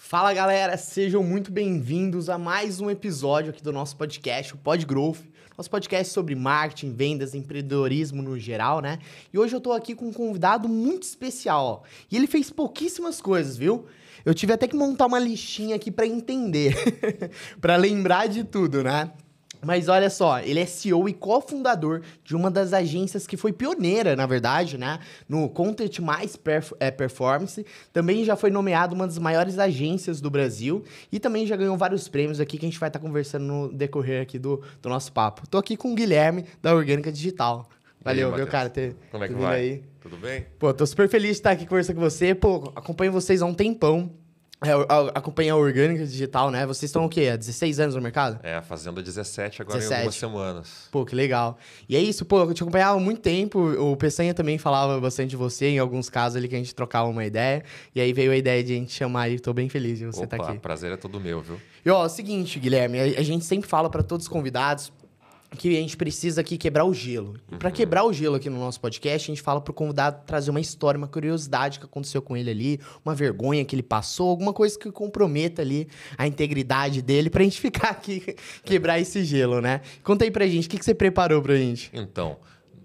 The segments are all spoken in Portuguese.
Fala galera, sejam muito bem-vindos a mais um episódio aqui do nosso podcast, o Pod Growth. Nosso podcast sobre marketing, vendas, empreendedorismo no geral, né? E hoje eu tô aqui com um convidado muito especial, ó. E ele fez pouquíssimas coisas, viu? Eu tive até que montar uma listinha aqui pra entender, pra lembrar de tudo, né? Mas olha só, ele é CEO e cofundador de uma das agências que foi pioneira, na verdade, né? No Content Mais Performance. Também já foi nomeado uma das maiores agências do Brasil. E também já ganhou vários prêmios aqui que a gente vai estar conversando no decorrer aqui do nosso papo. Tô aqui com o Guilherme, da Orgânica Digital. Valeu, aí, viu, cara? Como é que vindo vai? Aí. Tudo bem? Pô, tô super feliz de estar aqui conversando com você. Pô, acompanho vocês há um tempão. Acompanha a Orgânica Digital, né? Vocês estão o quê? Há 16 anos no mercado? Fazendo 17 agora 17. em algumas semanas. Pô, que legal. E é isso, pô, eu te acompanhava há muito tempo. O Peçanha também falava bastante de você, em alguns casos ali que a gente trocava uma ideia. E aí veio a ideia de a gente chamar e tô bem feliz de você estar aqui. Prazer é todo meu, viu? E ó, é o seguinte, Guilherme, a gente sempre fala para todos os convidados que a gente precisa aqui quebrar o gelo. E para quebrar o gelo aqui no nosso podcast, a gente fala pro convidado trazer uma história, uma curiosidade que aconteceu com ele ali, uma vergonha que ele passou, alguma coisa que comprometa ali a integridade dele pra gente ficar aqui, quebrar esse gelo, né? Conta aí pra gente, o que você preparou pra gente? Então,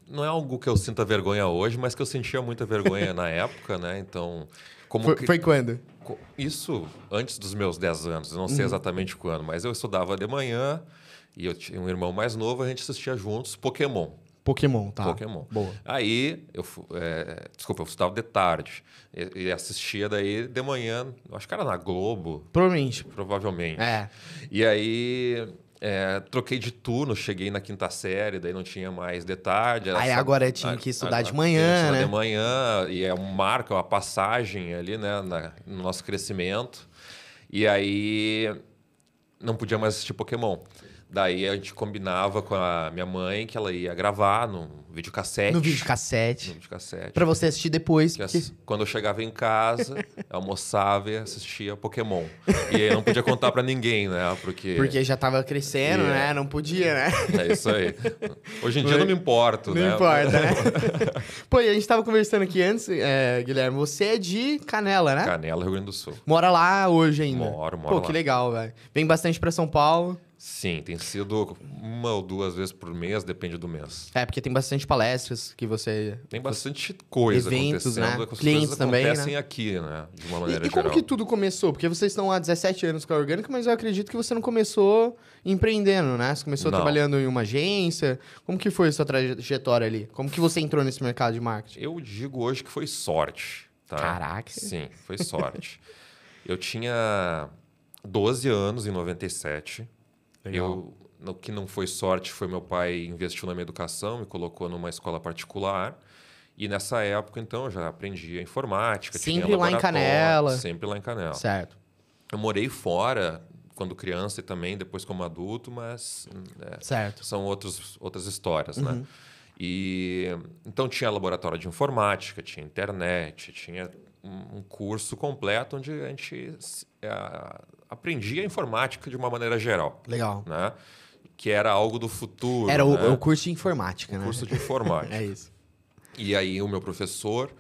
não é algo que eu sinta vergonha hoje, mas que eu sentia muita vergonha na época, né? Então... Foi quando? Isso antes dos meus 10 anos, eu não sei exatamente quando, mas eu estudava de manhã e eu tinha um irmão mais novo, a gente assistia juntos Pokémon. Pokémon, tá. Pokémon. Boa. Aí, eu estudava de tarde e assistia daí de manhã, acho que era na Globo. Provavelmente. É. E aí, troquei de turno, cheguei na quinta série, daí não tinha mais de tarde. Aí agora tinha que estudar de manhã, né? De manhã, e é um marco, uma passagem ali, né, no nosso crescimento. E aí, não podia mais assistir Pokémon. Daí a gente combinava com a minha mãe que ela ia gravar no videocassete. No videocassete. No videocassete. Pra você assistir depois. Porque... Quando eu chegava em casa, almoçava e assistia Pokémon. E aí não podia contar pra ninguém, né? Porque já tava crescendo, né? Não podia, né? É isso aí. Hoje em dia eu não me importo, né? Não importa, né? Pô, e a gente tava conversando aqui antes, Guilherme, você é de Canela, né? Canela, Rio Grande do Sul. Mora lá hoje ainda? Moro Pô, lá. Que legal, velho. Vem bastante pra São Paulo. Sim, tem sido 1 ou 2 vezes por mês, depende do mês. Porque tem bastante palestras que você... Tem bastante coisa eventos, acontecendo. Né? Clientes também, acontecem né? aqui, né? De uma maneira E como geral. que tudo começou? Porque vocês estão há 17 anos com a Orgânica, mas eu acredito que você não começou empreendendo, né? Você começou trabalhando em uma agência. Como que foi a sua trajetória ali? Como que você entrou nesse mercado de marketing? Eu digo hoje que foi sorte. Tá? Caraca. Sim, foi sorte. Eu tinha 12 anos em 97. Legal. O que não foi sorte foi meu pai investiu na minha educação, me colocou numa escola particular. E nessa época, então, eu já aprendia informática. Sempre lá em Canela. Sempre lá em Canela. Certo. Eu morei fora quando criança e também depois como adulto, mas Certo. são outras histórias, né? E então tinha laboratório de informática, tinha internet, tinha um curso completo onde a gente aprendia informática de uma maneira geral. Legal. Né? Que era algo do futuro. Era né? o curso de informática, né? Curso de informática. É isso. E aí o meu professor,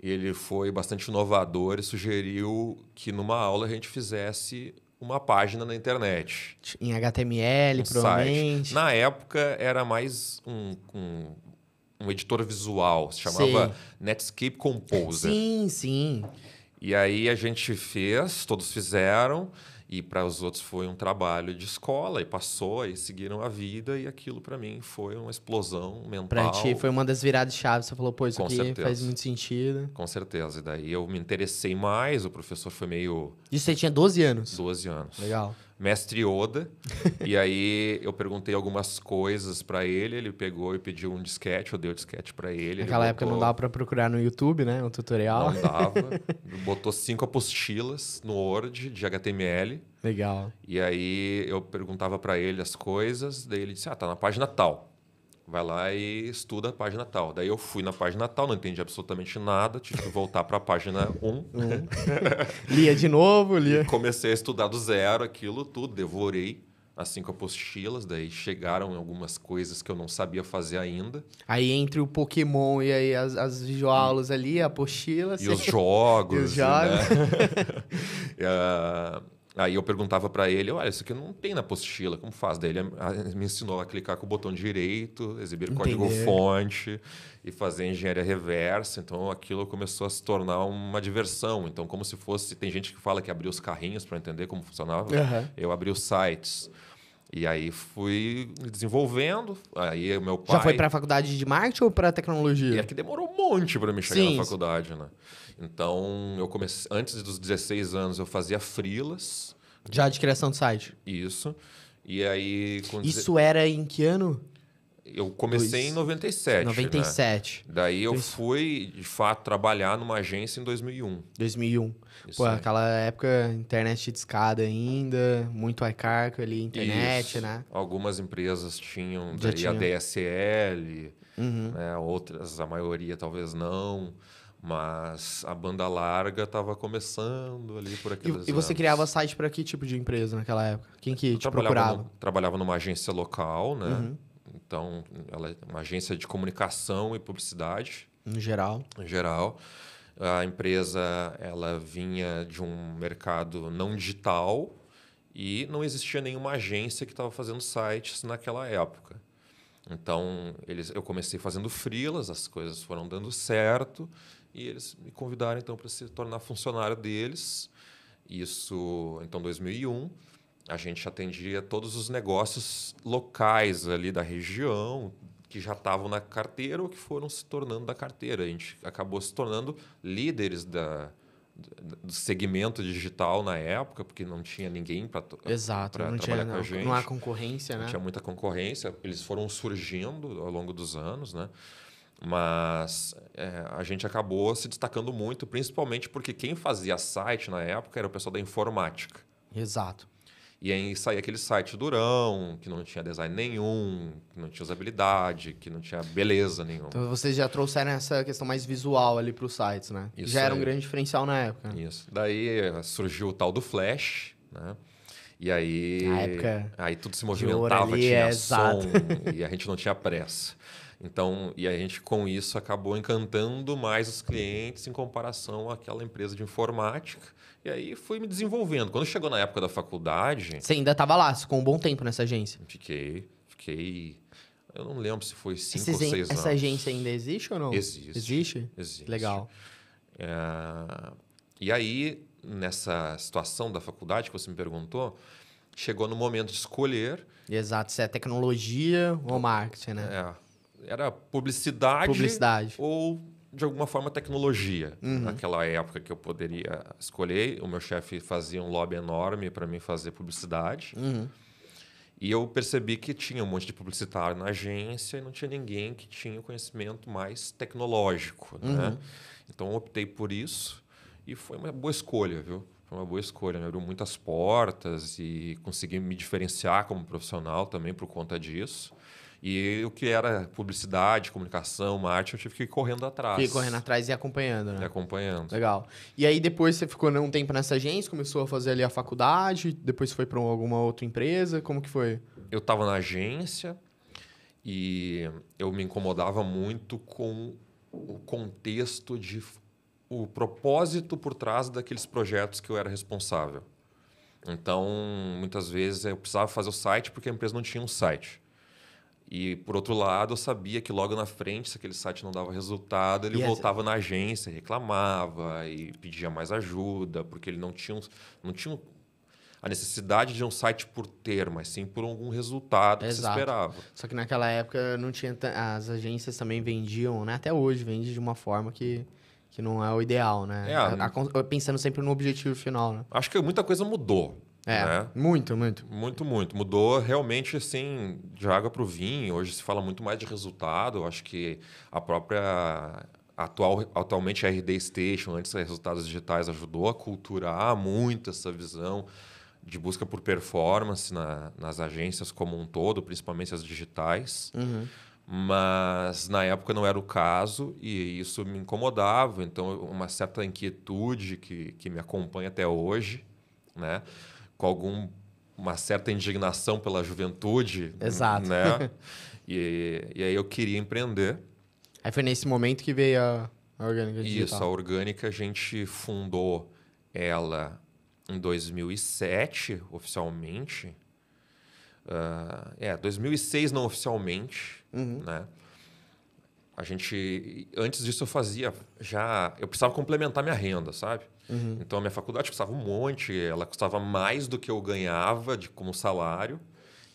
ele foi bastante inovador e sugeriu que numa aula a gente fizesse uma página na internet. Em HTML, provavelmente. Site. Na época era mais um editor visual, se chamava Netscape Composer. Sim, sim. E aí a gente fez, todos fizeram, e para os outros foi um trabalho de escola, e passou, e seguiram a vida, e aquilo para mim foi uma explosão mental. Pra ti foi uma das viradas de chave, você falou, pô, isso Com aqui certeza. faz muito sentido. Com certeza. E daí eu me interessei mais, o professor foi meio... Isso você tinha 12 anos? 12 anos. Legal. Mestre Yoda. E aí eu perguntei algumas coisas para ele pegou e pediu um disquete, eu dei o disquete para ele. Naquela época não dava para procurar no YouTube, né? Um tutorial. Não dava. Botou 5 apostilas no Word de HTML. Legal. E aí eu perguntava para ele as coisas, daí ele disse, tá na página tal. Vai lá e estuda a página tal. Daí eu fui na página tal, não entendi absolutamente nada, tive que voltar para a página 1. Lia de novo, lia. Comecei a estudar do zero aquilo tudo, devorei as 5 apostilas, daí chegaram algumas coisas que eu não sabia fazer ainda. Aí entre o Pokémon e aí as videoaulas ali, a apostila... E os jogos. E os jogos. Né? Aí eu perguntava para ele, olha, isso aqui não tem na apostila, como faz? Daí ele me ensinou a clicar com o botão direito, exibir código-fonte e fazer engenharia reversa. Então aquilo começou a se tornar uma diversão. Então como se fosse... Tem gente que fala que abriu os carrinhos para entender como funcionava. Eu abri os sites. E aí fui desenvolvendo. Aí o meu pai... Já foi para a faculdade de marketing ou para tecnologia? E é que demorou um monte para me chegar na faculdade, né? Então, eu comecei... Antes dos 16 anos, eu fazia freelas. Já de criação de site? Isso. E aí... Isso era em que ano? Eu comecei em 97. 97. Né? Daí eu fui, de fato, trabalhar numa agência em 2001. 2001. Pô, aquela época, internet de escada ainda, muito arcaico ali, internet, né? Algumas empresas tinham daí a DSL, né? Outras, a maioria talvez não. Mas a banda larga estava começando ali por aqueles anos. E você criava site para que tipo de empresa naquela época? Quem que te procurava? Trabalhava numa agência local, né? Então, ela é uma agência de comunicação e publicidade. No geral. Em geral. A empresa ela vinha de um mercado não digital e não existia nenhuma agência que estava fazendo sites naquela época. Então, eu comecei fazendo freelas, as coisas foram dando certo e eles me convidaram então para se tornar funcionário deles. Isso, então, 2001. A gente atendia todos os negócios locais ali da região que já estavam na carteira ou que foram se tornando da carteira. A gente acabou se tornando líderes do segmento digital na época, porque não tinha ninguém para trabalhar com a gente. Não há concorrência, né? Não tinha muita concorrência. Eles foram surgindo ao longo dos anos, né? Mas a gente acabou se destacando muito, principalmente porque quem fazia site na época era o pessoal da informática. Exato. E aí saía aquele site durão, que não tinha design nenhum, que não tinha usabilidade, que não tinha beleza nenhuma. Então vocês já trouxeram essa questão mais visual ali para os sites, né? Isso já era um grande diferencial na época. Isso. Daí surgiu o tal do Flash, né? E aí, na época aí tudo se movimentava, tinha som, e a gente não tinha pressa. Então, e a gente com isso acabou encantando mais os clientes em comparação àquela empresa de informática. E aí fui me desenvolvendo. Quando chegou na época da faculdade... Você ainda estava lá, ficou um bom tempo nessa agência? Fiquei... Eu não lembro se foi 5 ou 6 anos. Essa agência ainda existe ou não? Existe. Legal. E aí, nessa situação da faculdade que você me perguntou, chegou no momento de escolher... Exato, se é tecnologia ou marketing, né? Era publicidade. Ou, de alguma forma, tecnologia. Naquela época que eu poderia escolher, o meu chefe fazia um lobby enorme para mim fazer publicidade. E eu percebi que tinha um monte de publicitário na agência e não tinha ninguém que tinha o conhecimento mais tecnológico. Né? Então, eu optei por isso e foi uma boa escolha, viu? Foi uma boa escolha. Me abriu muitas portas e consegui me diferenciar como profissional também por conta disso. E o que era publicidade, comunicação, marketing, eu tive que ir correndo atrás. Fiquei correndo atrás e acompanhando, né? E acompanhando. Legal. E aí depois você ficou um tempo nessa agência, começou a fazer ali a faculdade, depois foi para alguma outra empresa, como que foi? Eu estava na agência e eu me incomodava muito com o contexto o propósito por trás daqueles projetos que eu era responsável. Então, muitas vezes eu precisava fazer o site porque a empresa não tinha um site. E, por outro lado, eu sabia que logo na frente, se aquele site não dava resultado, ele voltava na agência, reclamava e pedia mais ajuda, porque ele não tinha a necessidade de um site por ter, mas sim por algum resultado que se esperava. Só que naquela época não tinha as agências também vendiam, né? Até hoje vende de uma forma que não é o ideal, né? Pensando sempre no objetivo final, né? Acho que muita coisa mudou. Né? Muito. Mudou realmente assim, de água para o vinho. Hoje se fala muito mais de resultado. Eu acho que a própria atualmente a RD Station, antes dos resultados digitais, ajudou a culturar muito essa visão de busca por performance nas agências como um todo, principalmente as digitais. Mas na época não era o caso e isso me incomodava. Então, uma certa inquietude que me acompanha até hoje, né? Com algum uma certa indignação pela juventude. Exato. Né? E aí eu queria empreender. Aí foi nesse momento que veio a Orgânica Digital. Isso, a Orgânica a gente fundou ela em 2007, oficialmente. 2006 não oficialmente, né? A gente, antes disso eu precisava complementar minha renda, sabe? Então a minha faculdade custava um monte, ela custava mais do que eu ganhava como salário.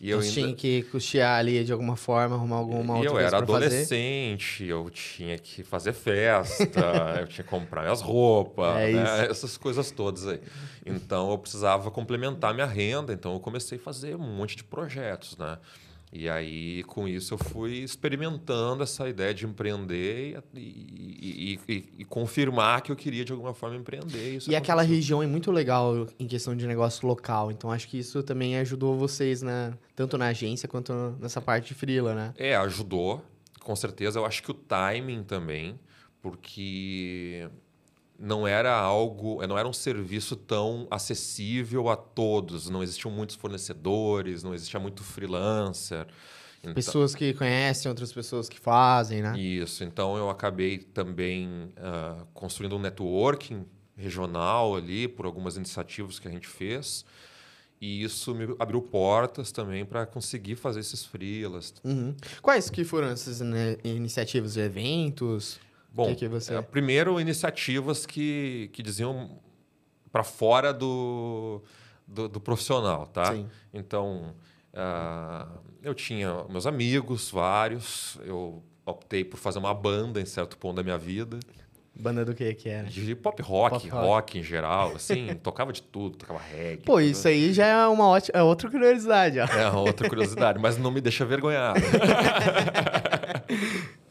E eu Você tinha que custear ali de alguma forma, arrumar alguma outra eu coisa era pra fazer. adolescente, eu tinha que fazer festa, eu tinha que comprar minhas roupas, né? Essas coisas todas aí. Então eu precisava complementar minha renda, então eu comecei a fazer um monte de projetos, né? E aí, com isso, eu fui experimentando essa ideia de empreender e confirmar que eu queria, de alguma forma, empreender. E aquela região é muito legal em questão de negócio local. Então, acho que isso também ajudou vocês, né? Tanto na agência quanto nessa parte de freela, né? Ajudou, com certeza. Eu acho que o timing também, porque não era um serviço tão acessível a todos. Não existiam muitos fornecedores, não existia muito freelancer. Então, pessoas que conhecem, outras pessoas que fazem, né? Isso. Então, eu acabei também construindo um networking regional ali por algumas iniciativas que a gente fez. E isso me abriu portas também para conseguir fazer esses freelas. Quais que foram essas iniciativas de eventos? Bom, você... primeiro, iniciativas que diziam para fora do profissional, tá? Sim. Então, eu tinha meus amigos, vários. Eu optei por fazer uma banda em certo ponto da minha vida. Banda do que era? De pop rock em geral, assim. Tocava de tudo, tocava reggae. Pô, isso aí já é outra curiosidade, ó. É outra curiosidade, mas não me deixa vergonhado.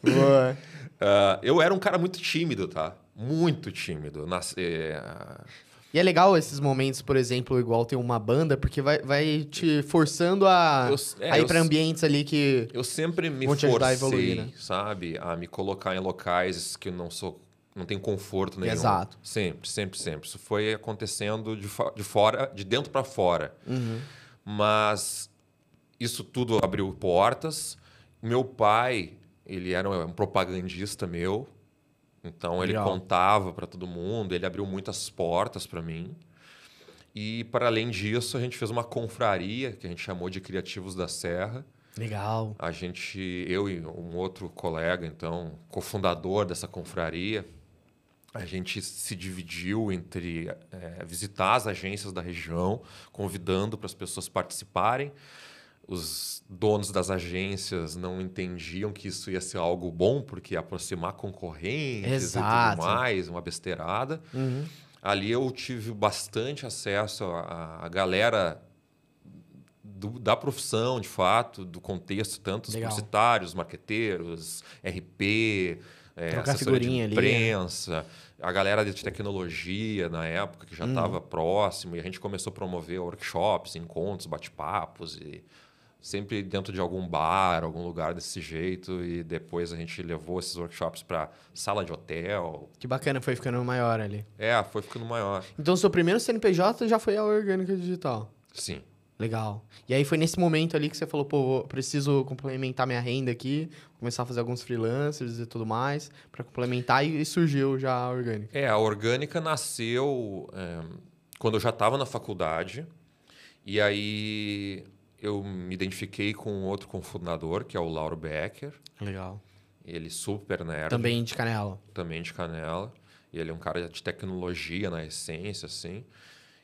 Boa. Eu era um cara muito tímido, tá? Muito tímido. E é legal esses momentos, por exemplo, igual ter uma banda, porque vai te forçando a ir para ambientes ali que eu sempre me vão te ajudar a forcei, evoluir, né? sabe? A me colocar em locais que eu não tenho conforto nenhum. Exato. Sempre. Isso foi acontecendo de dentro para fora. Mas isso tudo abriu portas. Meu pai, ele era um propagandista meu. Então, ele contava para todo mundo, ele abriu muitas portas para mim. E, para além disso, a gente fez uma confraria, que a gente chamou de Criativos da Serra. Legal. Eu e um outro colega, então, cofundador dessa confraria, a gente se dividiu entre visitar as agências da região, convidando para as pessoas participarem. Os donos das agências não entendiam que isso ia ser algo bom, porque ia aproximar concorrentes e tudo mais, uma besteirada. Ali eu tive bastante acesso à galera da profissão, de fato, do contexto, tanto os publicitários, marqueteiros, RP, assessoria de imprensa, ali, né? A galera de tecnologia na época, que já estava próximo, e a gente começou a promover workshops, encontros, bate-papos, e sempre dentro de algum bar, algum lugar desse jeito, e depois a gente levou esses workshops para sala de hotel. Que bacana, foi ficando maior ali. Foi ficando maior. Então, seu primeiro CNPJ já foi a Orgânica Digital? Sim. Legal. E aí foi nesse momento ali que você falou, pô, preciso complementar minha renda aqui, começar a fazer alguns freelancers e tudo mais, para complementar, e surgiu já a Orgânica. A Orgânica nasceu quando eu já estava na faculdade, e aí eu me identifiquei com outro cofundador, que é o Lauro Becker. Legal. Ele super nerd. Também de Canela. Também de Canela. E ele é um cara de tecnologia na essência, assim.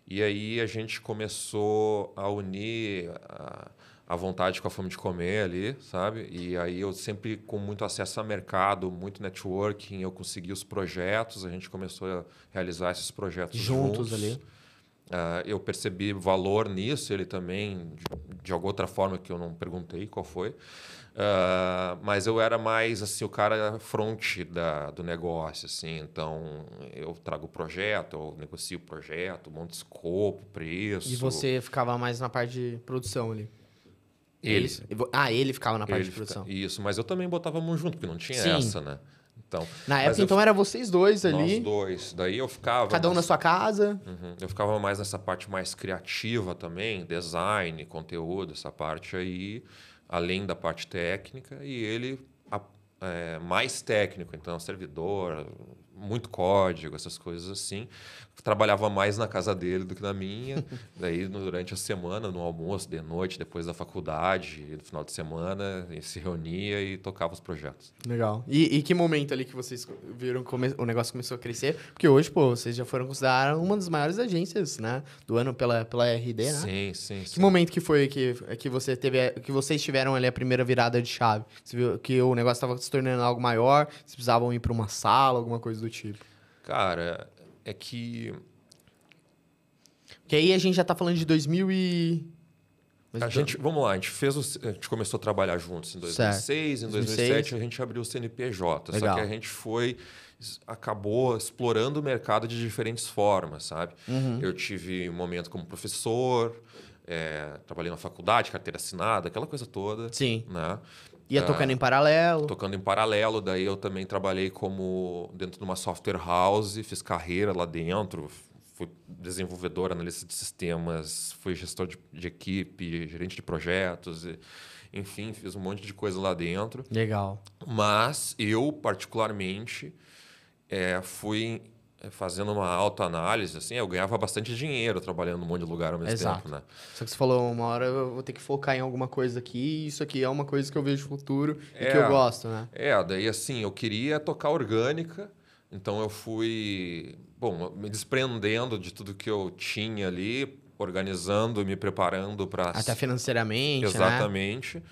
E aí a gente começou a unir a vontade com a fome de comer ali, sabe? E aí eu sempre com muito acesso a mercado, muito networking, eu consegui os projetos, a gente começou a realizar esses projetos juntos ali. Eu percebi valor nisso, ele também, de alguma outra forma que eu não perguntei qual foi. Mas eu era mais assim, o cara front do negócio. Assim. Então, eu trago o projeto, eu negocio o projeto, monto escopo, preço. E você ficava mais na parte de produção ali? Ele. Ele ficava na parte de produção. Isso, mas eu também botava a mão junto, porque não tinha essa, né? Então, Na época, então, era vocês dois ali. Nós dois. Daí eu ficava... Cada um na sua casa. Eu ficava mais nessa parte mais criativa também, design, conteúdo, essa parte aí, além da parte técnica. E ele mais técnico, então servidor, muito código, essas coisas assim. Trabalhava mais na casa dele do que na minha. Daí, durante a semana, no almoço, de noite, depois da faculdade, no final de semana, a gente se reunia e tocava os projetos. Legal. E que momento ali que vocês viram que o negócio começou a crescer? Porque hoje, pô, vocês já foram considerados uma das maiores agências, né? Do ano pela RD, né? Sim. Que momento que foi que vocês tiveram ali a primeira virada de chave? Você viu que o negócio estava se tornando algo maior? Vocês precisavam ir para uma sala, alguma coisa do tipo? Cara, é que... Porque aí a gente já tá falando de 2000 e... Vamos lá, a gente começou a trabalhar juntos em 2006, em 2007 a gente abriu o CNPJ. Legal. Só que a gente acabou explorando o mercado de diferentes formas, sabe? Eu tive um momento como professor, trabalhei na faculdade, carteira assinada, aquela coisa toda. Sim. Né? Ia tocando em paralelo. Tocando em paralelo, daí eu também trabalhei dentro de uma software house, fiz carreira lá dentro, fui desenvolvedor, analista de sistemas, fui gestor de equipe, gerente de projetos, enfim, fiz um monte de coisa lá dentro. Legal. Mas eu, particularmente, fui fazendo uma autoanálise, assim, eu ganhava bastante dinheiro trabalhando num monte de lugar ao mesmo tempo, né? Só que você falou, uma hora eu vou ter que focar em alguma coisa aqui, e isso aqui é uma coisa que eu vejo futuro e que eu gosto, né? Daí assim, eu queria tocar orgânica, então eu fui, me desprendendo de tudo que eu tinha ali, organizando, me preparando para... Até financeiramente, exatamente. Né?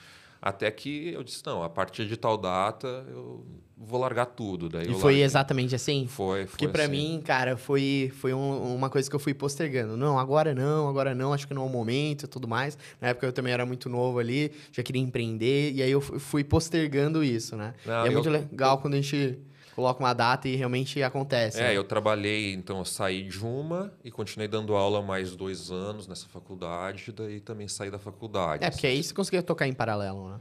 Até que eu disse, não, a partir de tal data eu vou largar tudo. Daí e foi exatamente assim? Foi Porque pra assim. mim, cara, foi uma coisa que eu fui postergando. Não, agora não, acho que não é o momento e tudo mais. Na época eu também era muito novo ali, já queria empreender, e aí eu fui postergando isso, né? Não, e é muito legal quando a gente coloca uma data e realmente acontece. Né? Eu trabalhei, então eu saí de uma e continuei dando aula mais 2 anos nessa faculdade, daí também saí da faculdade. Porque aí você conseguia tocar em paralelo, né?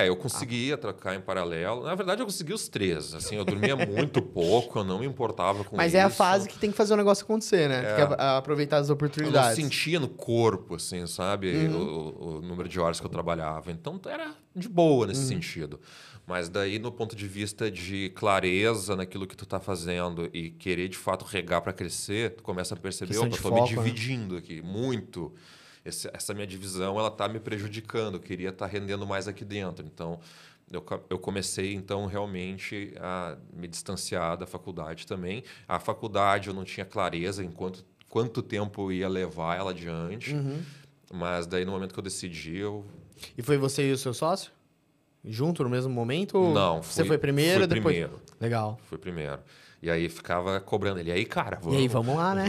Eu conseguia tocar em paralelo. Na verdade, eu consegui os 3. Assim, eu dormia muito pouco, eu não me importava com isso. Mas é a fase que tem que fazer o negócio acontecer, né? Tem que aproveitar as oportunidades. Eu não sentia no corpo, assim, sabe? O número de horas que eu trabalhava. Então, era de boa nesse sentido. Mas daí, no ponto de vista de clareza naquilo que tu tá fazendo e querer, de fato, regar para crescer, tu começa a perceber, eu tô me dividindo aqui muito. Essa minha divisão, ela tá me prejudicando. Eu queria estar rendendo mais aqui dentro. Então, eu comecei, então, realmente a me distanciar da faculdade também. A faculdade eu não tinha clareza em quanto tempo eu ia levar ela adiante. Mas daí, no momento que eu decidi, E foi você e o seu sócio? Junto no mesmo momento? Ou não, você foi primeiro, fui depois... primeiro. Legal. Fui primeiro. E aí ficava cobrando ele. E aí, cara, vamos... E aí, vamos lá, né?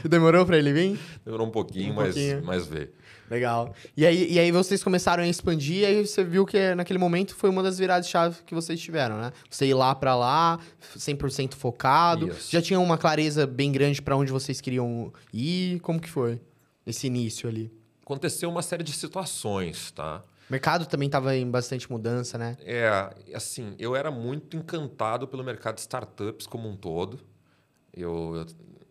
Demorou pra ele vir? Demorou um pouquinho, mas veio. Legal. E aí vocês começaram a expandir, e aí você viu que naquele momento foi uma das viradas de chave que vocês tiveram, né? Você ir lá pra lá, 100% focado. Isso. Já tinha uma clareza bem grande pra onde vocês queriam ir? Como que foi esse início ali? Aconteceu uma série de situações, tá? O mercado também estava em bastante mudança, né? Assim, eu era muito encantado pelo mercado de startups como um todo. Eu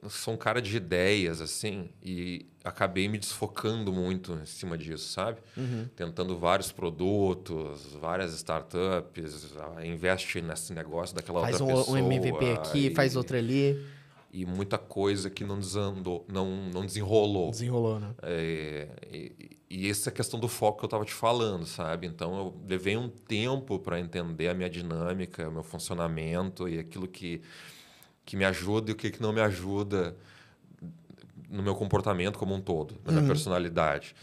sou um cara de ideias, assim, e acabei me desfocando muito em cima disso, sabe? Tentando vários produtos, várias startups, investe nesse negócio daquela outra pessoa. Faz um MVP aqui, faz outro ali. E muita coisa que não desandou, não desenrolou. Desenrolou, né? E essa é a questão do foco que eu estava te falando, sabe? Então, eu levei um tempo para entender a minha dinâmica, o meu funcionamento e aquilo que me ajuda e o que não me ajuda no meu comportamento como um todo, na minha personalidade.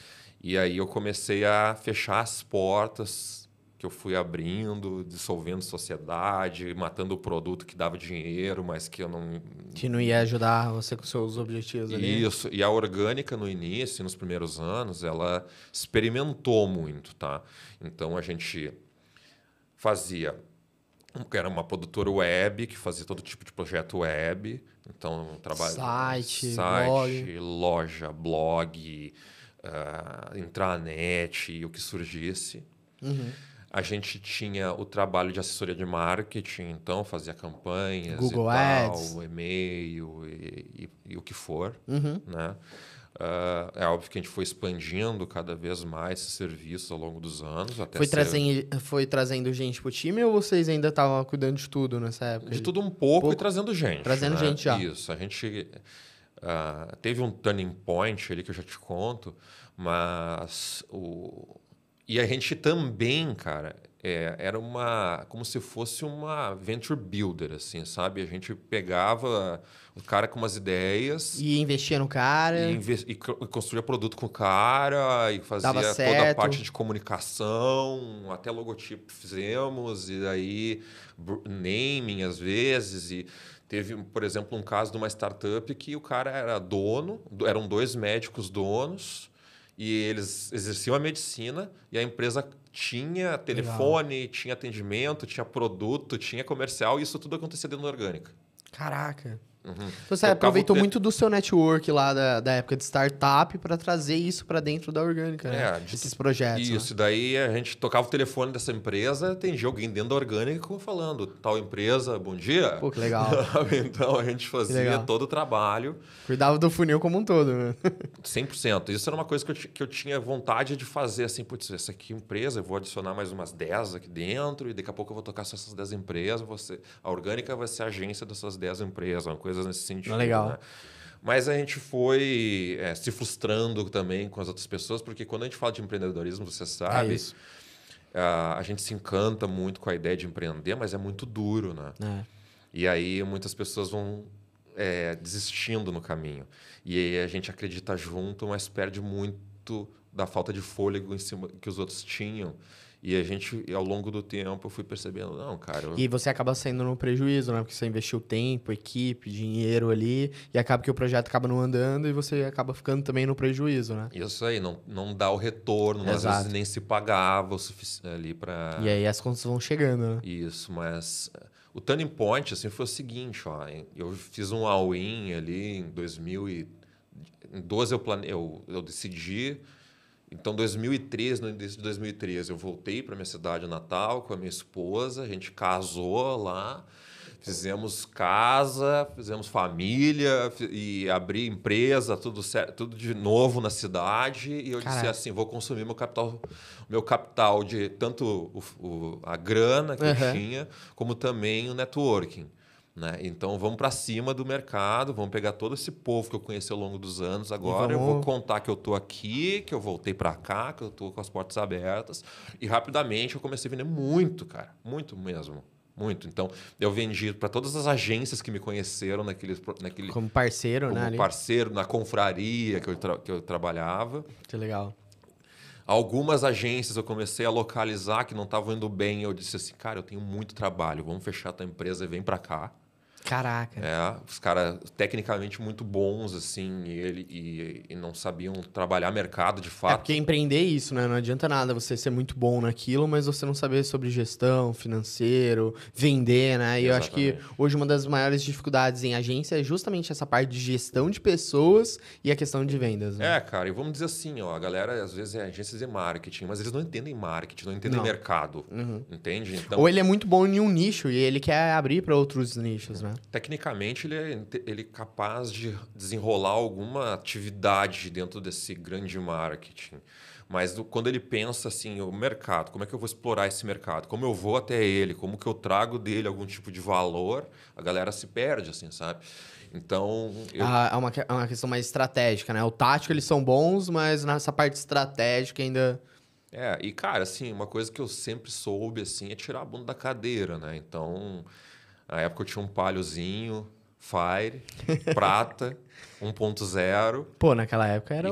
E aí eu comecei a fechar as portas que eu fui abrindo, dissolvendo sociedade, matando o produto que dava dinheiro, mas que eu não... Que não ia ajudar você com seus objetivos ali. Isso. E a orgânica, no início, nos primeiros anos, ela experimentou muito, tá? Então, a gente fazia... Era uma produtora web, que fazia todo tipo de projeto web. Então, Site, loja, blog, intranet e o que surgisse. A gente tinha o trabalho de assessoria de marketing, então fazia campanhas Google e tal, Ads. e-mail e o que for, Uhum. né? É óbvio que a gente foi expandindo cada vez mais esses serviços ao longo dos anos. Até Foi trazendo gente pro time ou vocês ainda estavam cuidando de tudo nessa época? de tudo um pouco e trazendo gente. Trazendo né? gente já. Isso. A gente teve um turning point ali que eu já te conto, mas e a gente também, cara, era como se fosse uma venture builder, assim, sabe? A gente pegava o cara com umas ideias E investia no cara. e construía produto com o cara e fazia Dava toda a certo. parte de comunicação, até logotipo fizemos, e aí naming às vezes. E teve, por exemplo, um caso de uma startup que o cara era dono, eram 2 médicos donos, e eles exerciam a medicina e a empresa tinha telefone, tinha atendimento, tinha produto, tinha comercial, e isso tudo acontecia dentro da Orgânica. Caraca. Uhum. Então você aproveitou muito do seu network lá da época de startup para trazer isso para dentro da Orgânica, né? Esses projetos. Isso, daí a gente tocava o telefone dessa empresa, atendia alguém dentro da Orgânica falando, tal empresa, bom dia. Pô, que legal. Então a gente fazia todo o trabalho. Cuidava do funil como um todo, né? 100%. Isso era uma coisa que eu tinha vontade de fazer, assim, putz, essa aqui empresa, eu vou adicionar mais umas 10 aqui dentro e daqui a pouco eu vou tocar só essas 10 empresas, a Orgânica vai ser a agência dessas 10 empresas, uma coisa nesse sentido. Legal. Né? Mas a gente foi se frustrando também com as outras pessoas, porque quando a gente fala de empreendedorismo, você sabe, a gente se encanta muito com a ideia de empreender, mas é muito duro, né? E aí muitas pessoas vão desistindo no caminho. E aí a gente acredita junto, mas perde muito da falta de fôlego em cima que os outros tinham. E a gente, ao longo do tempo, eu fui percebendo, não, cara... E você acaba saindo no prejuízo, né? Porque você investiu tempo, equipe, dinheiro ali, e acaba que o projeto acaba não andando e você acaba ficando também no prejuízo, né? Isso aí, não dá o retorno, às vezes nem se pagava o suficiente ali para... E aí as contas vão chegando, né? Isso, mas o turning point, assim, foi o seguinte, ó, eu fiz um all-in ali em 2012, eu decidi... Então, 2013, no início de 2013, eu voltei para minha cidade natal com a minha esposa, a gente casou lá, fizemos casa, fizemos família e abri empresa, tudo certo, tudo de novo na cidade. E eu disse assim, vou consumir meu capital de tanto a grana que eu tinha, como também o networking. Né? Então, vamos para cima do mercado, vamos pegar todo esse povo que eu conheci ao longo dos anos. Agora eu vou contar que eu estou aqui, que eu voltei para cá, que eu estou com as portas abertas. E rapidamente eu comecei a vender muito, cara. Muito mesmo. Muito. Então, eu vendi para todas as agências que me conheceram naquele como parceiro, como né? Parceiro, na confraria que eu trabalhava. Que legal. Algumas agências eu comecei a localizar que não estavam indo bem. Eu disse assim, cara, eu tenho muito trabalho, vamos fechar a tua empresa e vem para cá. Caraca. Os caras tecnicamente muito bons, assim, e não sabiam trabalhar mercado de fato. Porque empreender é isso, né? Não adianta nada você ser muito bom naquilo, mas você não saber sobre gestão, financeiro, vender, né? E eu acho que hoje uma das maiores dificuldades em agência é justamente essa parte de gestão de pessoas e a questão de vendas, né? Cara, e vamos dizer assim, ó, a galera às vezes é agências de marketing, mas eles não entendem marketing, não entendem mercado, entende? Então, ou ele é muito bom em um nicho e ele quer abrir para outros nichos, né? Tecnicamente, ele é capaz de desenrolar alguma atividade dentro desse grande marketing. Mas quando ele pensa assim, o mercado, como é que eu vou explorar esse mercado? Como eu vou até ele? Como que eu trago dele algum tipo de valor? A galera se perde, assim, sabe? Então... É uma questão mais estratégica, né? O tático, eles são bons, mas nessa parte estratégica ainda... E cara, assim, uma coisa que eu sempre soube, assim, é tirar a bunda da cadeira, né? Então... Na época eu tinha um Paliozinho, Fire, Prata, 1.0. Pô, naquela época era...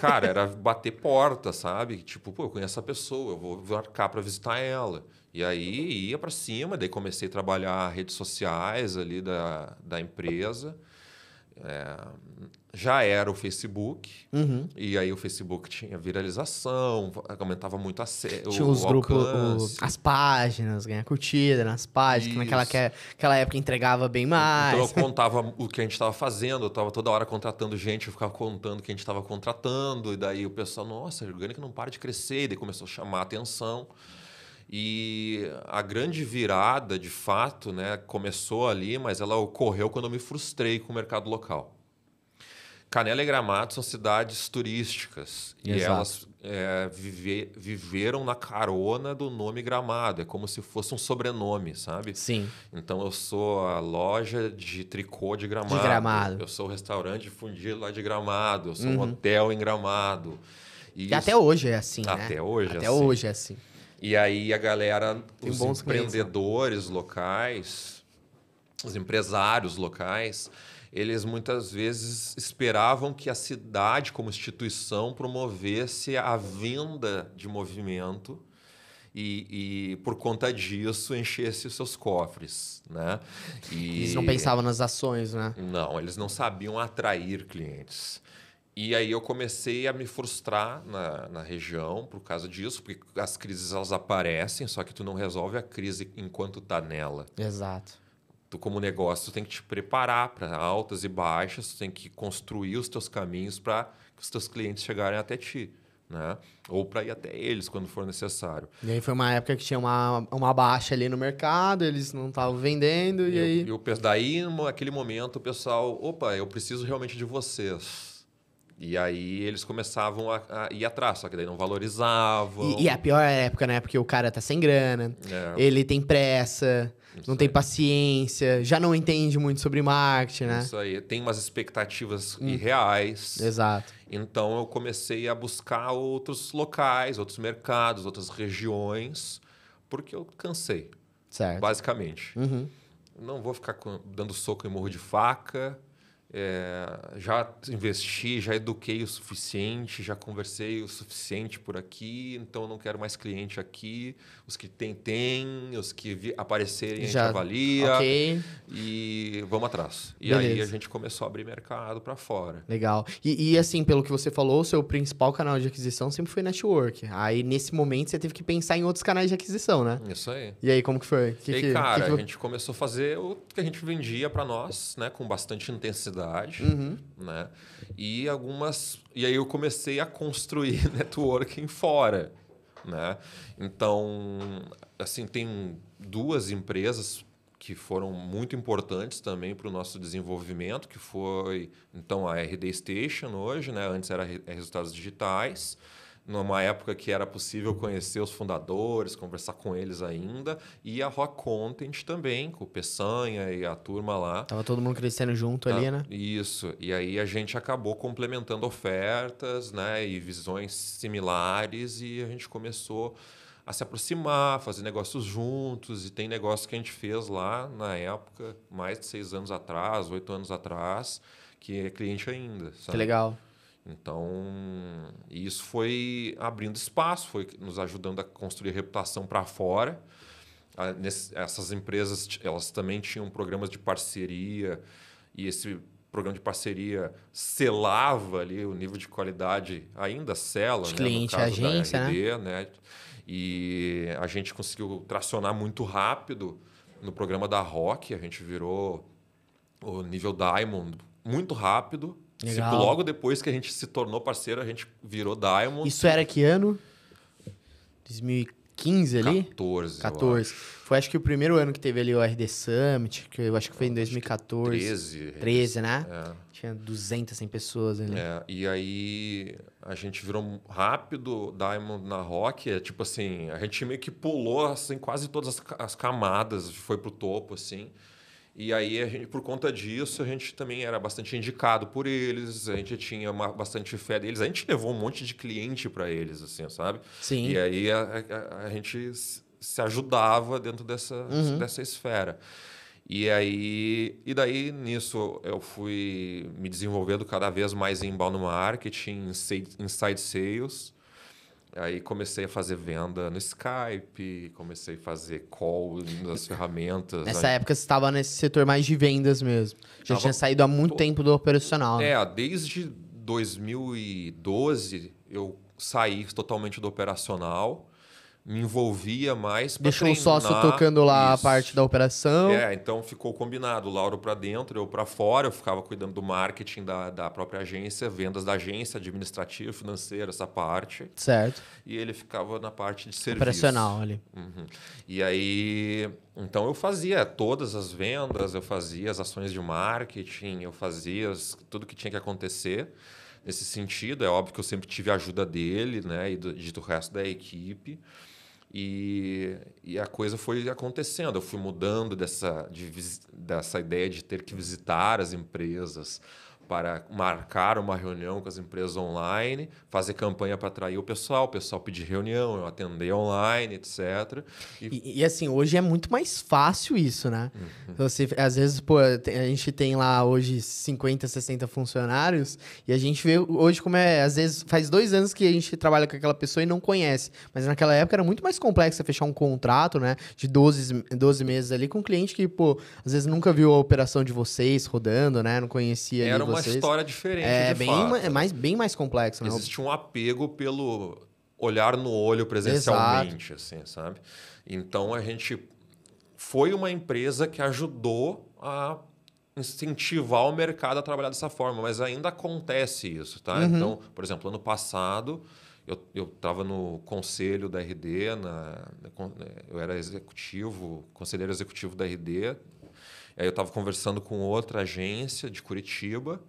Cara, era bater porta, sabe? Tipo, pô, eu conheço essa pessoa, eu vou marcar para visitar ela. E aí ia para cima, daí comecei a trabalhar redes sociais ali da empresa. Já era o Facebook, e aí o Facebook tinha viralização, aumentava muito tinha os grupos, as páginas, ganhar curtida nas páginas, que naquela época entregava bem mais. Então eu contava o que a gente estava fazendo, eu estava toda hora contratando gente, eu ficava contando o que a gente estava contratando, e daí o pessoal, nossa, a Orgânica não para de crescer, e daí começou a chamar a atenção. E a grande virada, de fato, né, começou ali, mas ela ocorreu quando eu me frustrei com o mercado local. Canela e Gramado são cidades turísticas. Exato. E elas viveram na carona do nome Gramado. É como se fosse um sobrenome, sabe? Sim. Então, eu sou a loja de tricô de Gramado. De Gramado. Eu sou o restaurante de fundido lá de Gramado. Eu sou um hotel em Gramado. E Que até hoje é assim, né? Até hoje é Até assim. hoje é assim. E aí a galera, Tem os bons empreendedores locais, os empresários locais, eles muitas vezes esperavam que a cidade, como instituição, promovesse a venda de movimento e por conta disso, enchesse os seus cofres, né? Eles não pensavam nas ações, né? Não, eles não sabiam atrair clientes. E aí eu comecei a me frustrar na região por causa disso, porque as crises elas aparecem, só que tu não resolve a crise enquanto tá nela. Exato. Tu, como negócio, tu tem que te preparar para altas e baixas, tu tem que construir os teus caminhos para que os teus clientes chegarem até ti, né? Ou para ir até eles quando for necessário. E aí foi uma época que tinha uma baixa ali no mercado, eles não estavam vendendo, e aí... Daí, naquele momento, o pessoal, opa, eu preciso realmente de vocês. E aí eles começavam a ir atrás, só que daí não valorizavam. E a pior época, né? Porque o cara tá sem grana, ele tem pressa, não tem paciência, já não entende muito sobre marketing, né? Isso aí. Tem umas expectativas irreais. Exato. Então eu comecei a buscar outros locais, outros mercados, outras regiões, porque eu cansei, Certo. basicamente. Não vou ficar dando soco em murro de faca. Já investi, já eduquei o suficiente, já conversei o suficiente por aqui, então eu não quero mais cliente aqui. Os que tem, os que aparecerem a gente avalia. Ok. E vamos atrás. E Beleza. aí a gente começou a abrir mercado para fora. Legal. E assim, pelo que você falou, o seu principal canal de aquisição sempre foi network. Aí, nesse momento, você teve que pensar em outros canais de aquisição, né? Isso aí. E aí, como que foi? E aí, cara, a gente começou a fazer o que a gente vendia para nós, né? Com bastante intensidade. Né? E aí eu comecei a construir networking fora, né? Então, assim, tem duas empresas que foram muito importantes também para o nosso desenvolvimento, que foi, então, a RD Station hoje, né? Antes era Resultados Digitais, numa época que era possível conhecer os fundadores, conversar com eles ainda, e a Rock Content também, com o Peçanha e a turma lá. Tava todo mundo crescendo junto ali, né? Isso. E aí a gente acabou complementando ofertas, né, e visões similares, e a gente começou a se aproximar, fazer negócios juntos, e tem negócio que a gente fez lá na época, mais de 6 anos atrás, 8 anos atrás, que é cliente ainda, sabe? Que legal. Então, isso foi abrindo espaço, foi nos ajudando a construir reputação para fora. Essas empresas, elas também tinham programas de parceria, e esse programa de parceria selava ali o nível de qualidade, ainda sela, né, cliente, no caso agência, da RD, né? E a gente conseguiu tracionar muito rápido no programa da Rock, a gente virou o nível Diamond muito rápido. Legal. Logo depois que a gente se tornou parceiro, a gente virou Diamond. Isso era que ano? 2015 ali? 14. 14. Foi acho que o primeiro ano que teve ali o RD Summit, que eu acho que foi em 2014. 13, né? É. Tinha 200, 100 pessoas ali. E aí a gente virou rápido Diamond na Rock. É tipo assim, a gente meio que pulou assim, quase todas as camadas, foi pro topo, assim. E aí, por conta disso, a gente também era bastante indicado por eles, a gente tinha bastante fé deles, a gente levou um monte de cliente para eles, assim, sabe? Sim. E aí a gente se ajudava dentro dessa esfera. E daí, nisso, eu fui me desenvolvendo cada vez mais em inbound marketing, inside sales. Aí comecei a fazer venda no Skype, comecei a fazer call nas ferramentas. Nessa época você estava nesse setor mais de vendas mesmo. Já tinha saído há muito tempo do operacional. Né? Desde 2012 eu saí totalmente do operacional. me envolvia mais para Deixou um treinar. sócio tocando lá a Isso. parte da operação. Então ficou combinado, o Lauro para dentro, eu para fora, eu ficava cuidando do marketing da própria agência, vendas da agência, administrativo, financeiro, essa parte. Certo. E ele ficava na parte de serviço. Operacional ali. Uhum. E aí, então eu fazia todas as vendas, eu fazia as ações de marketing, eu fazia tudo que tinha que acontecer nesse sentido. É óbvio que eu sempre tive a ajuda dele, né, e do resto da equipe. E a coisa foi acontecendo. Eu fui mudando dessa ideia de ter que visitar as empresas para marcar uma reunião com as empresas online, fazer campanha para atrair o pessoal pedir reunião, eu atender online, etc. E assim, hoje é muito mais fácil isso, né? Você, às vezes, pô, a gente tem lá hoje 50, 60 funcionários e a gente vê hoje como é... Às vezes, faz 2 anos que a gente trabalha com aquela pessoa e não conhece. Mas naquela época era muito mais complexo você fechar um contrato, né? De 12 meses ali com um cliente que, pô, às vezes nunca viu a operação de vocês rodando, né? Não conhecia Era ali uma história diferente, de fato. Bem mais complexo, né? Existe um apego pelo olhar no olho presencialmente, assim, sabe? Então, a gente foi uma empresa que ajudou a incentivar o mercado a trabalhar dessa forma, mas ainda acontece isso, tá? Então, por exemplo, ano passado, eu estava no conselho da RD, eu era conselheiro executivo da RD, aí eu estava conversando com outra agência de Curitiba,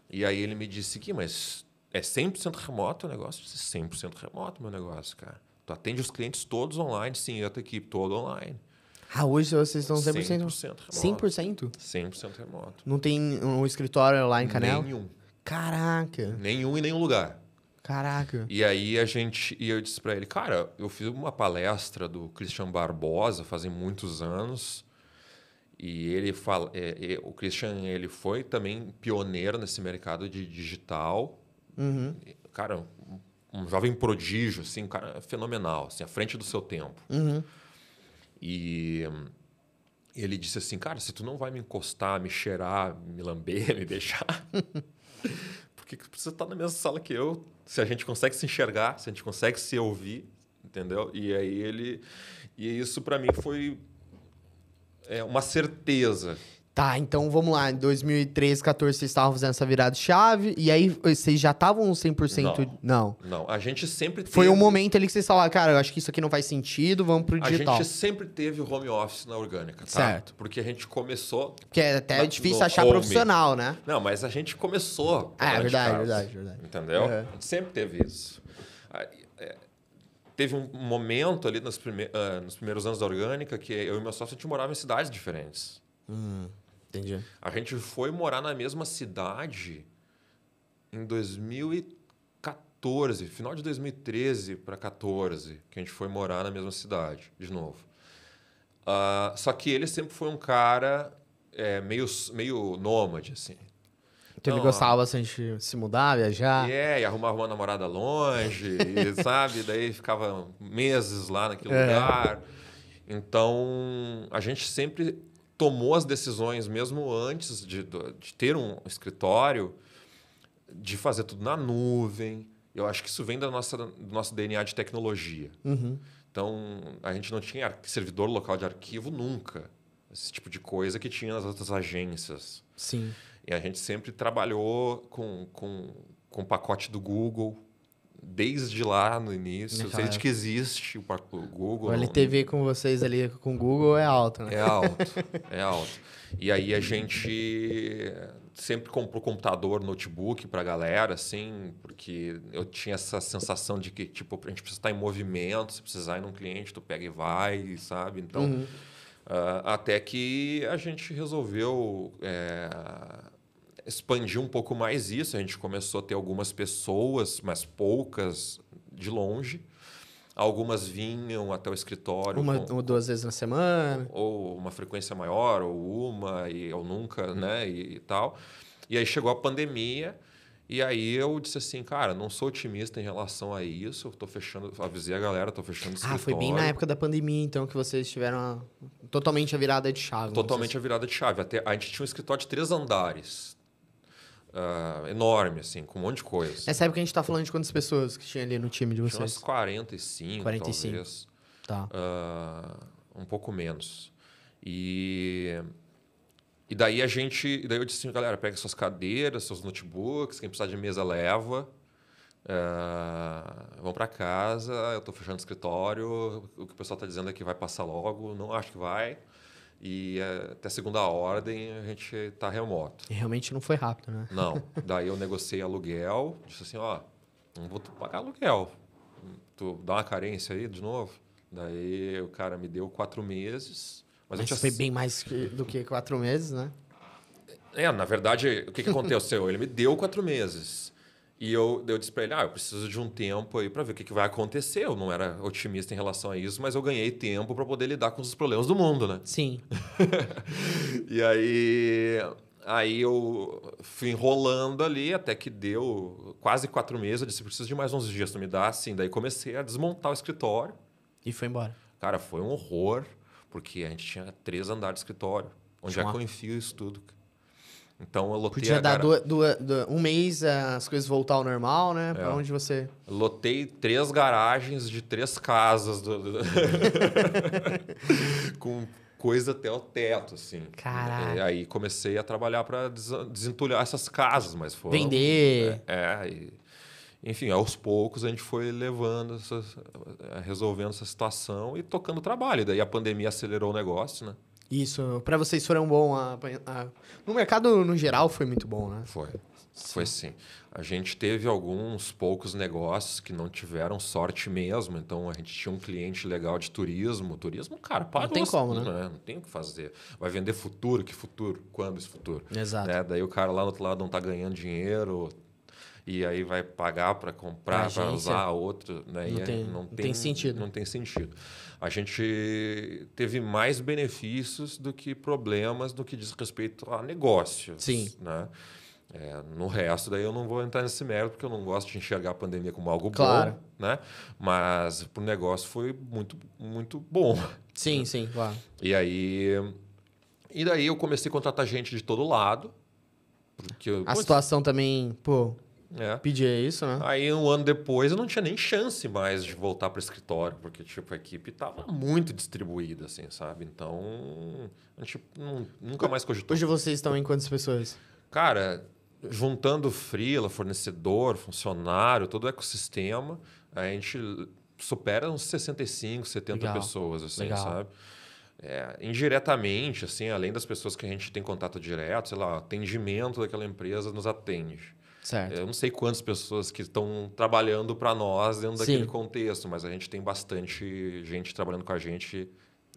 e aí ele me disse que, mas é 100% remoto o negócio? Eu disse, 100% remoto meu negócio, cara. Tu atende os clientes todos online, sim, a tua equipe toda online. Ah, hoje vocês estão 100% remoto. 100%? 100% remoto. Não tem um escritório lá em Canela? Nenhum. Caraca. Nenhum em nenhum lugar. Caraca. E aí eu disse para ele, cara, eu fiz uma palestra do Christian Barbosa fazem muitos anos. E ele fala, o Christian ele foi também pioneiro nesse mercado de digital. Cara, um jovem prodígio, assim, um cara fenomenal, assim, à frente do seu tempo. E ele disse assim, cara, se tu não vai me encostar, me cheirar, me lamber, me beijar, por que precisa estar na mesma sala que eu? Se a gente consegue se enxergar, se a gente consegue se ouvir, entendeu? E aí isso para mim foi uma certeza. Tá, então vamos lá. Em 2013, 14, vocês estavam fazendo essa virada de chave. E aí, vocês já estavam 100%... Não. Não, a gente sempre teve... Foi um momento ali que vocês falaram, cara, eu acho que isso aqui não faz sentido, vamos pro digital. A gente sempre teve o home office na Orgânica, tá? Certo. Porque a gente começou... Porque é até difícil achar profissional, né? Não, mas a gente começou... verdade. Entendeu? A gente sempre teve isso. Teve um momento ali nos primeiros anos da Orgânica que eu e meu sócio a gente morava em cidades diferentes. Entendi. A gente foi morar na mesma cidade em 2014, final de 2013 para 2014, que a gente foi morar na mesma cidade, de novo. Só que ele sempre foi um cara meio nômade, assim. Então ele gostava bastante de se mudar, viajar. E arrumava uma namorada longe, e, sabe? Daí ficava meses lá naquele lugar. Então, a gente sempre tomou as decisões, mesmo antes de ter um escritório, de fazer tudo na nuvem. Eu acho que isso vem do nosso DNA de tecnologia. Então, a gente não tinha servidor local de arquivo nunca. Esse tipo de coisa que tinha nas outras agências. Sim. E a gente sempre trabalhou com o pacote do Google, desde lá no início, desde que existe o Google. O LTV com vocês ali com o Google é alto, né? É alto. E aí a gente sempre comprou computador, notebook para a galera, assim, porque eu tinha essa sensação de que tipo, a gente precisa estar em movimento, se precisar ir num cliente, tu pega e vai, sabe? Então, até que a gente resolveu expandir um pouco mais isso. A gente começou a ter algumas pessoas, mas poucas, de longe. Algumas vinham até o escritório. Uma ou 2 vezes na semana. Ou uma frequência maior, ou ou nunca, né? E tal. E aí chegou a pandemia, e aí eu disse assim, cara, não sou otimista em relação a isso, tô fechando, avisei a galera, tô fechando o escritório. Foi bem na época da pandemia, então, que vocês tiveram totalmente a virada de chave. Totalmente a virada de chave. A gente tinha um escritório de 3 andares. enorme, assim, com um monte de coisa. Nessa época a gente tá falando de quantas pessoas que tinha ali no time de Tinha vocês? umas 45, talvez. Tá. Um pouco menos. E daí daí eu disse assim, galera, pega suas cadeiras, seus notebooks, quem precisar de mesa leva. Vão para casa, eu estou fechando o escritório, o que o pessoal está dizendo é que vai passar logo, não acho que vai. E até segunda ordem a gente está remoto. E realmente não foi rápido, né? Não. Daí eu negociei aluguel, disse assim, ó, não vou pagar aluguel. Tu dá uma carência aí de novo? Daí o cara me deu 4 meses. Mas foi bem mais do que 4 meses, né? Na verdade, o que aconteceu? Ele me deu 4 meses. E eu disse para ele, eu preciso de um tempo aí para ver o que vai acontecer. Eu não era otimista em relação a isso, mas eu ganhei tempo para poder lidar com os problemas do mundo, né? Sim. E aí eu fui enrolando ali até que deu quase 4 meses. Eu disse, preciso de mais uns dias para me dar. Assim, daí comecei a desmontar o escritório. E foi embora. Cara, foi um horror, porque a gente tinha 3 andares de escritório. Onde é que eu enfio isso tudo? Então eu lotei Podia dar um mês as coisas voltar ao normal, né? Pra onde você... Lotei 3 garagens de 3 casas com coisa até o teto, assim. Caralho. E aí comecei a trabalhar para desentulhar essas casas, mas foi... Vender. Enfim, aos poucos a gente foi resolvendo essa situação e tocando o trabalho. E daí a pandemia acelerou o negócio, né? Isso, para vocês foram bom. No mercado, no geral, foi muito bom, né? Foi sim. A gente teve alguns poucos negócios que não tiveram sorte mesmo. Então, a gente tinha um cliente legal de turismo. Turismo, cara, parou. Não tem como, né? Não tem o que fazer. Vai vender futuro? Que futuro? Quando esse futuro? Exato. Daí o cara lá do outro lado não está ganhando dinheiro... E aí vai pagar para comprar, para usar outro. Né? Não tem sentido. Não tem sentido. A gente teve mais benefícios do que problemas no que diz respeito a negócios. Sim. Né? No resto, daí eu não vou entrar nesse mérito, porque eu não gosto de enxergar a pandemia como algo claro. bom. Né? Mas para o negócio foi muito, muito bom. Sim, né? sim, claro. E daí eu comecei a contratar gente de todo lado. Porque, a situação também, pedia isso, né? Aí, um ano depois, eu não tinha nem chance mais de voltar para o escritório, porque tipo, a equipe estava muito distribuída, assim, sabe? Então, a gente nunca mais cogitou. Hoje vocês estão em quantas pessoas? Cara, juntando freela, fornecedor, funcionário, todo o ecossistema, a gente supera uns 65, 70 pessoas, assim, sabe? Indiretamente, assim, além das pessoas que a gente tem contato direto, sei lá, atendimento daquela empresa nos atende. Certo. Eu não sei quantas pessoas que estão trabalhando para nós dentro daquele contexto, mas a gente tem bastante gente trabalhando com a gente,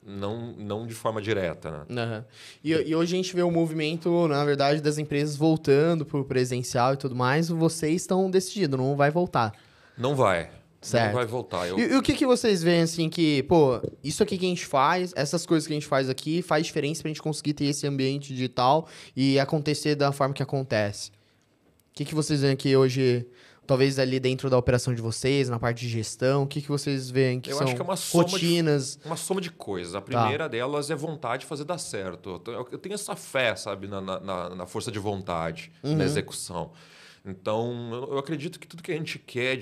não de forma direta, né? Uhum. E hoje a gente vê o movimento, na verdade, das empresas voltando para o presencial e tudo mais. Vocês estão decididos, não vai voltar. Não vai. Certo. Não vai voltar. E o que vocês veem, assim, que, isso aqui que a gente faz, essas coisas que a gente faz aqui, faz diferença pra gente conseguir ter esse ambiente digital e acontecer da forma que acontece? O que vocês veem aqui hoje, talvez ali dentro da operação de vocês, na parte de gestão, o que vocês veem que eu são acho que é uma rotinas? Uma soma de coisas. A primeira delas é vontade de fazer dar certo. Eu tenho essa fé, sabe, na força de vontade, na execução. Então, eu acredito que tudo que a gente quer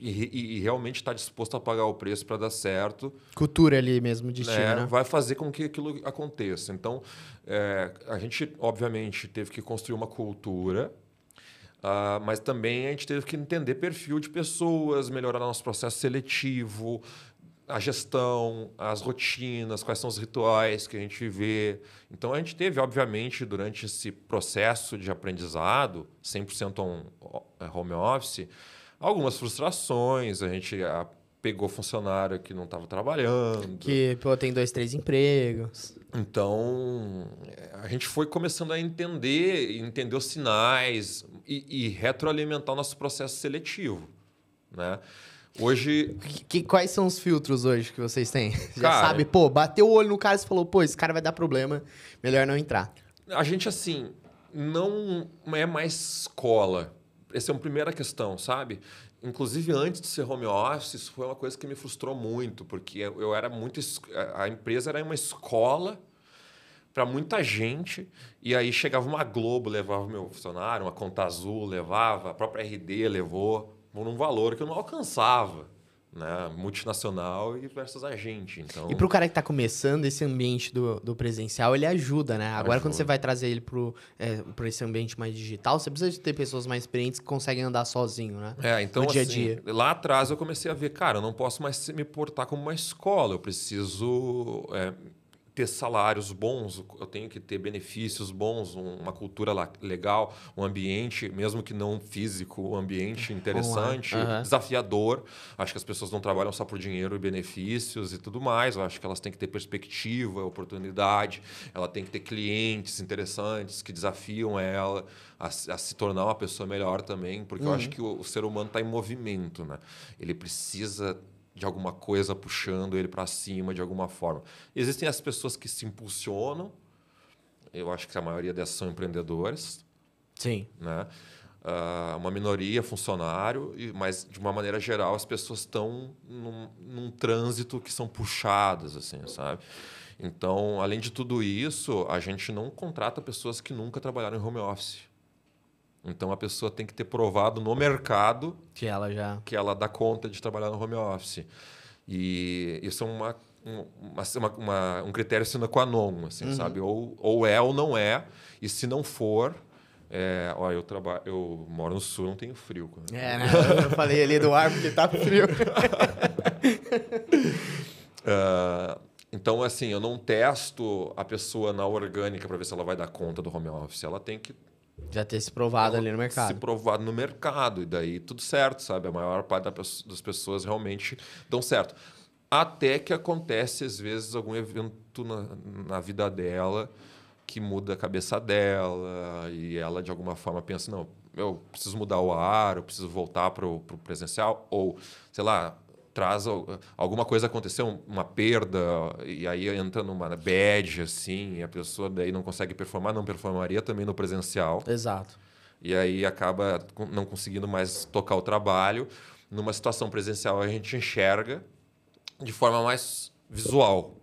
e realmente está disposto a pagar o preço para dar certo... Cultura ali mesmo, de time, né? Vai fazer com que aquilo aconteça. Então, a gente, obviamente, teve que construir uma cultura, mas também a gente teve que entender perfil de pessoas, melhorar nosso processo seletivo, a gestão, as rotinas, quais são os rituais que a gente vê. Então, a gente teve, obviamente, durante esse processo de aprendizado, 100% home office, algumas frustrações. A gente pegou funcionário que não estava trabalhando. Que, tem 2, 3 empregos. Então, a gente foi começando a entender os sinais e retroalimentar o nosso processo seletivo, né? Hoje... Quais são os filtros hoje que vocês têm? Já cara, sabe, bateu o olho no cara e falou, esse cara vai dar problema, melhor não entrar. A gente, assim, não é mais escola. Essa é uma primeira questão, sabe? Inclusive, antes de ser home office, isso foi uma coisa que me frustrou muito, porque eu era muito... A empresa era uma escola para muita gente. E aí chegava uma Globo, levava o meu funcionário, uma Conta Azul levava, a própria RD levou, por um valor que eu não alcançava. Né? Multinacional e versus a gente. Então, E pro cara que tá começando, esse ambiente do presencial, ele ajuda, né? Agora, quando você vai trazer ele pro esse ambiente mais digital, você precisa de ter pessoas mais experientes que conseguem andar sozinho, né? então, no dia a assim, dia. lá atrás eu comecei a ver, cara, eu não posso mais me portar como uma escola, eu preciso ter salários bons, eu tenho que ter benefícios bons, uma cultura legal, um ambiente, mesmo que não físico, um ambiente interessante, desafiador. Acho que as pessoas não trabalham só por dinheiro e benefícios e tudo mais. Eu acho que elas têm que ter perspectiva, oportunidade, ela tem que ter clientes interessantes que desafiam ela a se tornar uma pessoa melhor também, porque eu acho que o ser humano está em movimento, né? Ele precisa de alguma coisa puxando ele para cima de alguma forma. Existem as pessoas que se impulsionam, eu acho que a maioria dessas são empreendedores. Sim. Né? Uma minoria funcionário, mas de uma maneira geral as pessoas estão num trânsito que são puxadas, assim, sabe? Então, além de tudo isso, a gente não contrata pessoas que nunca trabalharam em home office. Então, a pessoa tem que ter provado no mercado que ela dá conta de trabalhar no home office. E isso é um critério sine qua non, assim, sabe? Ou é ou não é. E se não for... eu moro no sul, não tenho frio. Né? Eu falei ali do ar porque tá frio. Então, assim, eu não testo a pessoa na orgânica para ver se ela vai dar conta do home office. Ela tem que já ter se provado ali no mercado. Se provado no mercado. E daí tudo certo, sabe? A maior parte das pessoas realmente dão certo. Até que acontece, às vezes, algum evento na vida dela que muda a cabeça dela e ela, de alguma forma, pensa, não, eu preciso mudar o ar, eu preciso voltar para o presencial, ou, sei lá, alguma coisa aconteceu, uma perda, e aí entra numa bad, assim, e a pessoa daí não consegue performar, não performaria também no presencial. Exato. E aí acaba não conseguindo mais tocar o trabalho. Numa situação presencial, a gente enxerga de forma mais visual,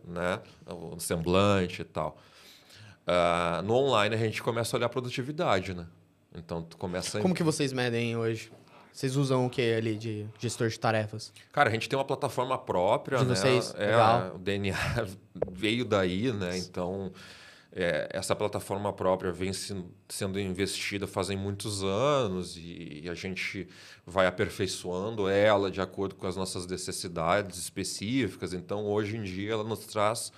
né? O semblante e tal. No online, a gente começa a olhar a produtividade, né? Então, tu começa Como que vocês medem hoje? Vocês usam o que ali de gestor de tarefas? Cara, a gente tem uma plataforma própria, de né? Vocês? Legal. O DNA veio daí, né? Então, essa plataforma própria vem sendo investida fazem muitos anos e a gente vai aperfeiçoando ela de acordo com as nossas necessidades específicas. Então, hoje em dia, ela nos traz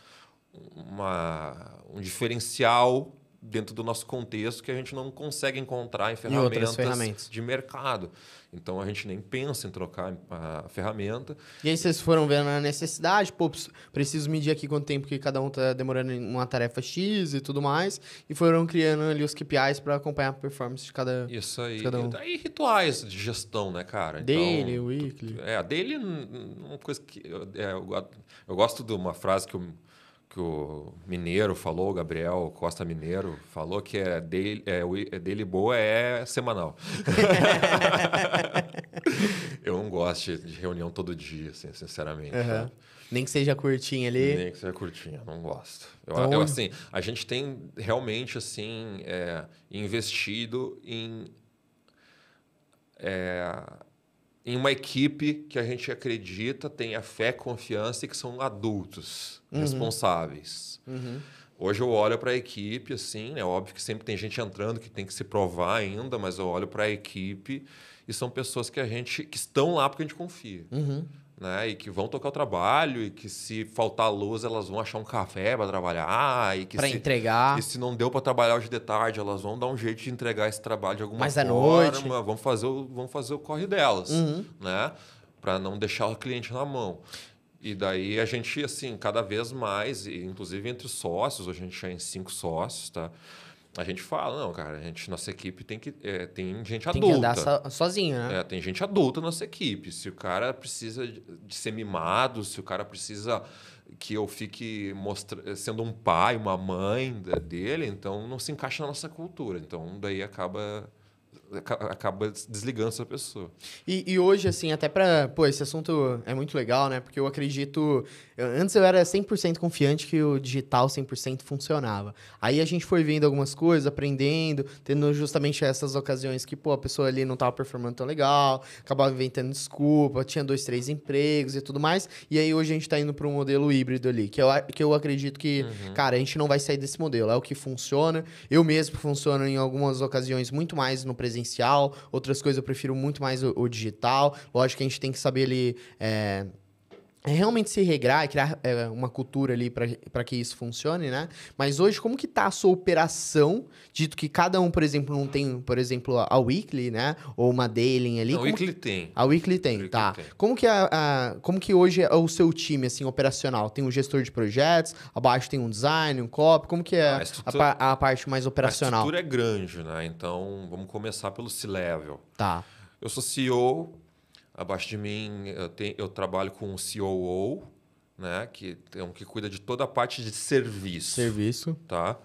um diferencial dentro do nosso contexto que a gente não consegue encontrar em ferramentas de mercado. Então, a gente nem pensa em trocar a ferramenta. E aí vocês foram vendo a necessidade, preciso medir aqui quanto tempo que cada um está demorando em uma tarefa X e tudo mais, e foram criando ali os KPIs para acompanhar a performance de cada Isso aí. De cada um. E daí rituais de gestão, né, cara? Daily, weekly. Daily uma coisa que... Eu gosto de uma frase que o Mineiro falou, o Gabriel Costa Mineiro, falou que daily boa é semanal. Eu não gosto de reunião todo dia, assim, sinceramente. Sabe? Nem que seja curtinha ali. Nem que seja curtinha, não gosto. Assim, a gente tem realmente assim, investido em uma equipe que a gente acredita, tenha fé, confiança e que são adultos, responsáveis. Hoje eu olho para a equipe, assim, é óbvio que sempre tem gente entrando que tem que se provar ainda, mas eu olho para a equipe e são pessoas que estão lá porque a gente confia. Né? E que vão tocar o trabalho e que se faltar luz elas vão achar um café para trabalhar e que para entregar. E se não deu para trabalhar hoje de tarde, elas vão dar um jeito de entregar esse trabalho de alguma forma. Mas à noite. Vão fazer o corre delas, né? Para não deixar o cliente na mão. E daí a gente, assim, cada vez mais, inclusive entre sócios, a gente já é em 5 sócios, tá? A gente fala, não, cara, nossa equipe tem gente adulta. Tem que andar sozinho, né? Tem gente adulta na nossa equipe. Se o cara precisa de ser mimado, se o cara precisa que eu fique sendo um pai, uma mãe dele, então não se encaixa na nossa cultura. Então, daí acaba acaba desligando essa pessoa. E hoje, assim, até pra... Pô, esse assunto é muito legal, né? Porque eu acredito... Antes eu era 100% confiante que o digital 100% funcionava. Aí a gente foi vendo algumas coisas, aprendendo, tendo justamente essas ocasiões que, pô, a pessoa ali não tava performando tão legal, acabava inventando desculpa, tinha 2, 3 empregos e tudo mais. E aí hoje a gente tá indo pra um modelo híbrido ali, que eu acredito que, cara, a gente não vai sair desse modelo. É o que funciona. Eu mesmo funciono em algumas ocasiões muito mais no presencial, outras coisas eu prefiro muito mais o digital. Lógico que a gente tem que saber ali realmente se regrar e criar uma cultura ali para que isso funcione, né? Mas hoje, como que tá a sua operação, dito que cada um, por exemplo, não tem, por exemplo, a weekly, né? Ou uma daily ali. Não, a weekly tem. A weekly tem, Weekly tá. tem. Como que hoje é o seu time, assim, operacional? Tem um gestor de projetos, abaixo tem um design, um copy, como que é a parte mais operacional? A estrutura é grande, né? Então, vamos começar pelo C-Level. Tá. Eu sou CEO, abaixo de mim eu trabalho com um COO, né? Que é um que cuida de toda a parte de serviço. Tá?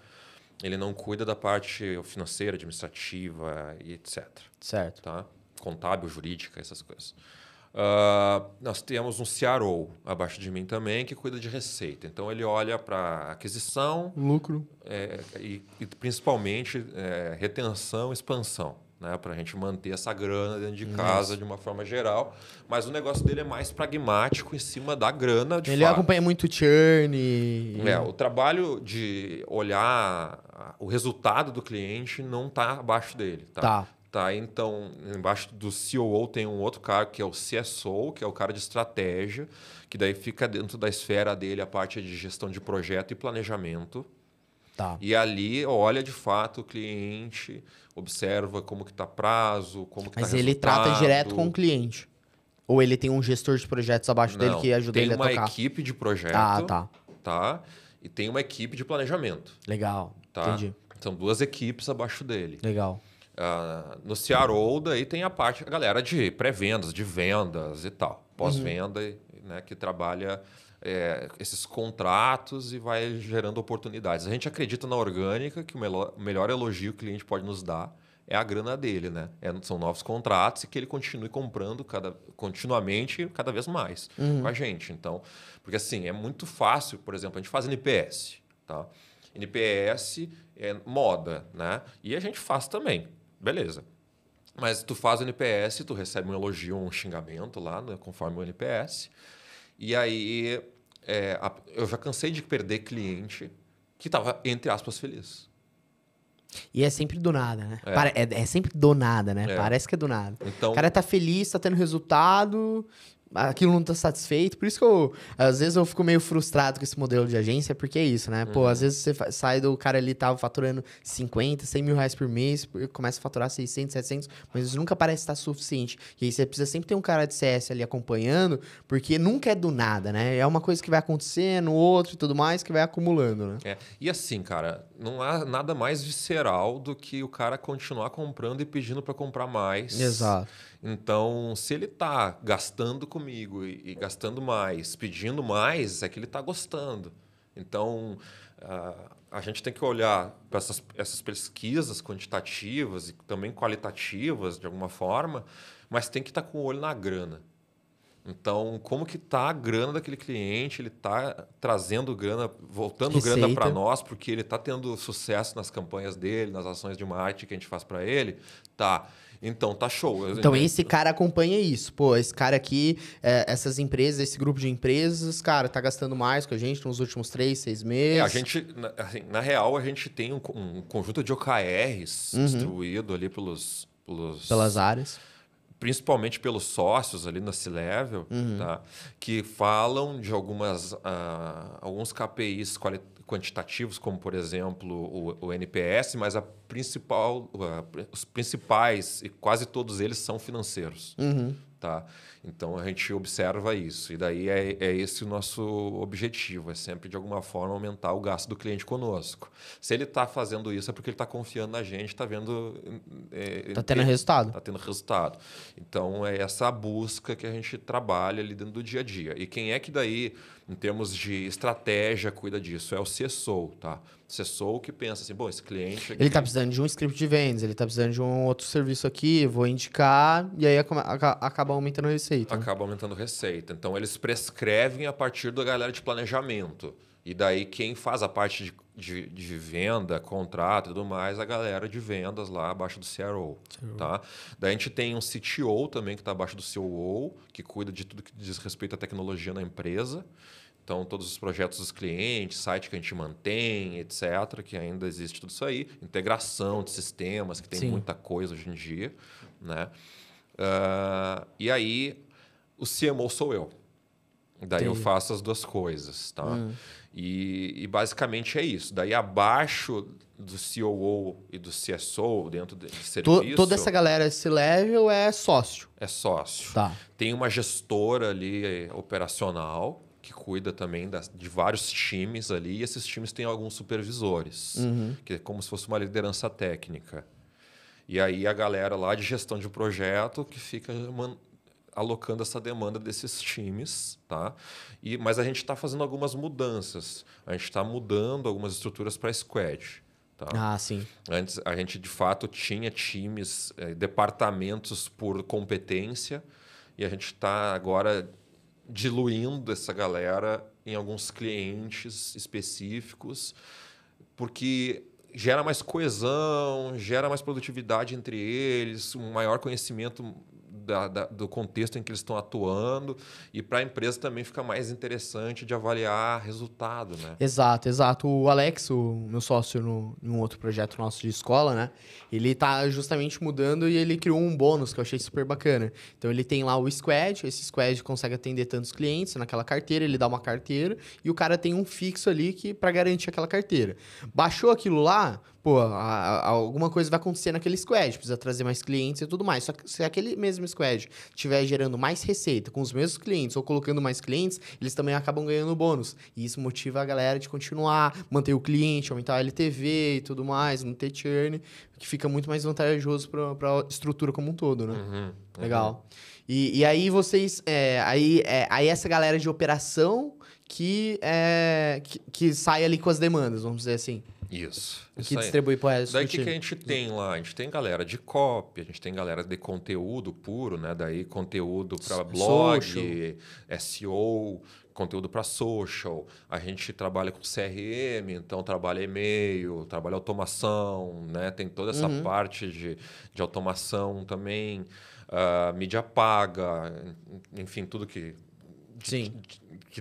Ele não cuida da parte financeira, administrativa e etc. Certo. Tá? Contábil, jurídica, essas coisas. Nós temos um CRO abaixo de mim também que cuida de receita. Então, ele olha para aquisição, lucro e principalmente retenção e expansão, né? Para a gente manter essa grana dentro de casa de uma forma geral. Mas o negócio dele é mais pragmático em cima da grana, de Ele fato. acompanha muito churn O trabalho de olhar o resultado do cliente não está abaixo dele. Tá, então, embaixo do COO tem um outro cara que é o CSO, que é o cara de estratégia, que daí fica dentro da esfera dele a parte de gestão de projeto e planejamento. Tá. E ali olha de fato o cliente, observa como que está prazo, como que está resultado. Mas ele trata direto com o cliente? Ou ele tem um gestor de projetos abaixo dele que ajuda ele a tocar? Tem uma equipe de projeto, tá? E tem uma equipe de planejamento. Legal, tá? entendi. São 2 equipes abaixo dele. Legal. No CRO, daí tem a galera de pré-vendas, de vendas e tal. Pós-venda, né, que trabalha esses contratos e vai gerando oportunidades. A gente acredita na orgânica, que o melhor elogio que o cliente pode nos dar é a grana dele, né? São novos contratos e que ele continue comprando continuamente cada vez mais com a gente. Então, porque assim, é muito fácil, por exemplo, a gente faz NPS, tá? NPS é moda, né? E a gente faz também. Beleza. Mas tu faz o NPS, tu recebe um elogio, um xingamento lá, né, conforme o NPS. E aí, eu já cansei de perder cliente que estava, entre aspas, feliz. E é sempre do nada, né? É sempre do nada, né? Parece que é do nada. Então, o cara tá feliz, tá tendo resultado, aquilo não tá satisfeito. Por isso que às vezes eu fico meio frustrado com esse modelo de agência, porque é isso, né? Pô, às vezes você sai do cara ali, tava faturando 50, 100 mil reais por mês, começa a faturar 600, 700, mas isso nunca parece estar suficiente. E aí você precisa sempre ter um cara de CS ali acompanhando, porque nunca é do nada, né? É uma coisa que vai acontecendo, outro e tudo mais, que vai acumulando, né? E assim, cara, não há nada mais visceral do que o cara continuar comprando e pedindo para comprar mais. Exato. Então, se ele está gastando comigo e gastando mais, pedindo mais, é que ele está gostando. Então, a gente tem que olhar para essas pesquisas quantitativas e também qualitativas, de alguma forma, mas tem que estar com o olho na grana. Então, como que está a grana daquele cliente? Ele está trazendo grana, voltando grana para nós, porque ele está tendo sucesso nas campanhas dele, nas ações de marketing que a gente faz para ele? Tá. Então, tá show. Então, esse cara acompanha isso. Pô, esse cara aqui, essas empresas, esse grupo de empresas, cara, tá gastando mais com a gente nos últimos 3, 6 meses. A gente, assim, na real, a gente tem um conjunto de OKRs distribuído ali pelas áreas. Principalmente pelos sócios ali na C-Level, tá? Que falam de alguns KPIs quantitativos, como, por exemplo, o NPS, mas os principais, e quase todos eles, são financeiros. Tá? Então, a gente observa isso. E daí é esse o nosso objetivo, é sempre, de alguma forma, aumentar o gasto do cliente conosco. Se ele está fazendo isso, é porque ele está confiando na gente, está vendo... Está tendo resultado. Está tendo resultado. Então, é essa busca que a gente trabalha ali dentro do dia a dia. E quem é que daí, em termos de estratégia, cuida disso? É o CSO, tá? CSO que pensa assim, bom, esse cliente aqui... Ele tá precisando de um script de vendas, ele tá precisando de um outro serviço aqui, vou indicar, e aí acaba aumentando a receita. Acaba aumentando receita. Então, eles prescrevem a partir da galera de planejamento. E daí, quem faz a parte de venda, contrato e tudo mais, a galera de vendas lá abaixo do CRO. Tá? Daí, a gente tem um CTO também, que está abaixo do COO, que cuida de tudo que diz respeito à tecnologia na empresa. Então, todos os projetos dos clientes, site que a gente mantém, etc., que ainda existe tudo isso aí. Integração de sistemas, que tem muita coisa hoje em dia. Né? E aí, o CMO sou eu. Daí eu faço as duas coisas. Tá? E basicamente é isso. Daí, abaixo do COO e do CSO, dentro de serviço... Toda essa galera, esse level é sócio. É sócio. Tá. Tem uma gestora ali operacional... que cuida também de vários times ali, e esses times têm alguns supervisores, que é como se fosse uma liderança técnica. E aí a galera lá de gestão de projeto que fica alocando essa demanda desses times. Tá? Mas a gente está fazendo algumas mudanças. A gente está mudando algumas estruturas para squad. Tá? Ah, sim. Antes, a gente, de fato, tinha times, departamentos por competência, e a gente está agora... diluindo essa galera em alguns clientes específicos, porque gera mais coesão, gera mais produtividade entre eles, um maior conhecimento do contexto em que eles estão atuando, e para a empresa também fica mais interessante de avaliar resultado. Né? Exato. O Alex, o meu sócio em um outro projeto nosso de escola, né? Ele tá justamente mudando e ele criou um bônus que eu achei super bacana. Então ele tem lá o squad, esse squad consegue atender tantos clientes naquela carteira, ele dá uma carteira e o cara tem um fixo ali para garantir aquela carteira. Baixou aquilo lá, pô, alguma coisa vai acontecer naquele squad, precisa trazer mais clientes e tudo mais. Só que se aquele mesmo squad estiver gerando mais receita com os mesmos clientes ou colocando mais clientes, eles também acabam ganhando bônus. E isso motiva a galera de continuar, manter o cliente, aumentar a LTV e tudo mais, não ter churn, que fica muito mais vantajoso para a estrutura como um todo, né? Legal. E aí vocês... aí essa galera de operação que sai ali com as demandas, vamos dizer assim. Isso. Que distribui para o resto Daí do o que a gente tem lá? A gente tem galera de copy, a gente tem galera de conteúdo puro, né? Daí conteúdo para blog, SEO, conteúdo para social. A gente trabalha com CRM, então trabalha e-mail, trabalha automação, né? Tem toda essa parte de automação também, mídia paga, enfim, tudo que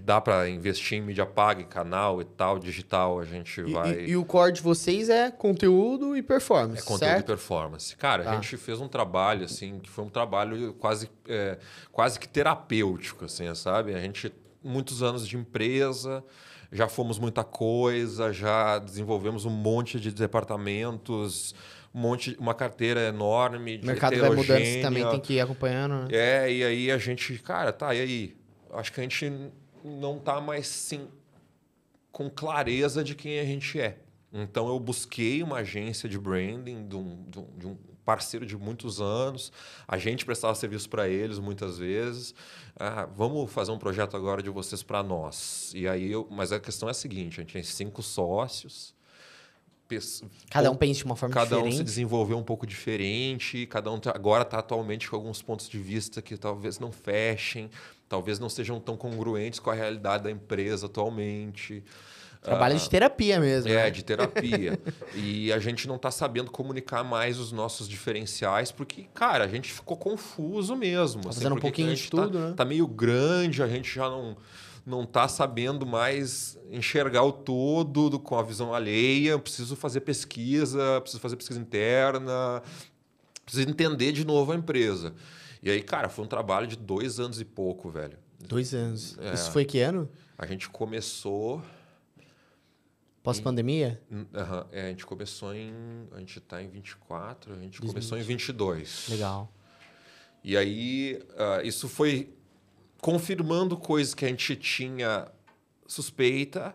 dá para investir em mídia paga, em canal e tal, digital, a gente vai... E o core de vocês é conteúdo e performance, conteúdo certo? e performance. Cara, a gente fez um trabalho, assim, que foi um trabalho quase que terapêutico, assim, sabe? A gente, muitos anos de empresa, já fomos muita coisa, já desenvolvemos um monte de departamentos, uma carteira enorme, O mercado vai mudando, você também tem que ir acompanhando, né? E aí a gente, cara, e aí? Acho que a gente não está mais sim, com clareza de quem a gente é. Então, eu busquei uma agência de branding de um parceiro de muitos anos. A gente prestava serviço para eles muitas vezes. Vamos fazer um projeto agora de vocês para nós. E aí mas a questão é a seguinte, a gente tem 5 sócios. Cada um pensa de uma forma diferente. Cada um se desenvolveu um pouco diferente. Cada um agora está atualmente com alguns pontos de vista que talvez não fechem, talvez não sejam tão congruentes com a realidade da empresa atualmente. Trabalho de terapia mesmo. Né? De terapia. E a gente não está sabendo comunicar mais os nossos diferenciais, porque, cara, a gente ficou confuso mesmo. Tá fazendo um pouquinho de tudo, né? Tá meio grande, a gente já não está sabendo mais enxergar o todo com a visão alheia. Preciso fazer pesquisa interna, preciso entender de novo a empresa. E aí, cara, foi um trabalho de 2 anos e pouco, velho. 2 anos. Isso foi que ano? A gente começou... Pós-pandemia? A gente começou a gente está em 24, a gente começou em 22. Legal. E aí, isso foi confirmando coisas que a gente tinha suspeita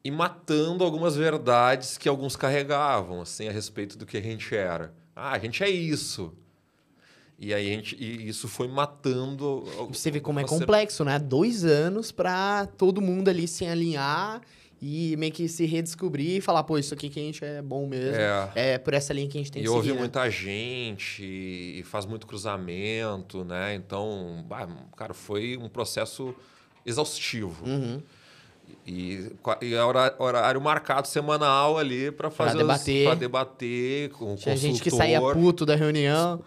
e matando algumas verdades que alguns carregavam, assim, a respeito do que a gente era. A gente é isso. E aí isso foi matando... Você vê como é complexo, né? 2 anos para todo mundo ali se alinhar e meio que se redescobrir e falar, pô, isso aqui que a gente é bom mesmo. É por essa linha que a gente tem que seguir, ouve né? muita gente e faz muito cruzamento, né? Então, cara, foi um processo exaustivo. E horário marcado semanal ali para fazer debater. debater com o Tinha consultor. gente que saía puto da reunião.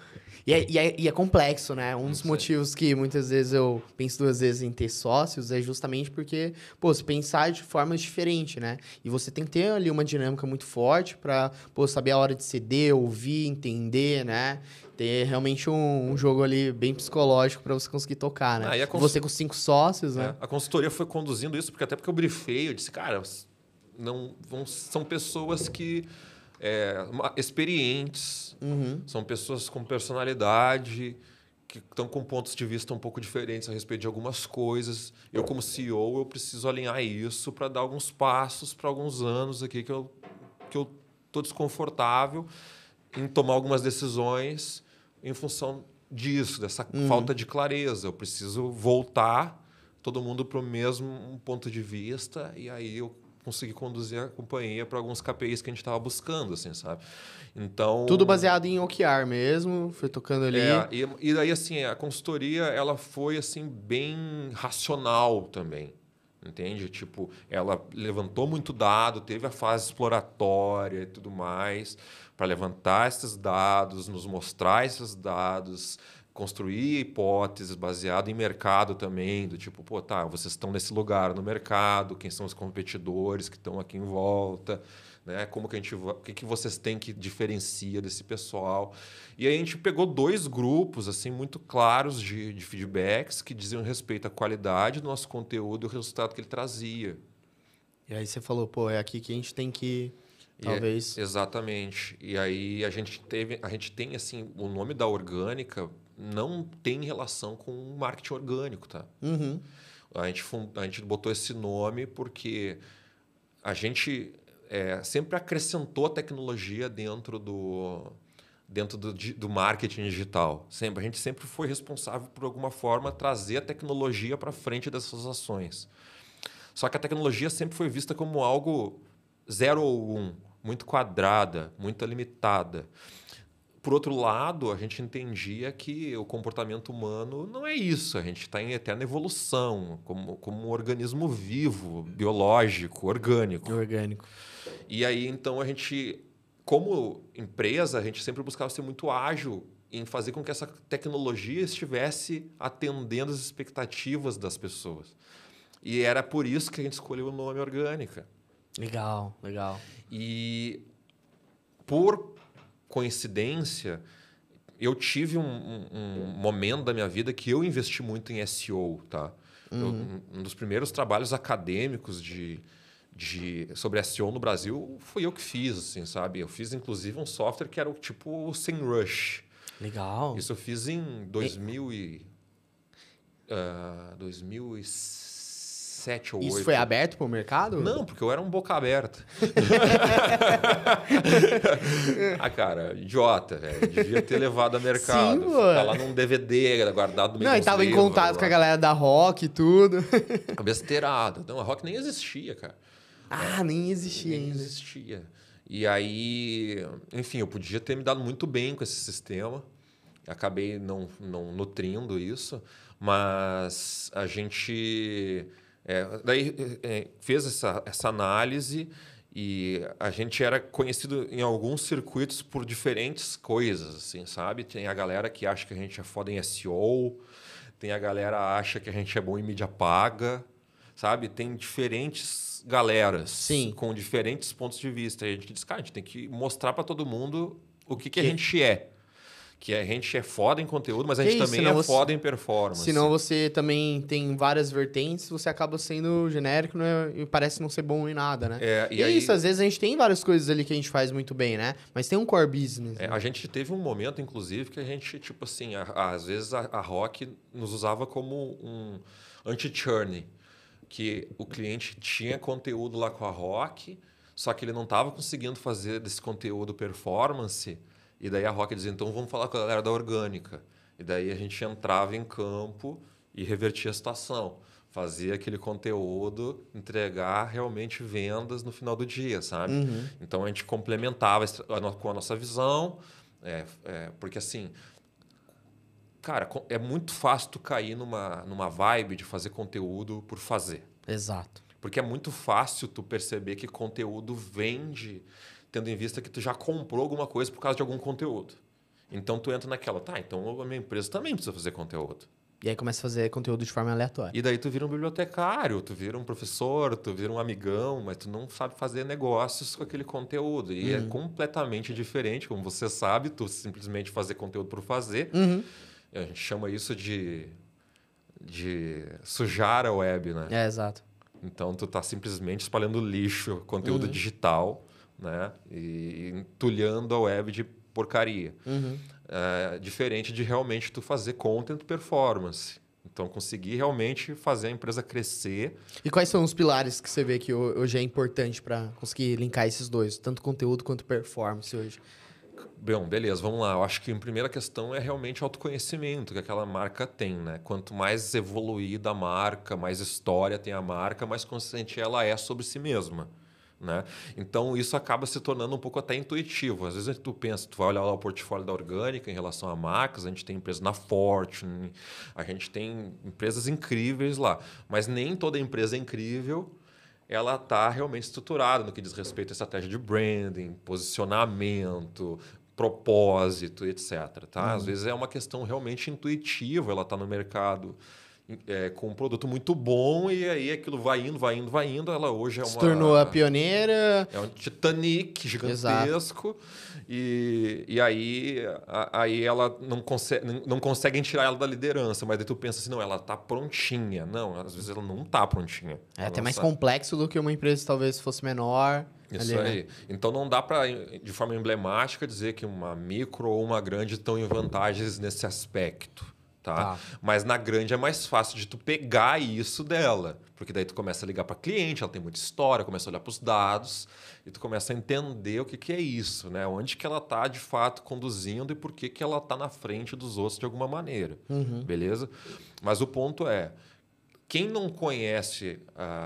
E é complexo, né? Um dos motivos que muitas vezes eu penso 2 vezes em ter sócios é justamente porque, pô, você pensar de formas diferentes, né? E você tem que ter ali uma dinâmica muito forte pra, pô, saber a hora de ceder, ouvir, entender, né? Ter realmente um jogo ali bem psicológico pra você conseguir tocar, né? Você com 5 sócios, né? A consultoria foi conduzindo isso, porque eu brifei, eu disse, cara, são pessoas que... experientes, são pessoas com personalidade, que estão com pontos de vista um pouco diferentes a respeito de algumas coisas. Eu, como CEO, eu preciso alinhar isso para dar alguns passos para alguns anos aqui que eu estou desconfortável em tomar algumas decisões em função disso, dessa falta de clareza. Eu preciso voltar todo mundo para o mesmo ponto de vista e aí eu consegui conduzir a companhia para alguns KPIs que a gente estava buscando, assim, sabe? Então... Tudo baseado em OKR mesmo, foi tocando ali. E daí, assim, a consultoria, ela foi, assim, bem racional também, entende? Tipo, ela levantou muito dado, teve a fase exploratória e tudo mais, para levantar esses dados, nos mostrar esses dados, construir hipóteses baseadas em mercado também, do tipo, pô, tá, vocês estão nesse lugar no mercado, quem são os competidores que estão aqui em volta, né? Como que o que vocês têm que diferencia desse pessoal? E aí a gente pegou 2 grupos assim muito claros de feedbacks que diziam respeito à qualidade do nosso conteúdo e o resultado que ele trazia. E aí você falou, pô, é aqui que a gente tem que talvez... Exatamente. E aí a gente tem assim, o nome da orgânica não tem relação com o marketing orgânico, tá? A gente botou esse nome porque a gente sempre acrescentou tecnologia dentro do marketing digital. A gente sempre foi responsável por alguma forma trazer a tecnologia para frente dessas ações. Só que a tecnologia sempre foi vista como algo 0 ou 1, muito quadrada, muito limitada. Por outro lado, a gente entendia que o comportamento humano não é isso. A gente está em eterna evolução, como um organismo vivo, biológico, orgânico. E aí, então, a gente, como empresa, a gente sempre buscava ser muito ágil em fazer com que essa tecnologia estivesse atendendo as expectativas das pessoas. E era por isso que a gente escolheu o nome Orgânica. Legal. E, por coincidência, eu tive um momento da minha vida que eu investi muito em SEO, tá? Um dos primeiros trabalhos acadêmicos sobre SEO no Brasil fui eu que fiz, assim, sabe? Eu fiz, inclusive, um software que era tipo o SEMrush. Legal. Isso eu fiz em 2007 ou 2008. Isso foi aberto para o mercado? Não, porque eu era um boca aberta. Cara, idiota, velho. Devia ter levado a mercado. Sim, tá lá num DVD guardado no meio. Não, e tava em contato com a galera da Rock e tudo. Besteirada. Não, a Rock nem existia, cara. Nem existia ainda. Nem existia. E aí, enfim, eu podia ter me dado muito bem com esse sistema. Acabei não nutrindo isso, mas a gente fez essa análise e a gente era conhecido em alguns circuitos por diferentes coisas, assim, sabe? Tem a galera que acha que a gente é foda em SEO, tem a galera que acha que a gente é bom em mídia paga, sabe? Tem diferentes galeras. Sim. Com diferentes pontos de vista. E a gente diz, cara, a gente tem que mostrar para todo mundo o que a gente é. Que a gente é foda em conteúdo, mas a gente também é foda em performance. Senão você também tem várias vertentes, você acaba sendo genérico, né? E parece não ser bom em nada, né? E é isso, às vezes a gente tem várias coisas ali que a gente faz muito bem, né? Mas tem um core business. Né? A gente teve um momento, inclusive, que a gente, tipo assim, às vezes a Rock nos usava como um anti-churn. Que o cliente tinha conteúdo lá com a Rock, só que ele não estava conseguindo fazer desse conteúdo performance. E daí a Rock dizia, então vamos falar com a galera da Orgânica. E daí a gente entrava em campo e revertia a situação. fazer aquele conteúdo entregar realmente vendas no final do dia, sabe? Então, a gente complementava com a nossa visão, porque assim... Cara, é muito fácil tu cair numa vibe de fazer conteúdo por fazer. Exato. Porque é muito fácil tu perceber que conteúdo vende, tendo em vista que tu já comprou alguma coisa por causa de algum conteúdo. Então, tu entra naquela, então a minha empresa também precisa fazer conteúdo. E aí começa a fazer conteúdo de forma aleatória. E daí tu vira um bibliotecário, tu vira um professor, tu vira um amigão, mas tu não sabe fazer negócios com aquele conteúdo. E é completamente diferente, como você sabe, tu simplesmente fazer conteúdo por fazer. A gente chama isso de sujar a web, né? Exato. Então, tu tá simplesmente espalhando lixo, conteúdo digital, né? E entulhando a web de porcaria. Diferente de realmente tu fazer content performance. Então, conseguir realmente fazer a empresa crescer. E quais são os pilares que você vê que hoje é importante para conseguir linkar esses dois? Tanto conteúdo quanto performance hoje. Bom, beleza, vamos lá. Eu acho que a primeira questão é realmente autoconhecimento que aquela marca tem, né? Quanto mais evoluída a marca, mais história tem a marca, mais consciente ela é sobre si mesma, né? Então, isso acaba se tornando um pouco até intuitivo. Às vezes tu pensa, tu vai olhar lá o portfólio da Orgânica em relação a marcas, a gente tem empresa na Fortune, a gente tem empresas incríveis lá, mas nem toda empresa é incrível. Ela está realmente estruturada no que diz respeito à estratégia de branding, posicionamento, propósito, etc. Tá? Às vezes é uma questão realmente intuitiva, ela está no mercado com um produto muito bom e aí aquilo vai indo. Ela hoje se tornou a pioneira. É um Titanic gigantesco. E aí ela não conseguem tirar ela da liderança, mas daí tu pensa assim, não, ela tá prontinha. Não, às vezes ela não tá prontinha. É até mais complexo do que uma empresa talvez fosse menor. Isso ali, aí. Né? Então não dá para, de forma emblemática, dizer que uma micro ou uma grande estão em vantagens nesse aspecto. Tá? Mas na grande é mais fácil de tu pegar isso dela. Porque daí tu começa a ligar para cliente, ela tem muita história, começa a olhar para os dados e tu começa a entender o que é isso, né? Onde que ela está de fato conduzindo e por que ela está na frente dos outros de alguma maneira. Beleza? Mas o ponto é, quem não conhece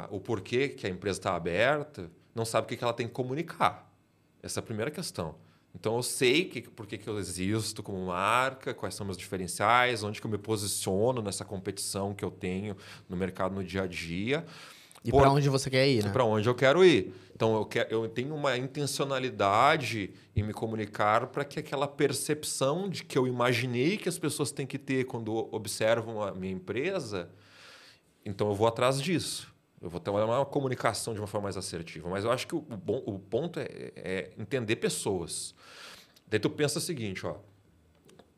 o porquê que a empresa está aberta, não sabe o que ela tem que comunicar. Essa é a primeira questão. Então, eu sei por que eu existo como marca, quais são meus diferenciais, onde que eu me posiciono nessa competição que eu tenho no mercado no dia a dia. E para onde você quer ir, né? Para onde eu quero ir. Então, eu tenho uma intencionalidade em me comunicar para que aquela percepção de que eu imaginei que as pessoas têm que ter quando observam a minha empresa, então eu vou atrás disso. Eu vou ter uma comunicação de uma forma mais assertiva. Mas eu acho que o ponto é entender pessoas. Daí tu pensa o seguinte, ó.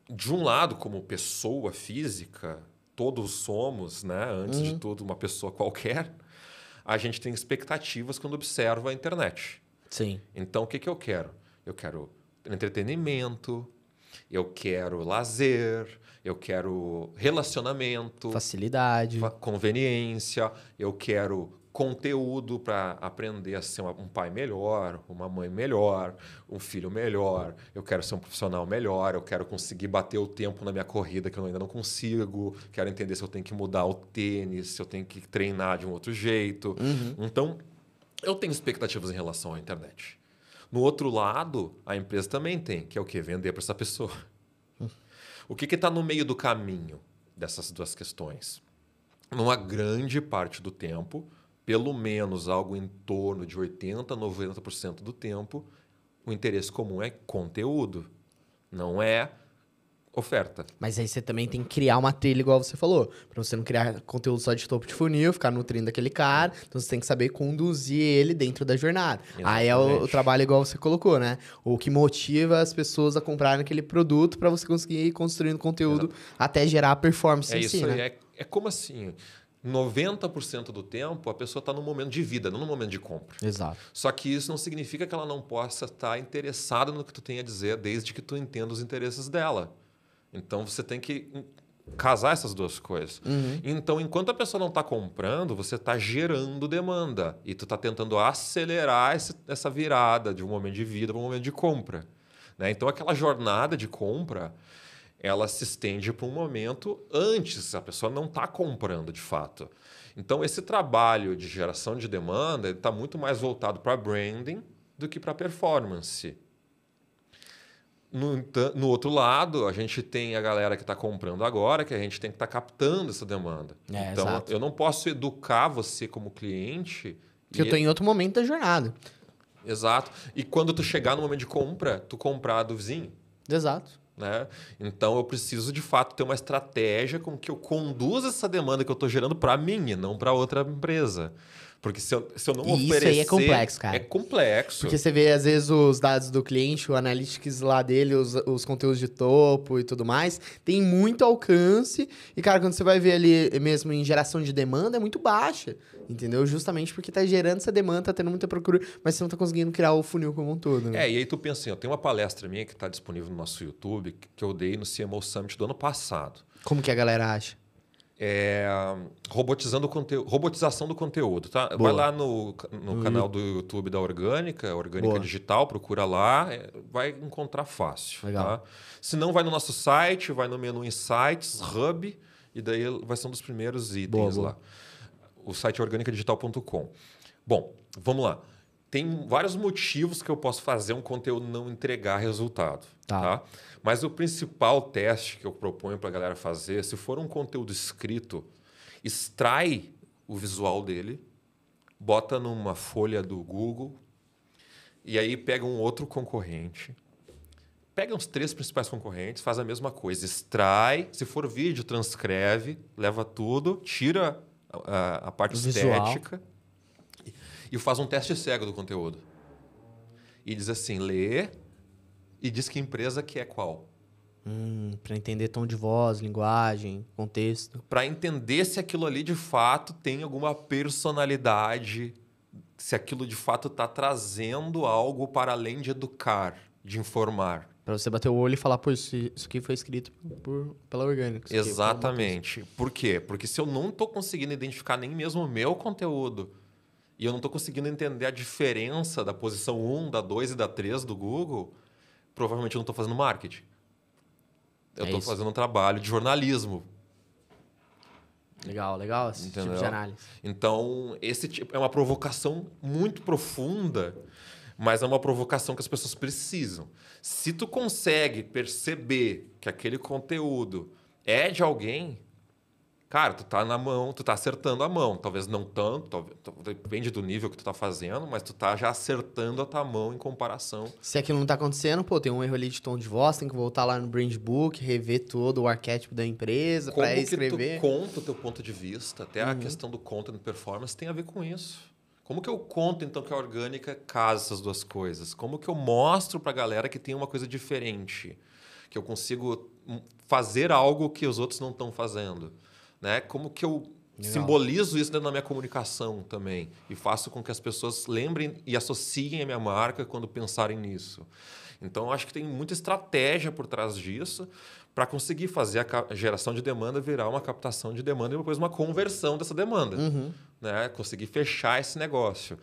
De um lado, como pessoa física, todos somos, né? Antes de tudo, uma pessoa qualquer. A gente tem expectativas quando observa a internet. Sim. Então, o que eu quero? Eu quero entretenimento, eu quero lazer, eu quero relacionamento, facilidade, conveniência, eu quero conteúdo para aprender a ser um pai melhor, uma mãe melhor, um filho melhor, eu quero ser um profissional melhor, eu quero conseguir bater o tempo na minha corrida que eu ainda não consigo, quero entender se eu tenho que mudar o tênis, se eu tenho que treinar de um outro jeito. Então, eu tenho expectativas em relação à internet. No outro lado, a empresa também tem, que é o quê? Vender para essa pessoa. O que está no meio do caminho dessas duas questões? Numa grande parte do tempo, pelo menos algo em torno de 80%, 90% do tempo, o interesse comum é conteúdo, não é oferta. Mas aí você também tem que criar uma trilha, igual você falou, para você não criar conteúdo só de topo de funil, ficar nutrindo aquele cara. Então você tem que saber conduzir ele dentro da jornada. Exatamente. Aí é o trabalho igual você colocou, né? O que motiva as pessoas a comprarem aquele produto para você conseguir ir construindo conteúdo até gerar a performance em si, né? É como assim... 90% do tempo a pessoa está num momento de vida, não num momento de compra. Exato. Só que isso não significa que ela não possa estar interessada no que tu tem a dizer, desde que tu entenda os interesses dela. Então, você tem que casar essas duas coisas. Então, enquanto a pessoa não está comprando, você está gerando demanda. E tu está tentando acelerar essa virada de um momento de vida para um momento de compra. Né? Então, aquela jornada de compra, ela se estende para um momento antes. A pessoa não está comprando, de fato. Então, esse trabalho de geração de demanda está muito mais voltado para branding do que para performance. No outro lado, a gente tem a galera que está comprando agora, que a gente tem que estar captando essa demanda. Então, exato. eu não posso educar você como cliente... Porque eu tô em outro momento da jornada. Exato. E quando tu chegar no momento de compra, tu comprar do vizinho. Exato. Né? Então, eu preciso, de fato, ter uma estratégia com que eu conduza essa demanda que eu estou gerando para mim e não para outra empresa. Porque se eu não E oferecer... isso aí é complexo, cara. É complexo. Porque você vê, às vezes, os dados do cliente, o analytics lá dele, os conteúdos de topo e tudo mais, tem muito alcance. E, cara, quando você vai ver ali mesmo em geração de demanda, é muito baixa. Entendeu? Justamente porque tá gerando essa demanda, tá tendo muita procura, mas você não tá conseguindo criar o funil como um todo, né? E aí tu pensa assim, ó, tem uma palestra minha que está disponível no nosso YouTube, que eu dei no CMO Summit do ano passado. Como que a galera acha? Robotização do conteúdo, tá? Boa. Vai lá no canal do YouTube da Orgânica Boa. Digital, procura lá, vai encontrar fácil. Legal. Tá? Se não, vai no nosso site, vai no menu Insights, Hub, e daí vai ser um dos primeiros itens Boa. lá. O site é organicadigital.com. Bom, vamos lá. Tem vários motivos que eu posso fazer um conteúdo não entregar resultado. Tá? Mas o principal teste que eu proponho para a galera fazer, se for um conteúdo escrito, extrai o visual dele, bota numa folha do Google e aí pega um outro concorrente, pega uns 3 principais concorrentes, faz a mesma coisa, extrai, se for vídeo, transcreve, leva tudo, tira a parte estética e faz um teste cego do conteúdo. E diz assim, lê e diz que empresa que é qual. Para entender tom de voz, linguagem, contexto. Para entender se aquilo ali de fato tem alguma personalidade, se aquilo de fato está trazendo algo para além de educar, de informar. Para você bater o olho e falar, pô, isso aqui foi escrito pela Orgânica. Exatamente. Por quê? Porque se eu não estou conseguindo identificar nem mesmo o meu conteúdo e eu não estou conseguindo entender a diferença da posição 1, da 2 e da 3 do Google, provavelmente eu não estou fazendo marketing. Eu estou fazendo um trabalho de jornalismo. Legal esse tipo de análise. Então, esse tipo é uma provocação muito profunda, mas é uma provocação que as pessoas precisam. Se tu consegue perceber que aquele conteúdo é de alguém, cara, tu tá na mão, tu tá acertando a mão. Talvez não tanto, depende do nível que tu tá fazendo, mas tu tá já acertando a tua mão em comparação. Se aquilo não tá acontecendo, pô, tem um erro ali de tom de voz, tem que voltar lá no Brand Book, rever todo o arquétipo da empresa para escrever. Como que tu conta o teu ponto de vista, até a questão do content performance tem a ver com isso. Como que eu conto, então, que a Orgânica casa essas duas coisas? Como que eu mostro pra galera que tem uma coisa diferente? Que eu consigo fazer algo que os outros não estão fazendo? Né? Como que eu simbolizo isso dentro da minha comunicação também e faço com que as pessoas lembrem e associem a minha marca quando pensarem nisso. Então, eu acho que tem muita estratégia por trás disso para conseguir fazer a geração de demanda virar uma captação de demanda e depois uma conversão dessa demanda. Né? Conseguir fechar esse negócio.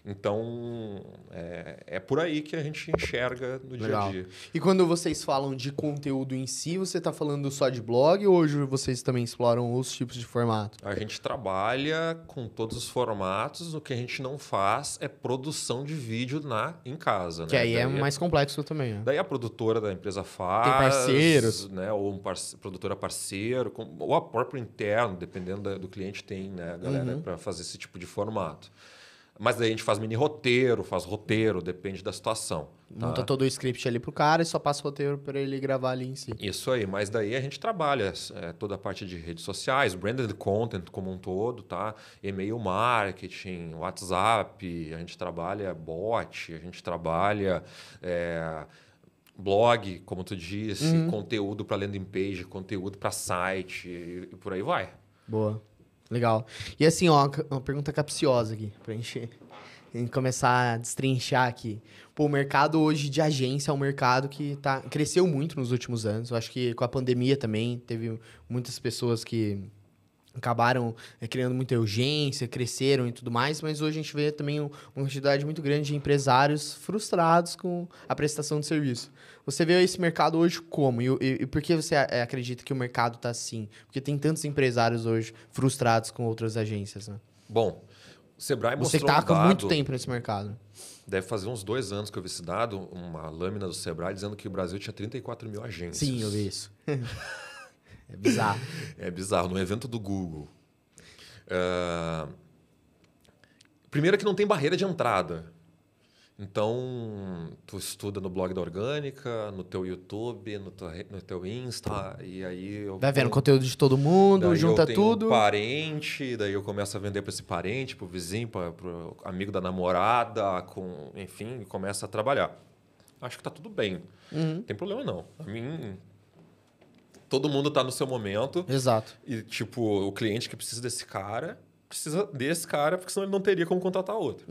Então, é por aí que a gente enxerga no dia a dia. E quando vocês falam de conteúdo em si, você está falando só de blog ou hoje vocês também exploram os tipos de formato? A gente trabalha com todos os formatos, o que a gente não faz é produção de vídeo em casa. Que aí é mais complexo também. Né? Daí a produtora da empresa faz. Tem parceiros. Né? Ou produtora parceiro, ou a própria interno, dependendo do cliente, tem, né, galera, para fazer esse tipo de formato. Mas daí a gente faz mini roteiro, faz roteiro, depende da situação. Monta todo o script ali pro cara e só passa o roteiro para ele gravar ali em si. Isso aí, mas daí a gente trabalha toda a parte de redes sociais, branded content como um todo, tá? E-mail marketing, WhatsApp, a gente trabalha bot, a gente trabalha blog, como tu disse, conteúdo para landing page, conteúdo para site e por aí vai. Boa. Legal. E assim, ó, uma pergunta capciosa aqui, pra gente começar a destrinchar aqui. Pô, o mercado hoje de agência é um mercado que cresceu muito nos últimos anos. Eu acho que com a pandemia também teve muitas pessoas que acabaram criando muita urgência, cresceram e tudo mais, mas hoje a gente vê também uma quantidade muito grande de empresários frustrados com a prestação de serviço. Você vê esse mercado hoje como? E por que você acredita que o mercado está assim? Porque tem tantos empresários hoje frustrados com outras agências, né? Bom, o Sebrae Você mostrou está um há muito dado, tempo nesse mercado. deve fazer uns 2 anos que eu vi esse dado, uma lâmina do Sebrae dizendo que o Brasil tinha 34 mil agências. Sim, eu vi isso. É bizarro. É bizarro, no evento do Google. Primeiro que não tem barreira de entrada. Então, tu estuda no blog da Orgânica, no teu YouTube, no teu Insta, e aí... Vai vendo conteúdo de todo mundo, daí junta eu tenho tudo. um parente, daí eu começo a vender para esse parente, para o vizinho, para o amigo da namorada, enfim, começa a trabalhar. Acho que tá tudo bem. Não tem problema não. A mim, todo mundo tá no seu momento. Exato. E, tipo, o cliente que precisa desse cara, porque senão ele não teria como contratar outro.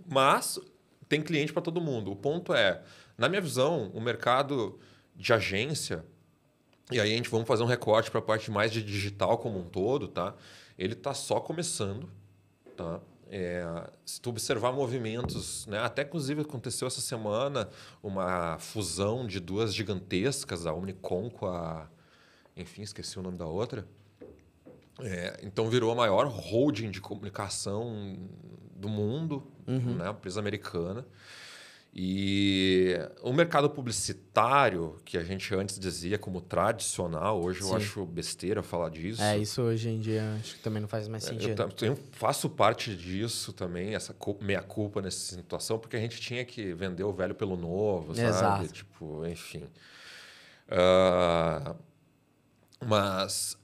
Mas tem cliente para todo mundo. O ponto é, na minha visão, o mercado de agência, e aí vamos fazer um recorte para a parte mais de digital como um todo, tá? Ele está só começando, tá? Se tu observar movimentos, né? Até inclusive aconteceu essa semana uma fusão de 2 gigantescas, a Unicom com a... Enfim, esqueci o nome da outra. Então virou a maior holding de comunicação do mundo, né? Empresa americana. E o mercado publicitário, que a gente antes dizia como tradicional, hoje eu acho besteira falar disso. Isso hoje em dia acho que também não faz mais sentido. Eu faço parte disso também, essa meia-culpa nessa situação, porque a gente tinha que vender o velho pelo novo, sabe? Exato. Tipo, enfim. Mas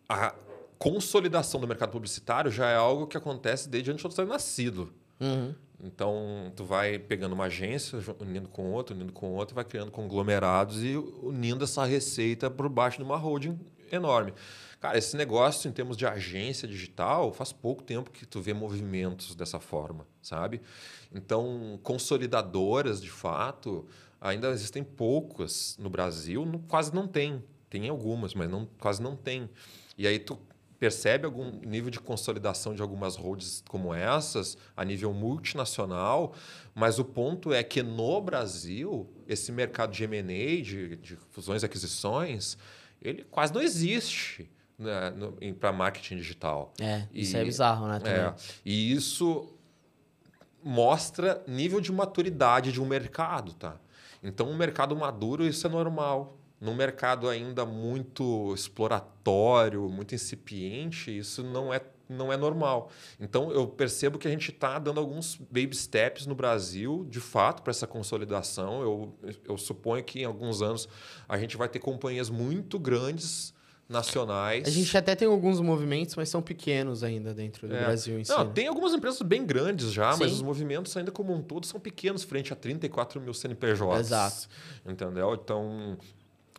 a consolidação do mercado publicitário já é algo que acontece desde antes de eu ter nascido. Então, tu vai pegando uma agência, unindo com outra, vai criando conglomerados e unindo essa receita por baixo de uma holding enorme. Cara, esse negócio, em termos de agência digital, faz pouco tempo que tu vê movimentos dessa forma, sabe? Então, consolidadoras, de fato, ainda existem poucas no Brasil, quase não tem. Tem algumas, mas quase não tem. E aí tu percebe algum nível de consolidação de algumas holdings como essas, a nível multinacional, mas o ponto é que no Brasil, esse mercado de M&A, de fusões e aquisições, ele quase não existe, né, para marketing digital. Isso é bizarro, né? Também. E isso mostra nível de maturidade de um mercado, tá? Então, um mercado maduro, isso é normal. Num mercado ainda muito exploratório, muito incipiente, isso não é normal. Então, eu percebo que a gente está dando alguns baby steps no Brasil, de fato, para essa consolidação. Eu suponho que em alguns anos a gente vai ter companhias muito grandes, nacionais. A gente até tem alguns movimentos, mas são pequenos ainda dentro do Brasil em si. Não, tem algumas empresas bem grandes já, Sim. mas os movimentos ainda como um todo são pequenos frente a 34 mil CNPJs. Exato. Entendeu? Então,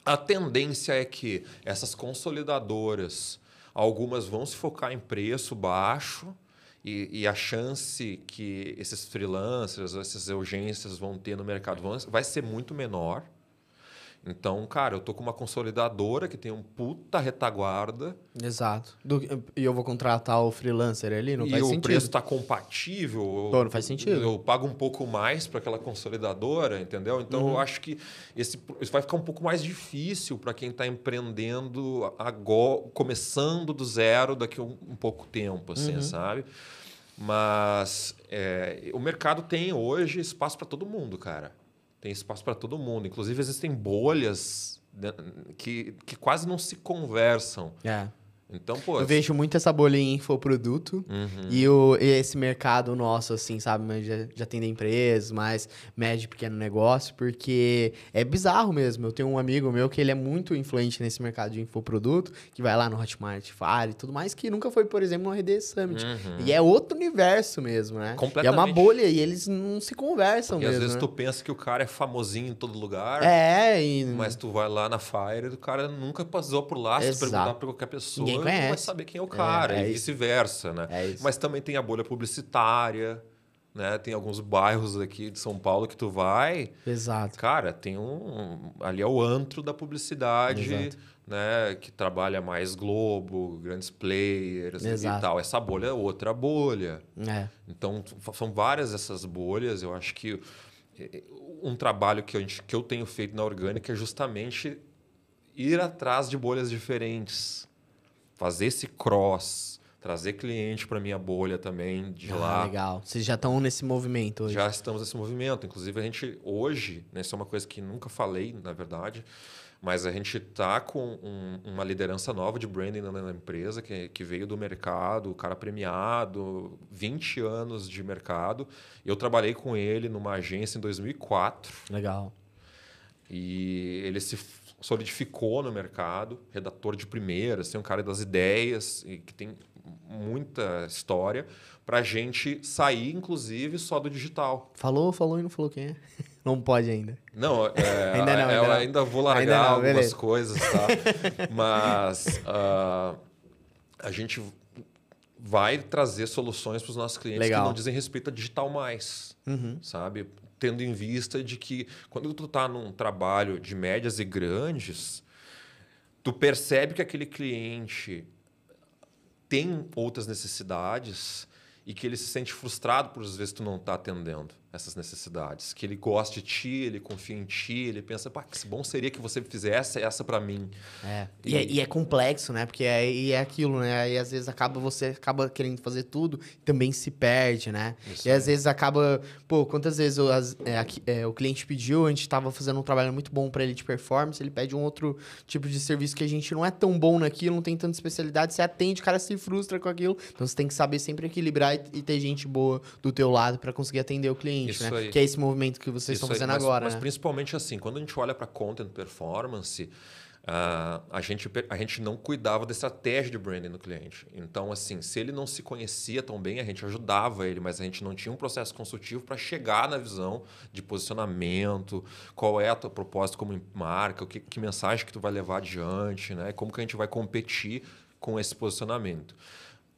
a tendência é que essas consolidadoras, algumas vão se focar em preço baixo e a chance que esses freelancers, essas urgências vão ter no mercado vai ser muito menor. Então, cara, eu tô com uma consolidadora que tem um puta retaguarda. Exato. E eu vou contratar o freelancer ali, não faz sentido. E o preço está compatível. Não faz sentido. Eu pago um pouco mais para aquela consolidadora, entendeu? Então, eu acho que isso vai ficar um pouco mais difícil para quem está empreendendo agora, começando do zero daqui a um pouco tempo, assim, sabe? Mas o mercado tem hoje espaço para todo mundo, cara. Tem espaço para todo mundo. Inclusive, existem bolhas que quase não se conversam. Então, pô... Eu vejo muito essa bolha em infoproduto e esse mercado nosso, assim, sabe? Mas de atender empresas, mais médio e pequeno negócio, porque é bizarro mesmo. Eu tenho um amigo meu que ele é muito influente nesse mercado de infoproduto, que vai lá no Hotmart, Fire e tudo mais, que nunca foi, por exemplo, no RD Summit. E é outro universo mesmo, né? Completamente. E é uma bolha e eles não se conversam mesmo, às vezes né? tu pensa que o cara é famosinho em todo lugar, mas tu vai lá na Fire e o cara nunca passou por lá. Se tu perguntar para qualquer pessoa... Ninguém conhece. Vai saber quem é o cara, e vice-versa, né? Mas também tem a bolha publicitária, né? Tem alguns bairros aqui de São Paulo que tu vai... Exato. Cara, tem ali é o antro da publicidade, Exato. né? Que trabalha mais Globo, grandes players Exato. e tal. Essa bolha é outra bolha. É. Então, são várias essas bolhas. Eu acho que um trabalho que eu tenho feito na Orgânica é justamente ir atrás de bolhas diferentes. Fazer esse cross, trazer cliente para minha bolha também de lá. Legal. Vocês já estão nesse movimento hoje? Já estamos nesse movimento. Inclusive, a gente hoje, né, isso é uma coisa que nunca falei, na verdade, mas a gente está com uma liderança nova de branding na empresa, que veio do mercado, o cara premiado, 20 anos de mercado. Eu trabalhei com ele numa agência em 2004. Legal. E ele se solidificou no mercado, redator de primeira, assim, um cara das ideias, e que tem muita história, para a gente sair, inclusive, só do digital. Falou e não falou quem é. Não pode ainda. Não, Ainda não, eu ainda vou largar não, algumas beleza. coisas, tá? Mas a gente vai trazer soluções para os nossos clientes Legal. que não dizem respeito a digital mais, sabe? Tendo em vista de que quando tu está num trabalho de médias e grandes, tu percebe que aquele cliente tem outras necessidades e que ele se sente frustrado por às vezes tu não tá atendendo essas necessidades, que ele gosta de ti, ele confia em ti, ele pensa, pá, que bom seria que você fizesse essa para mim. E é complexo, né? Porque aí é aquilo, né? Aí às vezes você acaba querendo fazer tudo e também se perde, né? Isso e às aí. vezes acaba... Pô, quantas vezes o cliente pediu, a gente estava fazendo um trabalho muito bom para ele de performance, ele pede um outro tipo de serviço que a gente não é tão bom naquilo, não tem tanta especialidade, você atende, o cara se frustra com aquilo. Então você tem que saber sempre equilibrar e ter gente boa do teu lado para conseguir atender o cliente, Isso né? aí. Que é esse movimento que vocês estão fazendo agora, mas né? principalmente assim, quando a gente olha para content performance, a gente não cuidava da estratégia de branding do cliente. Então, assim, se ele não se conhecia tão bem, a gente ajudava ele, mas a gente não tinha um processo consultivo para chegar na visão de posicionamento, qual é o teu propósito como marca, que mensagem que tu vai levar adiante, né? Como que a gente vai competir com esse posicionamento.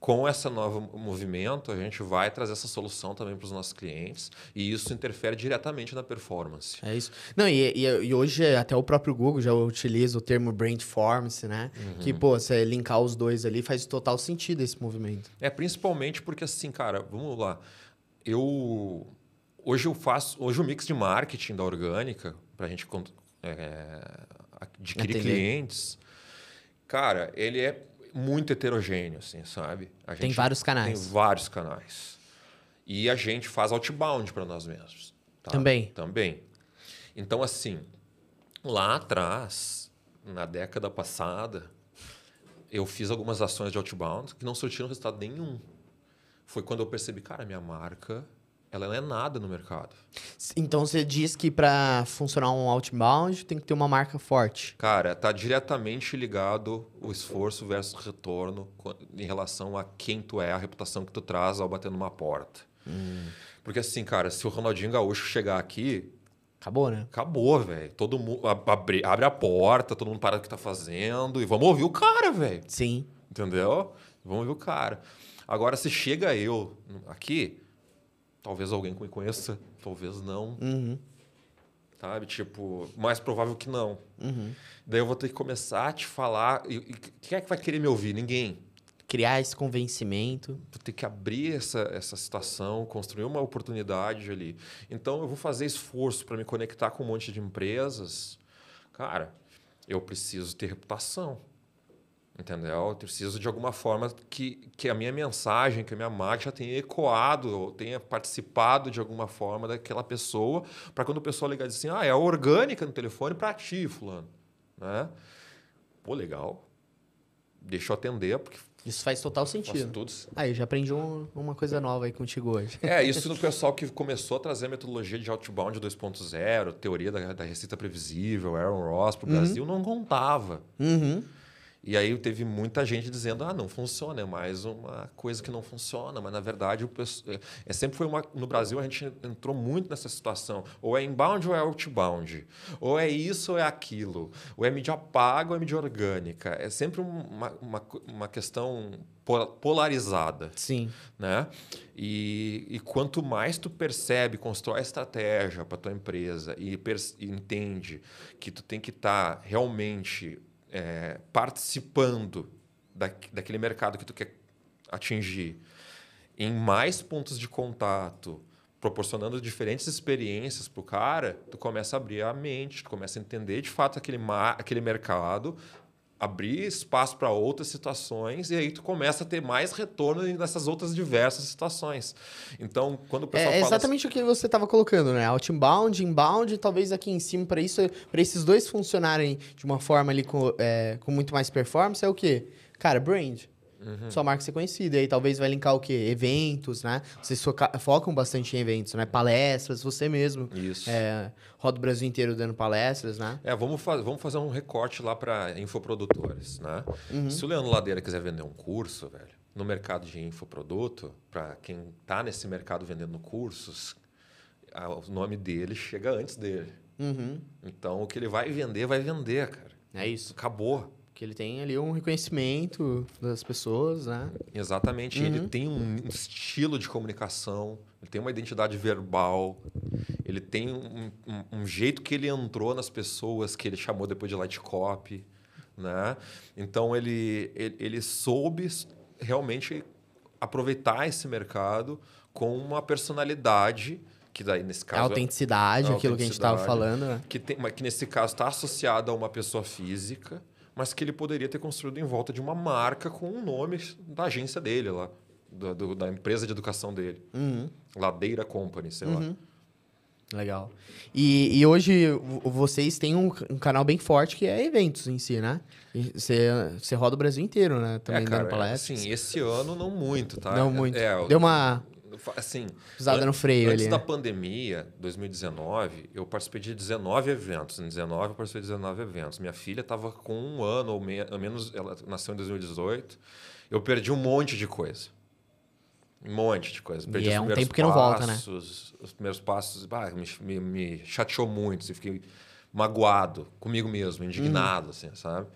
Com esse novo movimento, a gente vai trazer essa solução também para os nossos clientes e isso interfere diretamente na performance. É isso. Não, e hoje até o próprio Google já utiliza o termo brandformance, né? Que, pô, você linkar os dois ali faz total sentido esse movimento. Principalmente porque assim, cara, vamos lá. Hoje o mix de marketing da Orgânica, para a gente adquirir Atender. clientes, cara, ele é muito heterogêneo, assim, sabe? Tem vários canais. Tem vários canais. E a gente faz outbound para nós mesmos. Tá? Também. Também. Então, assim, lá atrás, na década passada, eu fiz algumas ações de outbound que não surtiram resultado nenhum. Foi quando eu percebi, cara, minha marca, ela não é nada no mercado. Então você diz que para funcionar um outbound tem que ter uma marca forte. Cara, tá diretamente ligado o esforço versus retorno em relação a quem tu é, a reputação que tu traz ao bater numa porta. Porque assim, cara, se o Ronaldinho Gaúcho chegar aqui, Acabou, né? acabou, velho. Todo mundo abre a porta, todo mundo para o que tá fazendo e vamos ouvir o cara, velho. Sim. Entendeu? Vamos ouvir o cara. Agora, se chega eu aqui, talvez alguém me conheça, talvez não. Sabe? Tipo, mais provável que não. Daí eu vou ter que começar a te falar. E quem é que vai querer me ouvir? Ninguém. Criar esse convencimento. Vou ter que abrir essa situação, construir uma oportunidade ali. Então, eu vou fazer esforço para me conectar com um monte de empresas. Cara, eu preciso ter reputação. Entendeu? Eu preciso, de alguma forma, que a minha mensagem, que a minha marca já tenha ecoado, ou tenha participado de alguma forma daquela pessoa, para quando a pessoa ligar e dizer assim, é a Orgânica no telefone para ti, fulano. Né? Pô, legal. Deixa eu atender, porque Isso faz total faço sentido. tudo. Aí, já aprendi uma coisa nova aí contigo hoje. Isso no pessoal que começou a trazer a metodologia de outbound 2.0, teoria da receita previsível, Aaron Ross para o Brasil, não contava. E aí teve muita gente dizendo, não funciona, é mais uma coisa que não funciona. Mas, na verdade, sempre foi no Brasil, a gente entrou muito nessa situação. Ou é inbound ou é outbound. Ou é isso ou é aquilo. Ou é mídia paga ou é mídia orgânica. É sempre uma questão polarizada. Sim. Né? E quanto mais tu percebe, constrói estratégia para tua empresa e entende que tu tem que estar realmente participando daquele mercado que tu quer atingir em mais pontos de contato, proporcionando diferentes experiências para o cara, tu começa a abrir a mente, tu começa a entender de fato aquele mercado, abrir espaço para outras situações e aí tu começa a ter mais retorno nessas outras diversas situações. Então, quando o pessoal fala... É exatamente o que você estava colocando, né? Outbound, inbound, talvez aqui em cima, para esses dois funcionarem de uma forma ali com muito mais performance, é o quê? Cara, brand. Sua marca ser conhecida. E aí talvez vai linkar o quê? Eventos, né? Vocês focam bastante em eventos, né? Palestras, você mesmo. Isso. Roda o Brasil inteiro dando palestras, né? Vamos fazer um recorte lá para infoprodutores, né? Se o Leandro Ladeira quiser vender um curso, velho, no mercado de infoproduto, para quem está nesse mercado vendendo cursos, o nome dele chega antes dele. Então, o que ele vai vender, cara. É isso. Acabou. Que ele tem ali um reconhecimento das pessoas, né? Exatamente. Ele tem um estilo de comunicação, ele tem uma identidade verbal, ele tem um jeito que ele entrou nas pessoas, que ele chamou depois de light copy, né? Então, ele soube realmente aproveitar esse mercado com uma personalidade, que daí nesse caso... A autenticidade, aquilo que a gente estava falando, né? Que nesse caso está associada a uma pessoa física, mas que ele poderia ter construído em volta de uma marca com o nome da agência dele lá, da empresa de educação dele. Ladeira Company, sei lá. Legal. E hoje vocês têm um canal bem forte que é eventos em si, né? Você roda o Brasil inteiro, né? Também cara, dando palestras. Assim, esse ano não muito, tá? Não muito. Deu uma... Assim, pisada no freio antes ali. da pandemia, 2019, eu participei de 19 eventos. Em 19 eu participei de 19 eventos. Minha filha estava com 1 ano ou menos, ela nasceu em 2018. Eu perdi um monte de coisa. Um monte de coisa. Perdi e é um tempo que não volta, né? Os primeiros passos me chateou muito. Assim, fiquei magoado comigo mesmo, indignado, assim, sabe?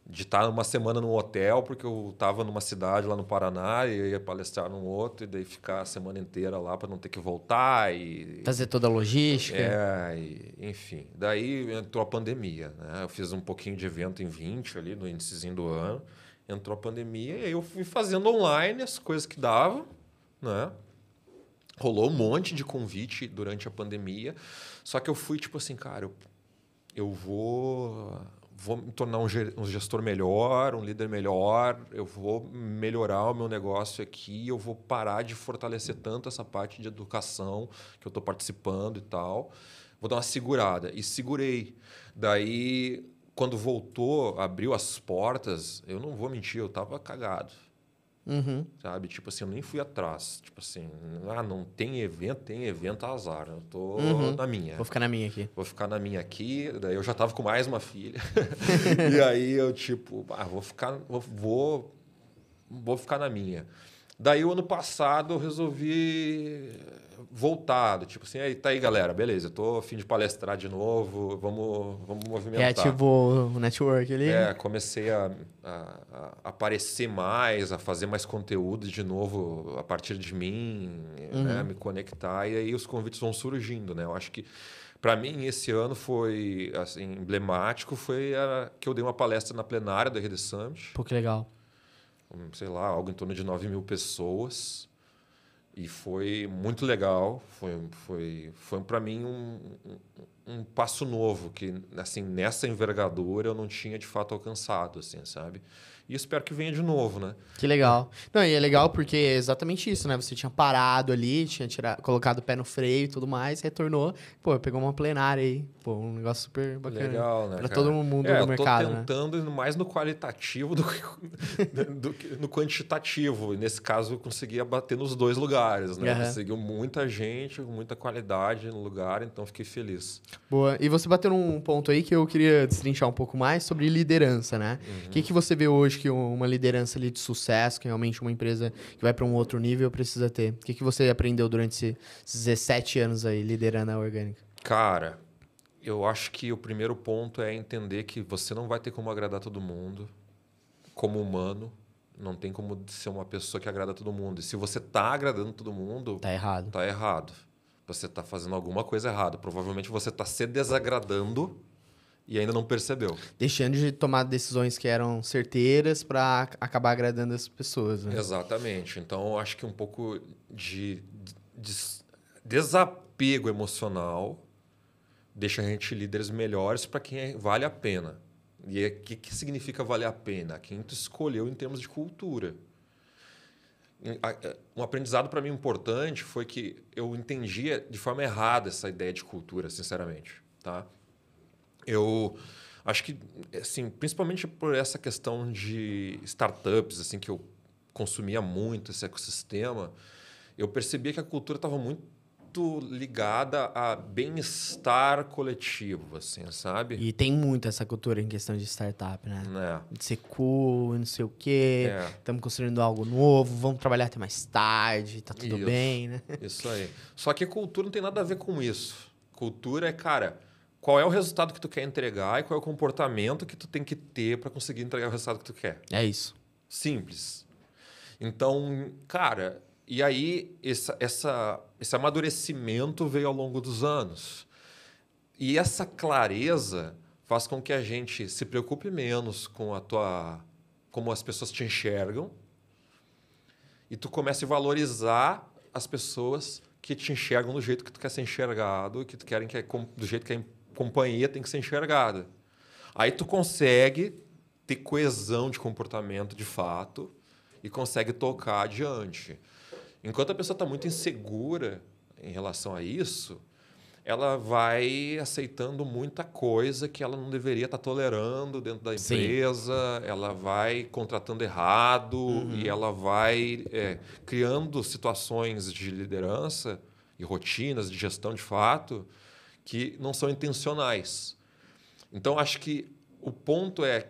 De estar uma semana num hotel, porque eu estava numa cidade lá no Paraná e eu ia palestrar num outro, e daí ficar a semana inteira lá para não ter que voltar. Fazer toda a logística. Enfim. Daí entrou a pandemia, né? Eu fiz um pouquinho de evento em 20 ali, no iníciozinho do ano. Entrou a pandemia e aí eu fui fazendo online as coisas que dava, né? Rolou um monte de convite durante a pandemia, só que eu fui tipo assim, cara, eu vou me tornar um gestor melhor, um líder melhor, eu vou melhorar o meu negócio aqui, eu vou parar de fortalecer tanto essa parte de educação que eu estou participando e tal. Vou dar uma segurada. E segurei. Daí, quando voltou, abriu as portas, eu não vou mentir, eu estava cagado. Sabe? Tipo assim, eu nem fui atrás. Tipo assim, não tem evento, azar. Eu tô na minha. Vou ficar na minha aqui. Vou ficar na minha aqui. Daí eu já tava com mais uma filha. E aí eu, tipo, vou ficar na minha. Daí o ano passado eu resolvi voltar. Tipo assim, tá aí, galera, beleza, eu tô a fim de palestrar de novo, vamos movimentar. Reativou o network ali. Comecei a aparecer mais, a fazer mais conteúdo de novo a partir de mim, né, me conectar, e aí os convites vão surgindo, né? Eu acho que para mim esse ano foi assim, emblemático, foi que eu dei uma palestra na plenária da Rede Summit. Pô, que legal. Sei lá, algo em torno de 9.000 pessoas. E foi muito legal. Foi para mim um passo novo que, assim, nessa envergadura eu não tinha de fato alcançado, assim, sabe? E espero que venha de novo, né? Que legal. Não, e é legal porque é exatamente isso, né? Você tinha parado ali, tinha colocado o pé no freio e tudo mais, retornou. Pô, pegou uma plenária aí. Pô, um negócio super bacana. Legal, né, pra cara? todo mundo do mercado, né? Eu tô tentando ir mais no qualitativo do que no quantitativo. E nesse caso eu conseguia bater nos dois lugares, né? Conseguiu muita gente, muita qualidade no lugar, então fiquei feliz. Boa. E você bateu num ponto aí que eu queria destrinchar um pouco mais sobre liderança, né? O que você vê hoje que uma liderança ali de sucesso, que realmente uma empresa que vai para um outro nível precisa ter? O que você aprendeu durante esses 17 anos aí liderando a Orgânica? Cara, eu acho que o primeiro ponto é entender que você não vai ter como agradar todo mundo. Como humano, não tem como ser uma pessoa que agrada todo mundo. E se você tá agradando todo mundo, Tá errado. tá errado. Você tá fazendo alguma coisa errada. Provavelmente você tá se desagradando e ainda não percebeu. Deixando de tomar decisões que eram certeiras para acabar agradando as pessoas, né? Exatamente. Então, eu acho que um pouco de desapego emocional deixa a gente líderes melhores para quem vale a pena. E o que significa valer a pena? Quem tu escolheu em termos de cultura. Um aprendizado para mim importante foi que eu entendia de forma errada essa ideia de cultura, sinceramente. Tá? Eu acho que, assim, principalmente por essa questão de startups, assim, que eu consumia muito esse ecossistema, eu percebia que a cultura estava muito ligada a bem-estar coletivo, assim, sabe? E tem muito essa cultura em questão de startup, né? É. De ser cool, não sei o quê. É. Estamos construindo algo novo, vamos trabalhar até mais tarde, tá tudo Isso. bem, né? Isso aí. Só que cultura não tem nada a ver com isso. Cultura é, cara, qual é o resultado que tu quer entregar e qual é o comportamento que tu tem que ter para conseguir entregar o resultado que tu quer. É isso. Simples. Então, cara, e aí esse amadurecimento veio ao longo dos anos. E essa clareza faz com que a gente se preocupe menos com como as pessoas te enxergam e tu comece a valorizar as pessoas que te enxergam do jeito que tu quer ser enxergado, que tu querem do jeito que a companhia tem que ser enxergada. Aí tu consegue ter coesão de comportamento de fato e consegue tocar adiante. Enquanto a pessoa está muito insegura em relação a isso, ela vai aceitando muita coisa que ela não deveria estar tolerando dentro da empresa, Sim. Ela vai contratando errado e ela vai criando situações de liderança e rotinas de gestão de fato que não são intencionais. Então, acho que o ponto é,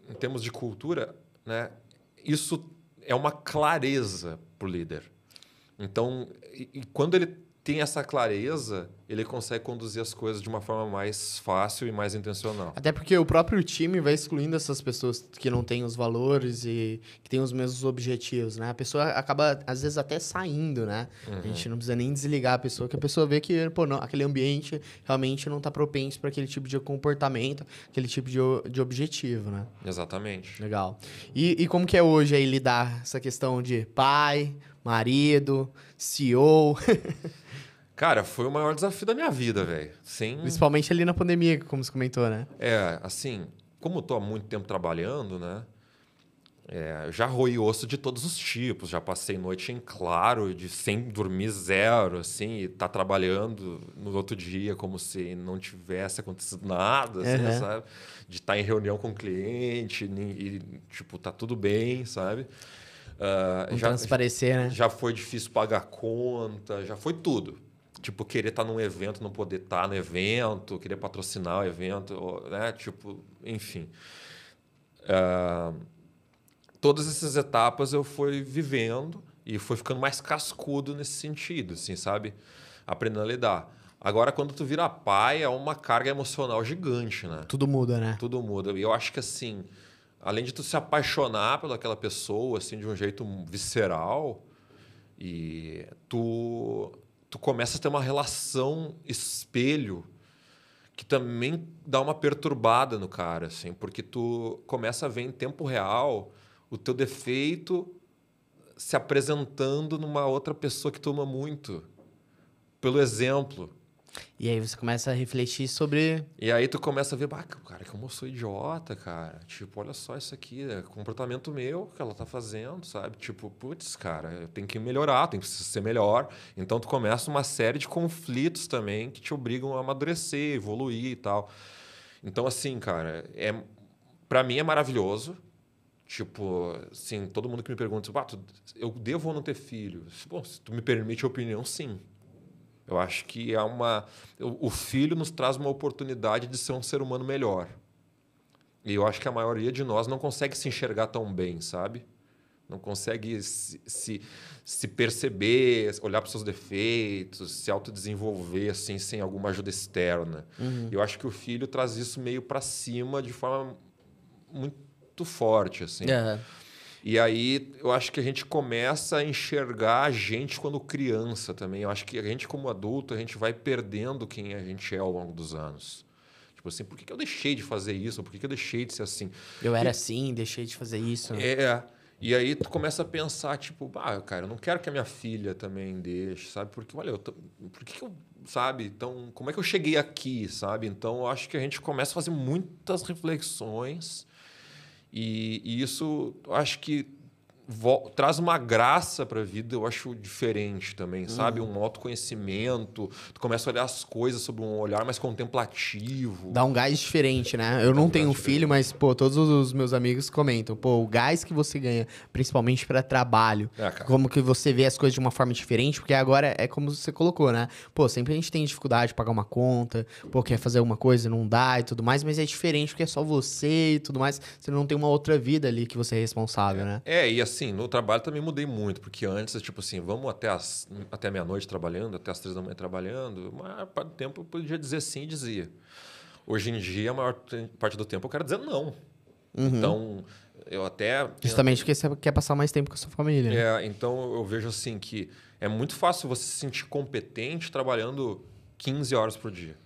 em termos de cultura, né, isso é uma clareza para o líder. Então, e quando ele tem essa clareza, ele consegue conduzir as coisas de uma forma mais fácil e mais intencional. Até porque o próprio time vai excluindo essas pessoas que não têm os valores e que têm os mesmos objetivos, né? A pessoa acaba, às vezes, até saindo, né? A gente não precisa nem desligar a pessoa, que a pessoa vê que, pô, não, aquele ambiente realmente não está propenso para aquele tipo de comportamento, aquele tipo de objetivo, né? Exatamente. Legal. E como que é hoje aí lidar essa questão de pai, marido, CEO? Cara, foi o maior desafio da minha vida, velho. Principalmente ali na pandemia, como você comentou, né? Assim, como eu tô há muito tempo trabalhando, né? Já roí osso de todos os tipos. Já passei noite em claro, sem dormir zero, assim, e tá trabalhando no outro dia como se não tivesse acontecido nada, assim, sabe? De estar em reunião com o cliente e, tipo, tá tudo bem, sabe? Transparecer, né? Já foi difícil pagar conta, já foi tudo. Tipo, querer estar num evento, não poder estar no evento, querer patrocinar o evento, né? Tipo, enfim. Todas essas etapas eu fui vivendo e fui ficando mais cascudo nesse sentido, assim, sabe? Aprendendo a lidar. Agora, quando tu vira pai, é uma carga emocional gigante, né? Tudo muda, né? Tudo muda. E eu acho que, assim, além de tu se apaixonar pelaquela pessoa, assim, de um jeito visceral, e tu começa a ter uma relação espelho que também dá uma perturbada no cara, assim, porque tu começa a ver em tempo real o teu defeito se apresentando numa outra pessoa que tu ama muito, pelo exemplo. E aí você começa a refletir sobre... E aí tu começa a ver, cara, como eu sou idiota, cara. Tipo, olha só isso aqui, é comportamento meu que ela tá fazendo, sabe? Tipo, putz, cara, eu tenho que melhorar, tenho que ser melhor. Então tu começa uma série de conflitos também que te obrigam a amadurecer, evoluir e tal. Então, assim, cara, pra mim é maravilhoso. Tipo, assim, todo mundo que me pergunta, eu devo ou não ter filho? Bom, se tu me permite a opinião, sim. Eu acho que o filho nos traz uma oportunidade de ser um ser humano melhor. E eu acho que a maioria de nós não consegue se enxergar tão bem, sabe? Não consegue se perceber, olhar para os seus defeitos, se autodesenvolver assim, sem alguma ajuda externa. Eu acho que o filho traz isso meio para cima de forma muito forte, assim. E aí eu acho que a gente começa a enxergar a gente quando criança também. Eu acho que a gente, como adulto, a gente vai perdendo quem a gente é ao longo dos anos. Tipo assim, por que eu deixei de fazer isso? Por que eu deixei de ser assim? Eu era assim, deixei de fazer isso. E aí tu começa a pensar, tipo, cara, eu não quero que a minha filha também deixe, sabe? Porque, olha, por que eu, sabe? Então, como é que eu cheguei aqui, sabe? Então, eu acho que a gente começa a fazer muitas reflexões e isso, eu acho que traz uma graça para a vida, eu acho diferente também, sabe? Um autoconhecimento, tu começa a olhar as coisas sob um olhar mais contemplativo. Dá um gás diferente, né? Eu não tenho filho, mas, pô, todos os meus amigos comentam, pô, o gás que você ganha, principalmente para trabalho, como que você vê as coisas de uma forma diferente, porque agora é como você colocou, né? Pô, sempre a gente tem dificuldade de pagar uma conta, pô, quer fazer uma coisa, não dá e tudo mais, mas é diferente porque é só você e tudo mais, você não tem uma outra vida ali que você é responsável, né? E assim, no trabalho também mudei muito, porque antes, tipo assim, vamos até meia-noite trabalhando, até as 3 da manhã trabalhando, a maior parte do tempo eu podia dizer sim e dizia. Hoje em dia, a maior parte do tempo eu quero dizer não. Então, eu até... Justamente porque você quer passar mais tempo com a sua família. Né? Então eu vejo assim que é muito fácil você se sentir competente trabalhando 15 horas por dia.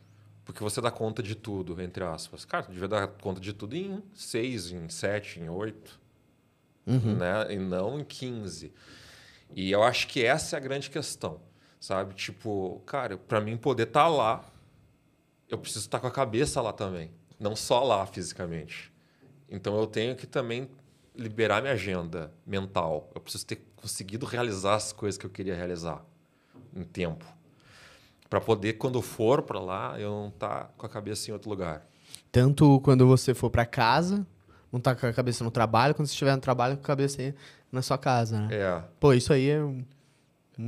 Porque você dá conta de tudo, entre aspas. Cara, você devia dar conta de tudo em 6, em 7, em 8. Né? E não em 15. E eu acho que essa é a grande questão, sabe? Tipo, cara, para mim poder estar lá, eu preciso estar com a cabeça lá também, não só lá fisicamente. Então eu tenho que também liberar minha agenda mental. Eu preciso ter conseguido realizar as coisas que eu queria realizar em tempo, para poder, quando for para lá, eu não estar com a cabeça em outro lugar. Tanto quando você for para casa, não tá com a cabeça no trabalho, quando você estiver no trabalho, com a cabeça aí na sua casa, né? Pô, isso aí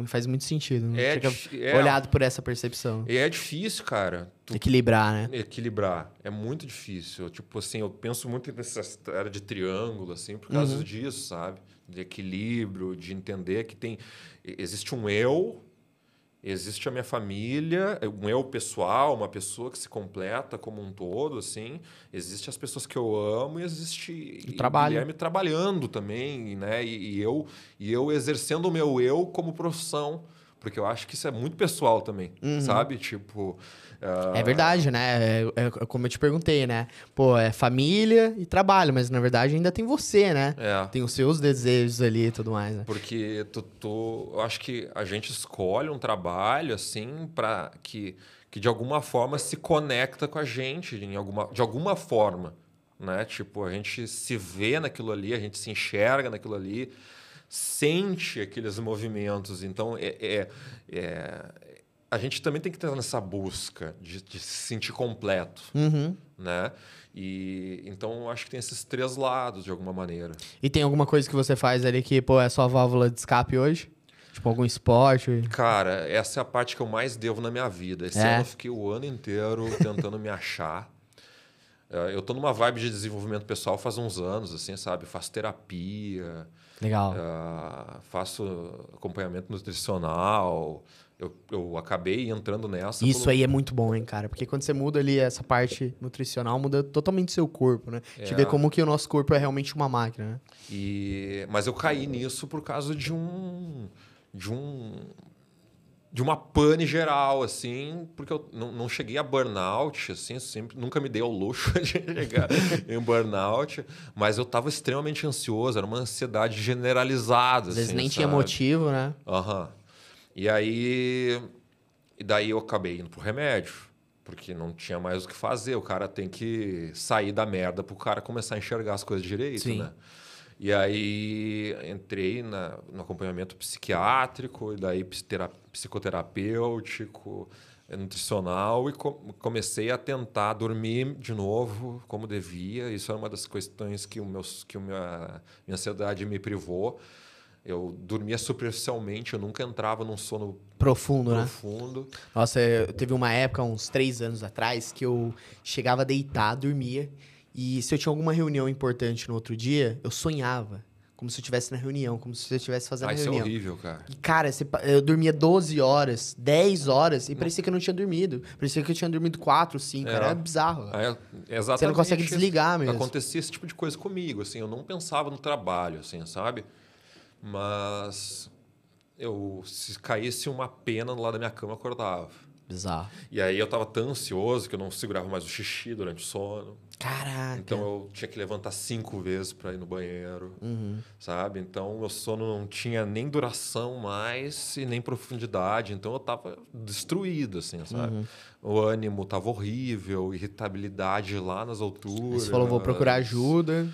faz muito sentido. Não tinha olhado por essa percepção. E é difícil, cara. Equilibrar, né? Equilibrar. É muito difícil. Tipo assim, eu penso muito nessa área de triângulo, assim, por causa disso, sabe? De equilíbrio, de entender que existe um eu... Existe a minha família, um eu pessoal, uma pessoa que se completa como um todo, assim. Existe as pessoas que eu amo e existe o trabalho. Guilherme trabalhando também, né? E eu exercendo o meu eu como profissão, porque eu acho que isso é muito pessoal também, sabe? Tipo... É verdade, né? É como eu te perguntei, né? Pô, é família e trabalho, mas na verdade ainda tem você, né? Tem os seus desejos ali e tudo mais, né? Porque eu acho que a gente escolhe um trabalho, assim, para que de alguma forma se conecta com a gente, de alguma forma, né? Tipo, a gente se vê naquilo ali, a gente se enxerga naquilo ali, sente aqueles movimentos. Então, a gente também tem que ter nessa busca de se sentir completo, né? E então eu acho que tem esses 3 lados de alguma maneira. E tem alguma coisa que você faz ali que, pô, é sua válvula de escape hoje? Tipo, algum esporte? Cara, essa é a parte que eu mais devo na minha vida. Esse ano eu fiquei o ano inteiro tentando me achar. Eu tô numa vibe de desenvolvimento pessoal faz uns anos, assim, sabe? Faço terapia. Legal. Faço acompanhamento nutricional. Eu acabei entrando nessa. Isso aí é muito bom, hein, cara? Porque quando você muda ali essa parte nutricional, muda totalmente o seu corpo, né? A gente vê como que o nosso corpo é realmente uma máquina, né? Mas eu caí nisso por causa de uma pane geral, assim, porque eu não cheguei a burnout, assim, nunca me dei ao luxo de chegar em burnout, mas eu estava extremamente ansioso, era uma ansiedade generalizada. Às vezes assim, nem tinha motivo, né? E daí eu acabei indo pro remédio, porque não tinha mais o que fazer, o cara tem que sair da merda pro cara começar a enxergar as coisas direito, né? E aí entrei no acompanhamento psiquiátrico, e daí psicoterapêutico, nutricional, e comecei a tentar dormir de novo como devia. Isso é uma das questões que minha ansiedade me privou. Eu dormia superficialmente, eu nunca entrava num sono Profundo, né? profundo. Nossa, teve uma época, uns 3 anos atrás, que eu chegava a deitar, dormia, e se eu tinha alguma reunião importante no outro dia, eu sonhava. Como se eu estivesse na reunião, como se eu estivesse fazendo a Isso é reunião. horrível, cara. E, cara, eu dormia 12 horas, 10 horas, e parecia que eu não tinha dormido. Parecia que eu tinha dormido 4, 5. Era bizarro. Exatamente. Você não consegue desligar mesmo. Acontecia esse tipo de coisa comigo, assim. Eu não pensava no trabalho, assim, sabe? Mas se caísse uma pena do lado da minha cama, eu acordava. Bizarro. E aí eu tava tão ansioso que eu não segurava mais o xixi durante o sono. Caraca. Então eu tinha que levantar 5 vezes para ir no banheiro, sabe? Então meu sono não tinha nem duração mais e nem profundidade. Então eu tava destruído, assim, sabe? O ânimo tava horrível, irritabilidade lá nas alturas. Você falou, vou procurar ajuda.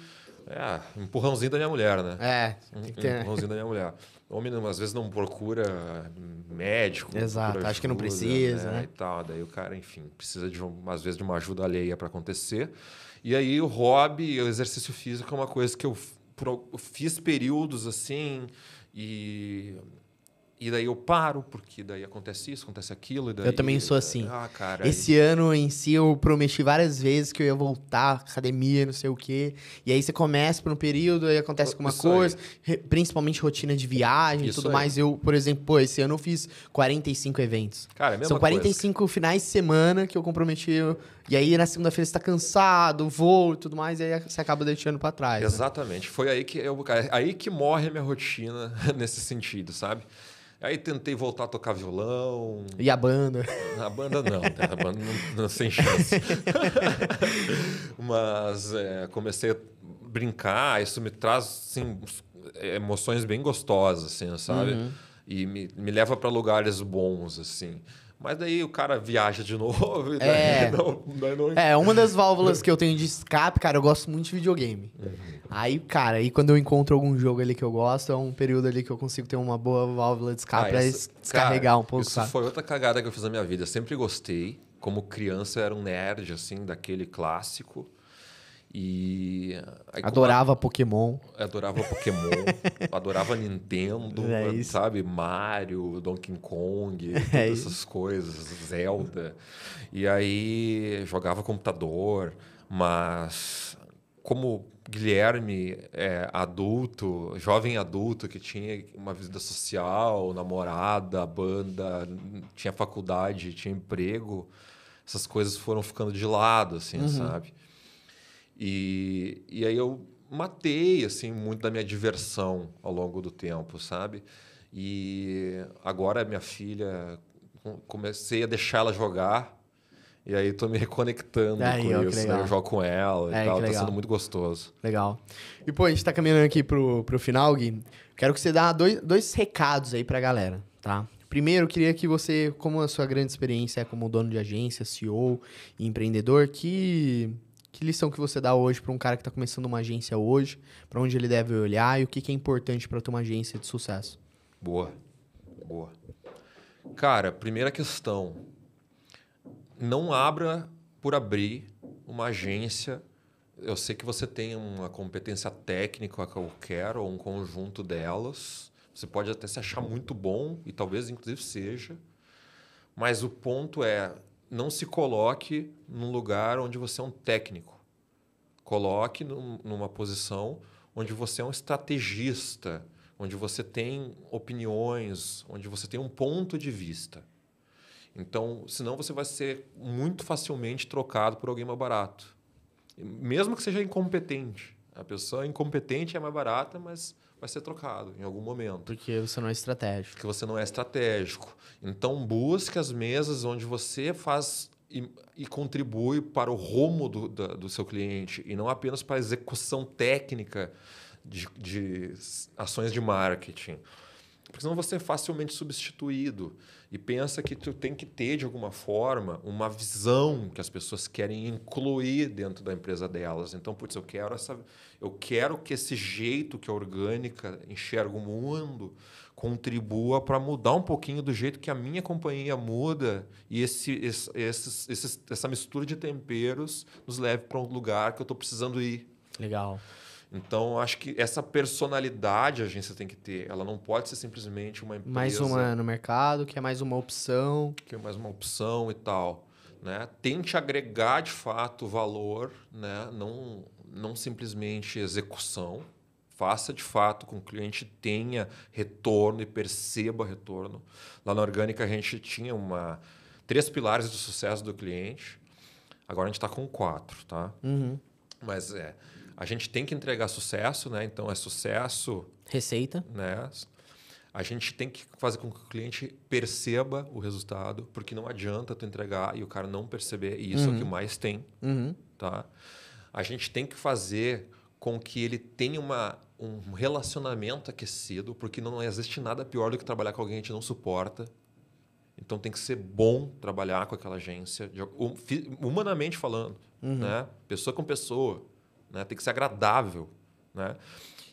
Empurrãozinho da minha mulher, né? Tem que ter. Empurrãozinho da minha mulher. O homem, às vezes, não procura médico. Exato, procura acho que não ajuda, precisa, né? E tal. Daí o cara, enfim, precisa, às vezes, de uma ajuda alheia para acontecer. E aí o hobby, o exercício físico é uma coisa que eu fiz períodos assim e daí eu paro, porque daí acontece isso, acontece aquilo. E daí, Eu também sou assim. Cara, Esse ano em si eu prometi várias vezes que eu ia voltar à academia, não sei o quê. E aí você começa por um período, aí acontece alguma Isso coisa, principalmente rotina de viagem e Isso tudo aí. mais. Eu, por exemplo, esse ano eu fiz 45 eventos. Cara, é a mesma São 45 finais de semana que eu comprometi. E aí na segunda-feira você tá cansado, voo e tudo mais, e aí você acaba deixando pra trás. Exatamente. Foi aí que morre a minha rotina nesse sentido, sabe? Aí tentei voltar a tocar violão. E a banda? A banda não, né? A banda não sem chance. Mas comecei a brincar, isso me traz assim, emoções bem gostosas, assim, sabe? E me leva para lugares bons, assim. Mas daí o cara viaja de novo e daí não... Uma das válvulas que eu tenho de escape, cara, eu gosto muito de videogame. Aí, cara, quando eu encontro algum jogo ali que eu gosto, é um período ali que eu consigo ter uma boa válvula de escape pra descarregar cara, um pouco, isso sabe? foi outra cagada que eu fiz na minha vida. Eu sempre gostei. Como criança, eu era um nerd, assim, daquele clássico. E... Adorava Pokémon. Adorava Pokémon, adorava Nintendo, isso. sabe? Mario, Donkey Kong, todas essas coisas, Zelda. E aí jogava computador, mas como Guilherme adulto, jovem adulto que tinha uma vida social, namorada, banda, tinha faculdade, tinha emprego, essas coisas foram ficando de lado, assim, sabe? E aí eu matei assim muito da minha diversão ao longo do tempo, sabe? E agora minha filha, comecei a deixar ela jogar e aí tô me reconectando com isso. Aí eu jogo com ela e tal, tá sendo muito gostoso. Legal. E pô, a gente tá caminhando aqui pro final, Gui. Quero que você dê dois recados aí pra galera, tá? Primeiro, eu queria que você, como a sua grande experiência é como dono de agência, CEO e empreendedor, que lição que você dá hoje para um cara que está começando uma agência hoje, para onde ele deve olhar e o que é importante para ter uma agência de sucesso? Boa. Cara, primeira questão, não abra por abrir uma agência. Eu sei que você tem uma competência técnica qualquer ou um conjunto delas. Você pode até se achar muito bom e talvez inclusive seja, mas o ponto é: não se coloque num lugar onde você é um técnico. Coloque numa posição onde você é um estrategista, onde você tem opiniões, onde você tem um ponto de vista. Então, senão você vai ser muito facilmente trocado por alguém mais barato. Mesmo que seja incompetente. A pessoa incompetente é mais barata, mas vai ser trocado em algum momento. Porque você não é estratégico. Porque você não é estratégico. Então, busque as mesas onde você faz e contribui para o rumo do seu cliente e não apenas para a execução técnica de ações de marketing. Porque senão você é facilmente substituído. E pensa que tu tem que ter, de alguma forma, uma visão que as pessoas querem incluir dentro da empresa delas. Então, putz, eu quero que esse jeito que a Orgânica enxerga o mundo contribua para mudar um pouquinho do jeito que a minha companhia muda e essa mistura de temperos nos leve para um lugar que eu estou precisando ir. Legal. Então, acho que essa personalidade a agência tem que ter. Ela não pode ser simplesmente uma empresa... Mais uma no mercado, que é mais uma opção. Que é mais uma opção e tal. Né? Tente agregar, de fato, valor, né? Não simplesmente execução. Faça, de fato, com que o cliente tenha retorno e perceba retorno. Lá na Orgânica, a gente tinha 3 pilares do sucesso do cliente. Agora a gente está com 4, tá? Mas a gente tem que entregar sucesso, né? Então, é sucesso... Receita. Né? A gente tem que fazer com que o cliente perceba o resultado, porque não adianta tu entregar e o cara não perceber, e isso é o que mais tem. Tá? A gente tem que fazer com que ele tenha um relacionamento aquecido, porque não existe nada pior do que trabalhar com alguém que a gente não suporta. Então tem que ser bom trabalhar com aquela agência, humanamente falando, né? Pessoa com pessoa, né? Tem que ser agradável, né?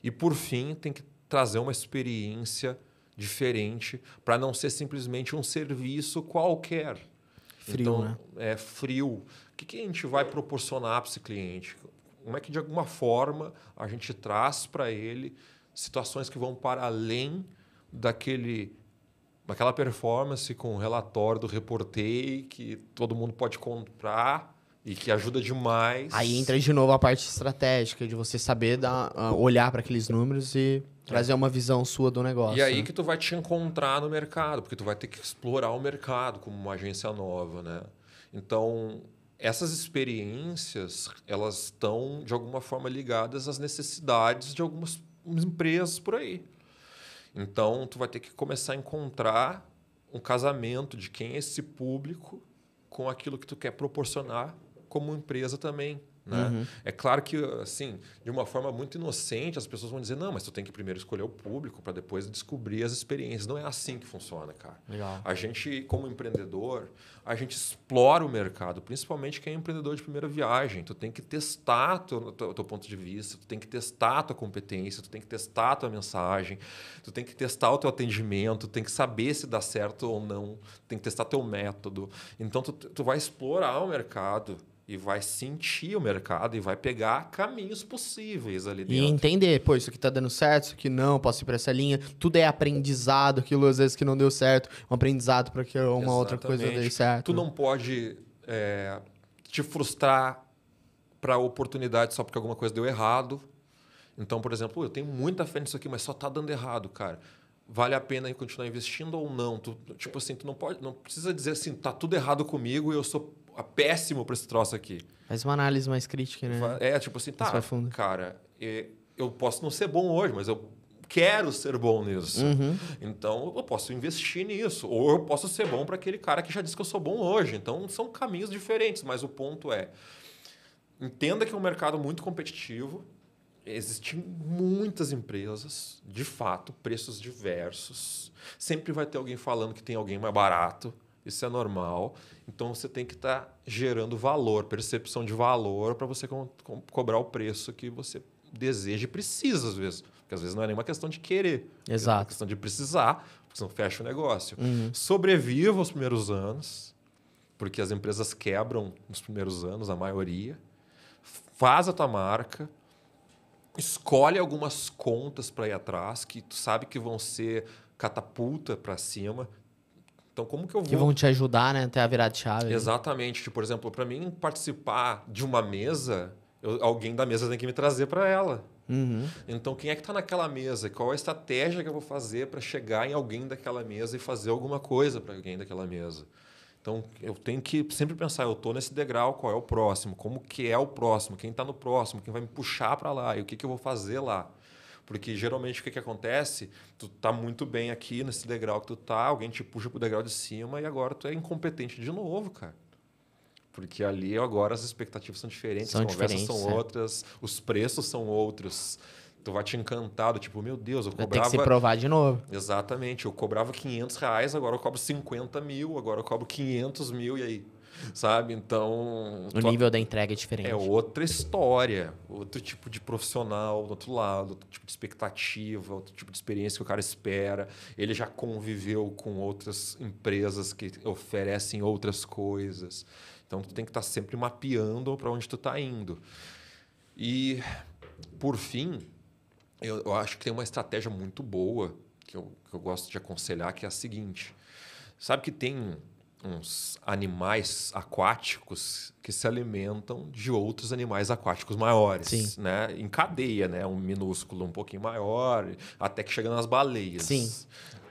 E por fim tem que trazer uma experiência diferente para não ser simplesmente um serviço qualquer. Frio, então, né? É frio. O que a gente vai proporcionar para esse cliente? Como é que, de alguma forma, a gente traz para ele situações que vão para além daquela performance com o relatório do Reportei, que todo mundo pode comprar e que ajuda demais. Aí entra de novo a parte estratégica, de você saber olhar para aqueles números e trazer uma visão sua do negócio. E aí que tu vai te encontrar no mercado, porque tu vai ter que explorar o mercado como uma agência nova, né? Então, essas experiências, elas estão, de alguma forma, ligadas às necessidades de algumas empresas por aí. Então, tu vai ter que começar a encontrar um casamento de quem é esse público com aquilo que tu quer proporcionar como empresa também. Né? É claro que, assim, de uma forma muito inocente, as pessoas vão dizer, não, mas tu tem que primeiro escolher o público para depois descobrir as experiências. Não é assim que funciona, cara. Legal. A gente, como empreendedor, a gente explora o mercado, principalmente quem é empreendedor de primeira viagem. Tu tem que testar teu ponto de vista, tu tem que testar a tua competência, tu tem que testar a tua mensagem, tu tem que testar o teu atendimento, tu tem que saber se dá certo ou não, tu tem que testar teu método. Então, tu vai explorar o mercado e vai sentir o mercado e vai pegar caminhos possíveis ali dentro. E entender, pô, isso aqui tá dando certo, isso aqui não, posso ir para essa linha. Tudo é aprendizado, aquilo às vezes que não deu certo, um aprendizado para que uma outra coisa dê certo. Tu não pode te frustrar para a oportunidade só porque alguma coisa deu errado. Então, por exemplo, eu tenho muita fé nisso aqui, mas só tá dando errado, cara. Vale a pena continuar investindo ou não? Tipo assim, tu não precisa dizer assim, tá tudo errado comigo e eu sou péssimo para esse troço aqui. Faz uma análise mais crítica, né? Tipo assim, tá, cara, eu posso não ser bom hoje, mas eu quero ser bom nisso. Então, eu posso investir nisso. Ou eu posso ser bom para aquele cara que já disse que eu sou bom hoje. Então, são caminhos diferentes, mas o ponto é, entenda que é um mercado muito competitivo, existem muitas empresas, de fato, preços diversos. Sempre vai ter alguém falando que tem alguém mais barato. Isso é normal. Então, você tem que estar gerando valor, percepção de valor para você cobrar o preço que você deseja e precisa, às vezes. Porque, às vezes, não é nenhuma questão de querer. Exato. É uma questão de precisar, porque senão fecha o negócio. Sobreviva os primeiros anos, porque as empresas quebram nos primeiros anos, a maioria. Faz a tua marca. Escolhe algumas contas para ir atrás, que tu sabe que vão ser catapulta para cima. Então, como que eu vou... Que vão te ajudar, né? Até a virada de chave. Exatamente. Tipo, por exemplo, para mim participar de uma mesa, alguém da mesa tem que me trazer para ela. Então, quem é que está naquela mesa? Qual a estratégia que eu vou fazer para chegar em alguém daquela mesa e fazer alguma coisa para alguém daquela mesa? Então, eu tenho que sempre pensar, eu estou nesse degrau, qual é o próximo? Como que é o próximo? Quem está no próximo? Quem vai me puxar para lá? E o que eu vou fazer lá? Porque, geralmente, o que acontece? Tu tá muito bem aqui nesse degrau que tu tá, alguém te puxa pro degrau de cima e agora tu é incompetente de novo, cara. Porque ali, agora, as expectativas são diferentes, as conversas são outras, os preços são outros. Tu vai te encantar, tipo, meu Deus, eu cobrava... Vai ter que se provar de novo. Exatamente. Eu cobrava R$500, agora eu cobro 50 mil, agora eu cobro 500 mil, e aí? Sabe? Então... O nível da entrega é diferente. É outra história, outro tipo de profissional do outro lado, outro tipo de expectativa, outro tipo de experiência que o cara espera. Ele já conviveu com outras empresas que oferecem outras coisas. Então, tu tem que estar sempre mapeando para onde tu está indo. E por fim, eu acho que tem uma estratégia muito boa que eu gosto de aconselhar, que é a seguinte. Sabe que tem uns animais aquáticos que se alimentam de outros animais aquáticos maiores, Sim. né? Em cadeia, né? Um minúsculo um pouquinho maior, até que chega nas baleias. Sim.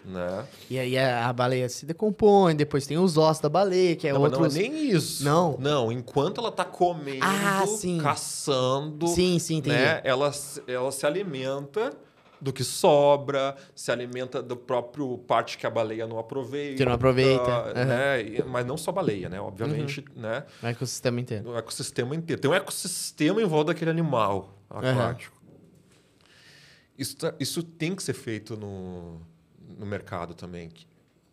Né? E aí a baleia se decompõe, depois tem os ossos da baleia, que é Não, outros... mas não é nem isso. Não? Não, enquanto ela está comendo, sim. caçando, Sim, entendi. né? Ela se alimenta do que sobra, se alimenta do próprio parte que a baleia não aproveita. Que não aproveita. Né? Mas não só a baleia, né? Obviamente, né? O ecossistema inteiro. O ecossistema inteiro. Tem um ecossistema em volta daquele animal aquático. Isso tem que ser feito no mercado também.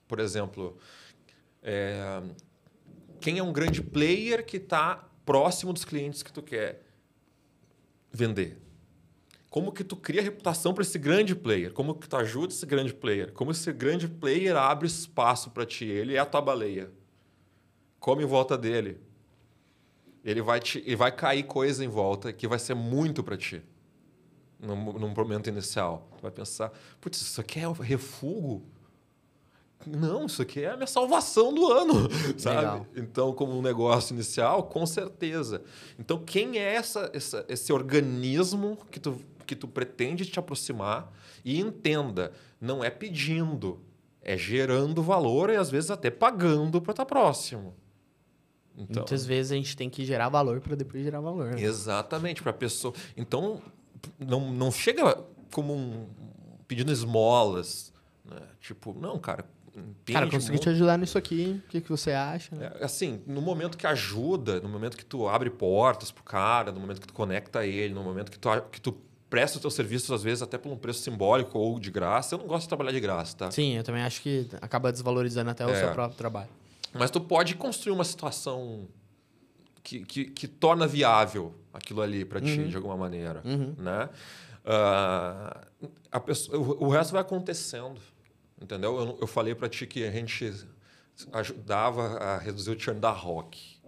Por exemplo, quem é um grande player que está próximo dos clientes que tu quer vender? Como que tu cria reputação para esse grande player? Como que tu ajuda esse grande player? Como esse grande player abre espaço para ti? Ele é a tua baleia. Come em volta dele. Ele vai cair coisa em volta que vai ser muito para ti. Num momento inicial. Tu vai pensar, putz, isso aqui é um refúgio? Não, isso aqui é a minha salvação do ano, sabe? Legal. Então, como um negócio inicial, com certeza. Então, quem é esse organismo que tu pretende te aproximar? E entenda, não é pedindo, é gerando valor e às vezes até pagando para estar próximo. Então, muitas vezes a gente tem que gerar valor para depois gerar valor. Né? Exatamente, para a pessoa. Então, não chega como pedindo esmolas, né? Tipo, não, cara. Cara, consegui te ajudar nisso aqui. O que você acha? Assim, no momento que ajuda, no momento que tu abre portas pro cara, no momento que tu conecta ele, no momento que tu presta os teus serviços, às vezes, até por um preço simbólico ou de graça. Eu não gosto de trabalhar de graça, tá? Sim, eu também acho que acaba desvalorizando até o seu próprio trabalho. Mas tu pode construir uma situação que torna viável aquilo ali para ti, de alguma maneira. Né? O resto vai acontecendo. Entendeu? Eu falei para ti que a gente ajudava a reduzir o churn da Rock.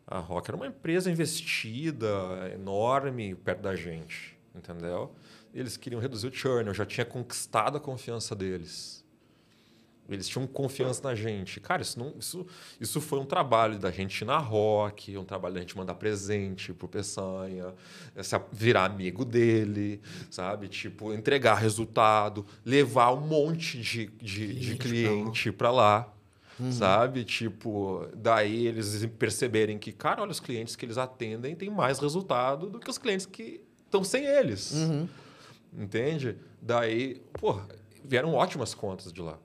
A Rock era uma empresa investida, enorme, perto da gente. Entendeu? Eles queriam reduzir o churn. Eu já tinha conquistado a confiança deles. Eles tinham confiança na gente. Cara, isso foi um trabalho da gente ir na Rock, um trabalho da gente mandar presente pro Peçanha, virar amigo dele, sabe? Tipo, entregar resultado, levar um monte de cliente para lá, sabe? Tipo, daí eles perceberem que, cara, olha, os clientes que eles atendem têm mais resultado do que os clientes que estão sem eles. Entende? Daí, pô, vieram ótimas contas de lá.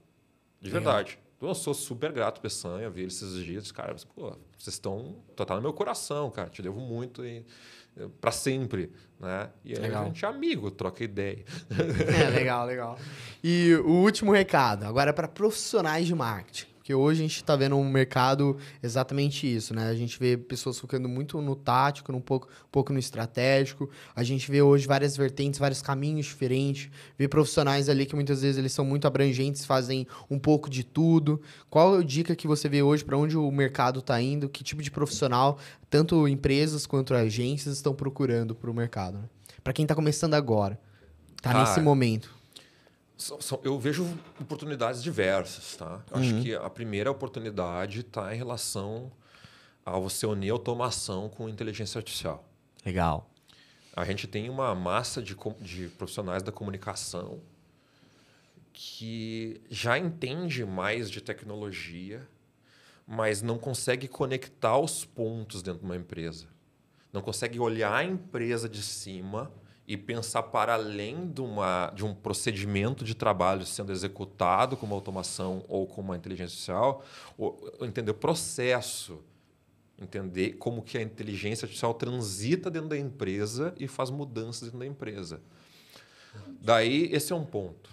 De verdade. Eu sou super grato, Peçanha, vi eles esses dias. Cara, pô, vocês estão... Tá no meu coração, cara. Te devo muito para sempre. Né? E aí a gente é amigo, troca ideia. Legal. E o último recado, agora é para profissionais de marketing. Porque hoje a gente está vendo um mercado exatamente isso, né? A gente vê pessoas focando muito no tático, um pouco no estratégico. A gente vê hoje várias vertentes, vários caminhos diferentes. Vê profissionais ali que muitas vezes eles são muito abrangentes, fazem um pouco de tudo. Qual é a dica que você vê hoje para onde o mercado está indo? Que tipo de profissional, tanto empresas quanto agências, estão procurando para o mercado? Né? Para quem está começando agora, está nesse momento. Eu vejo oportunidades diversas, tá? Eu acho que a primeira oportunidade está em relação a você unir automação com inteligência artificial. Legal. A gente tem uma massa de profissionais da comunicação que já entende mais de tecnologia, mas não consegue conectar os pontos dentro de uma empresa. Não consegue olhar a empresa de cima e pensar para além de um procedimento de trabalho sendo executado com uma automação ou com uma inteligência artificial, entender o processo, entender como que a inteligência artificial transita dentro da empresa e faz mudanças dentro da empresa. Daí, esse é um ponto.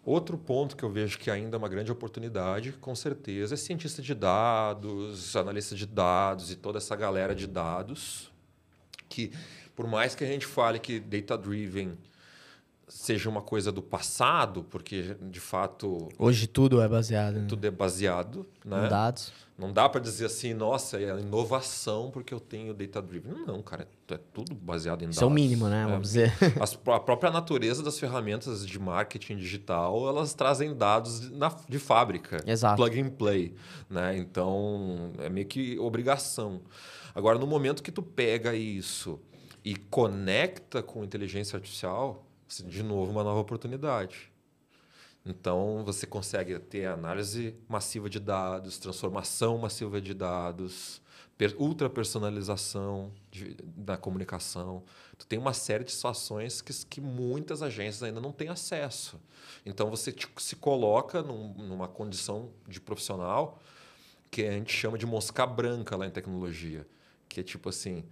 Outro ponto que eu vejo que ainda é uma grande oportunidade, com certeza, é cientista de dados, analista de dados e toda essa galera de dados que... Por mais que a gente fale que data-driven seja uma coisa do passado, porque, de fato, Hoje tudo é baseado tudo é baseado, né? em dados. Não dá para dizer assim, nossa, é a inovação porque eu tenho data-driven. Não, cara, é tudo baseado em dados. Isso é o mínimo, né? Vamos dizer. A própria natureza das ferramentas de marketing digital, elas trazem dados de fábrica. Exato. Plug and play, né? Então, é meio que obrigação. Agora, no momento que tu pega isso e conecta com inteligência artificial, você, de novo, uma nova oportunidade. Então, você consegue ter análise massiva de dados, transformação massiva de dados, ultra-personalização da comunicação. Tu tem uma série de situações que muitas agências ainda não têm acesso. Então, você se coloca numa condição de profissional que a gente chama de mosca branca lá em tecnologia. Que é tipo assim...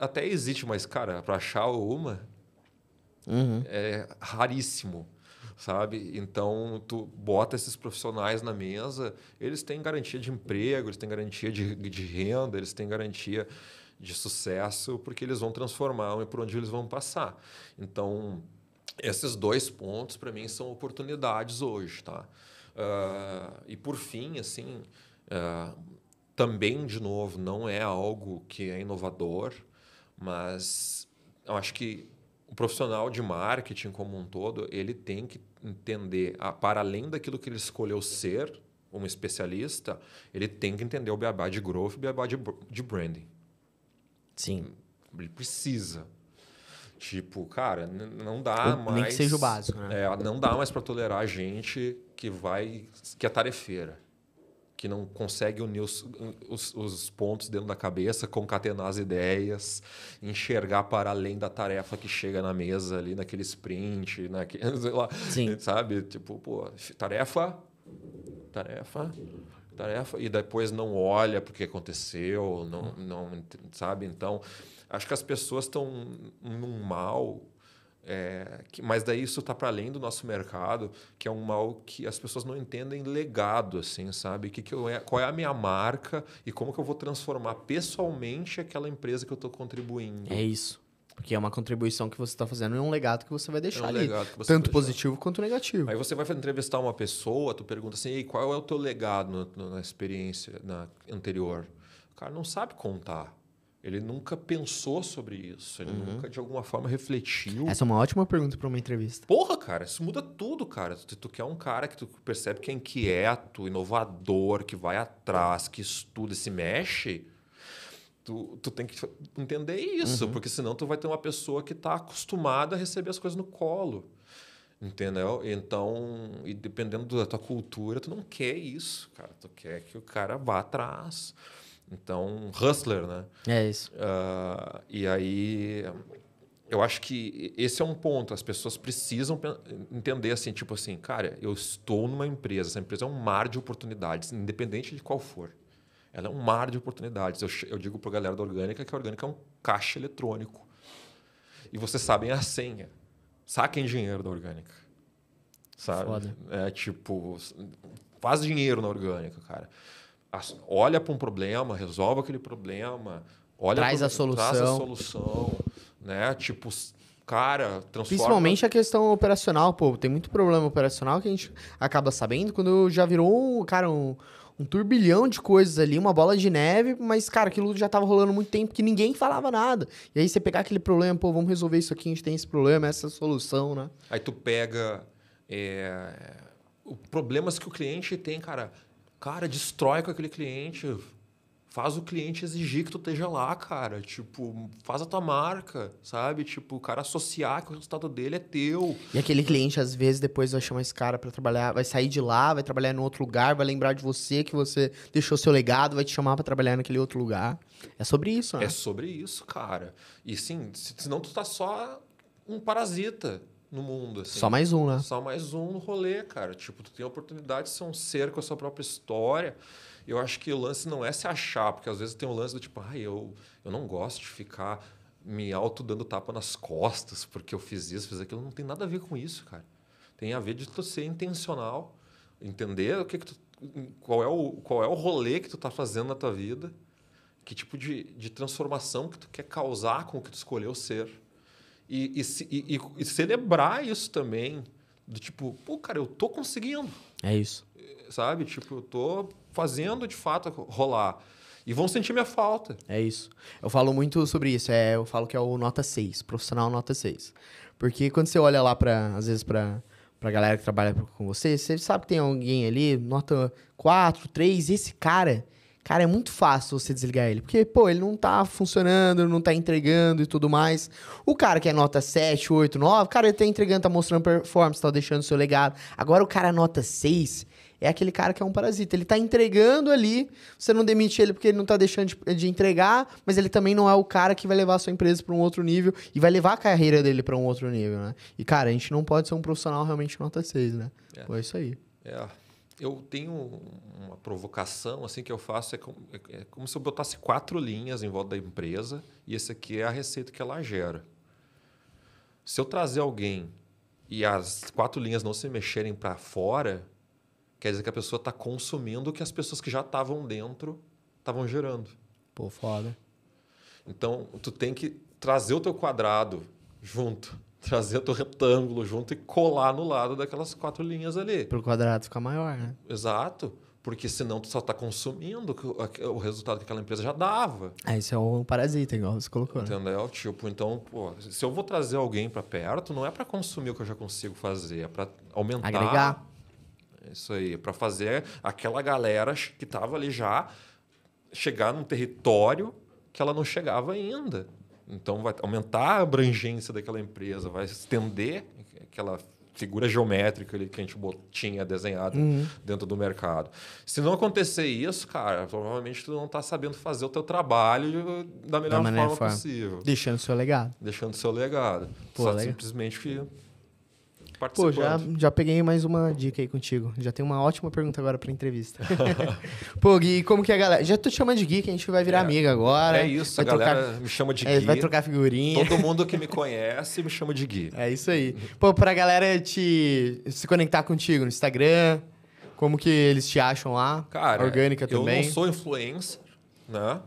até existe, mas, cara, para achar uma é raríssimo. Sabe? Então, tu bota esses profissionais na mesa, eles têm garantia de emprego, eles têm garantia de renda, eles têm garantia de sucesso, porque eles vão transformar e por onde eles vão passar. Então, esses 2 pontos, para mim, são oportunidades hoje. Tá? E, por fim, assim, também, de novo, não é algo que é inovador, mas eu acho que o profissional de marketing como um todo, ele tem que entender, para além daquilo que ele escolheu ser, um especialista, ele tem que entender o beabá de growth e o beabá de branding. Sim. Ele precisa. Tipo, cara, não dá mais... Nem que seja o básico, né? Não dá mais para tolerar gente que é tarefeira, que não consegue unir os pontos dentro da cabeça, concatenar as ideias, enxergar para além da tarefa que chega na mesa ali, naquele sprint, sei lá, Sim. sabe? Tipo, tarefa, e depois não olha porque aconteceu, não sabe? Então, acho que as pessoas estão num mal... mas daí isso está para além do nosso mercado, que é um mal que as pessoas não entendem legado, assim, sabe? Qual é a minha marca e como que eu vou transformar pessoalmente aquela empresa que eu estou contribuindo. É isso. Porque é uma contribuição que você está fazendo e um legado que você vai deixar ali. Legado que você tanto vai positivo quanto negativo. Aí você vai entrevistar uma pessoa, tu pergunta assim, qual é o teu legado na experiência anterior? O cara não sabe contar. Ele nunca pensou sobre isso. Ele nunca, de alguma forma, refletiu. Essa é uma ótima pergunta para uma entrevista. Porra, cara, isso muda tudo, cara. Tu quer um cara que tu percebe que é inquieto, inovador, que vai atrás, que estuda e se mexe. Tu tem que entender isso, porque senão tu vai ter uma pessoa que está acostumada a receber as coisas no colo. Entendeu? Então, e dependendo da tua cultura, tu não quer isso, cara. Tu quer que o cara vá atrás. Então, hustler, né? É isso. E aí, eu acho que esse é um ponto. As pessoas precisam entender assim, tipo assim, cara, eu estou numa empresa. Essa empresa é um mar de oportunidades, independente de qual for. Ela é um mar de oportunidades. Eu digo para a galera da Orgânica que a Orgânica é um caixa eletrônico. E vocês sabem a senha. Saquem dinheiro da Orgânica. Sabe? Foda. Tipo, faz dinheiro na Orgânica, cara. Olha para um problema, resolve aquele problema, Traz a solução, né? Tipo, cara, transforma... Principalmente a questão operacional, pô. Tem muito problema operacional que a gente acaba sabendo quando já virou, cara, um turbilhão de coisas ali, uma bola de neve, mas, cara, aquilo já tava rolando há muito tempo que ninguém falava nada. E aí você pegar aquele problema, pô, vamos resolver isso aqui, a gente tem esse problema, essa solução, né? Aí tu pega problemas que o cliente tem, cara, destrói com aquele cliente, faz o cliente exigir que tu esteja lá, cara. Tipo, faz a tua marca, sabe? Tipo, o cara associar que o resultado dele é teu. E aquele cliente, às vezes, depois vai chamar esse cara pra trabalhar, vai sair de lá, vai trabalhar em outro lugar, vai lembrar de você, que você deixou seu legado, vai te chamar pra trabalhar naquele outro lugar. É sobre isso, né? É sobre isso, cara. E sim, senão tu tá só um parasita no mundo. Assim. Só mais um, né? Só mais um no rolê, cara. Tipo, tu tem a oportunidade de ser um ser com a sua própria história. Eu acho que o lance não é se achar, porque às vezes tem um lance do tipo, eu não gosto de ficar me dando tapa nas costas porque eu fiz isso, fiz aquilo. Não tem nada a ver com isso, cara. Tem a ver de tu ser intencional, entender qual é o rolê que tu tá fazendo na tua vida, que tipo de transformação que tu quer causar com o que tu escolheu ser. E celebrar isso também. Do tipo, pô, cara, eu tô conseguindo. É isso. Sabe? Tipo, eu tô fazendo de fato rolar. E vão sentir minha falta. É isso. Eu falo muito sobre isso. Eu falo que é o nota 6, profissional nota 6. Porque quando você olha lá, às vezes, pra galera que trabalha com você, você sabe que tem alguém ali, nota 4, 3, esse cara, é muito fácil você desligar ele. Porque, pô, ele não tá funcionando, não tá entregando e tudo mais. O cara que é nota 7, 8, 9, cara, ele tá entregando, tá mostrando performance, tá deixando seu legado. Agora o cara nota 6... é aquele cara que é um parasita. Ele tá entregando ali, você não demite ele porque ele não tá deixando de entregar, mas ele também não é o cara que vai levar a sua empresa para um outro nível e vai levar a carreira dele para um outro nível, né? E, cara, a gente não pode ser um profissional realmente nota 6, né? Pô, é isso aí. Eu tenho uma provocação assim que eu faço, é como se eu botasse 4 linhas em volta da empresa e esse aqui é a receita que ela gera. Se eu trazer alguém e as 4 linhas não se mexerem para fora, quer dizer que a pessoa está consumindo o que as pessoas que já estavam dentro estavam gerando. Pô, foda. Então, tu tem que trazer o teu quadrado junto, trazer o teu retângulo junto e colar no lado daquelas 4 linhas ali. Para o quadrado ficar maior, né? Exato. Porque senão tu só está consumindo o resultado que aquela empresa já dava. Isso é um parasita, igual você colocou, né? Entendeu? Tipo, então, pô, se eu vou trazer alguém para perto, não é para consumir o que eu já consigo fazer, é para aumentar... agregar. Isso aí, para fazer aquela galera que estava ali já chegar num território que ela não chegava ainda. Então, vai aumentar a abrangência daquela empresa, vai estender aquela figura geométrica ali que a gente tinha desenhado dentro do mercado. Se não acontecer isso, cara, provavelmente tu não está sabendo fazer o teu trabalho da melhor forma possível. Deixando seu legado. Deixando seu legado. Pô, só legal. Simplesmente... Pô, já peguei mais uma dica aí contigo. Já tem uma ótima pergunta agora pra entrevista. Pô, Gui, como que é a galera... Já tô te chamando de Gui, que a gente vai virar amiga agora. É isso, a galera me chama de Gui. Vai trocar figurinha. Todo mundo que me conhece me chama de Gui. É isso aí. Pô, pra galera se conectar contigo no Instagram, como que eles te acham lá? Cara, orgânica também. Eu não sou influencer, né?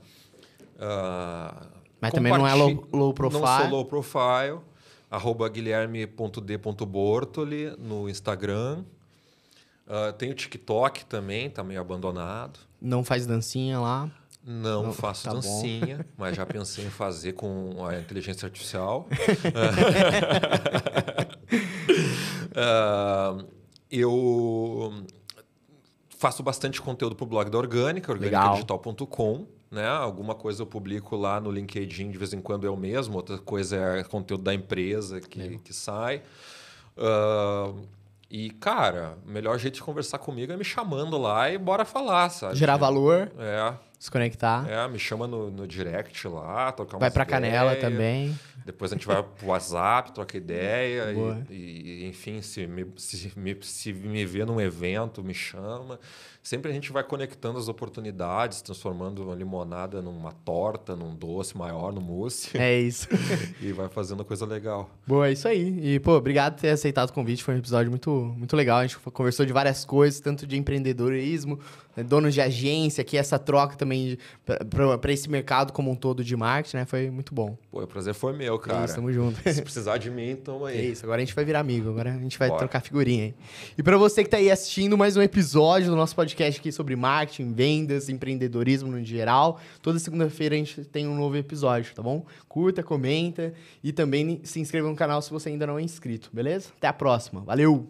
Mas também não é low profile. Não sou low profile. @guilherme.d.bortoli no Instagram. Tem o TikTok também, tá meio abandonado. Não faz dancinha lá? Não faço dancinha, mas já pensei em fazer com a inteligência artificial. Eu faço bastante conteúdo para o blog da Orgânica, organicadigital.com. Né? Alguma coisa eu publico lá no LinkedIn de vez em quando eu mesmo, outra coisa é conteúdo da empresa que sai. E, cara, o melhor jeito de conversar comigo é me chamando lá e bora falar, sabe? Gerar valor. Se conectar. Me chama no direct lá, trocar umas Vai pra ideias. Canela também. Depois a gente vai pro WhatsApp, troca ideia. E enfim, se me vê num evento, me chama. Sempre a gente vai conectando as oportunidades, transformando uma limonada numa torta, num doce maior, no mousse. É isso. E vai fazendo coisa legal. Boa, é isso aí. E, pô, obrigado por ter aceitado o convite. Foi um episódio muito, muito legal. A gente conversou de várias coisas, tanto de empreendedorismo, donos de agência, que essa troca também para esse mercado como um todo de marketing, né? Foi muito bom. Pô, o prazer foi meu, cara. É isso, tamo junto. Se precisar de mim, tamo aí. É isso, agora a gente vai virar amigo, agora a gente vai trocar figurinha aí. E para você que tá aí assistindo mais um episódio do nosso podcast aqui sobre marketing, vendas, empreendedorismo no geral, toda segunda-feira a gente tem um novo episódio, tá bom? Curta, comenta e também se inscreva no canal se você ainda não é inscrito, beleza? Até a próxima, valeu!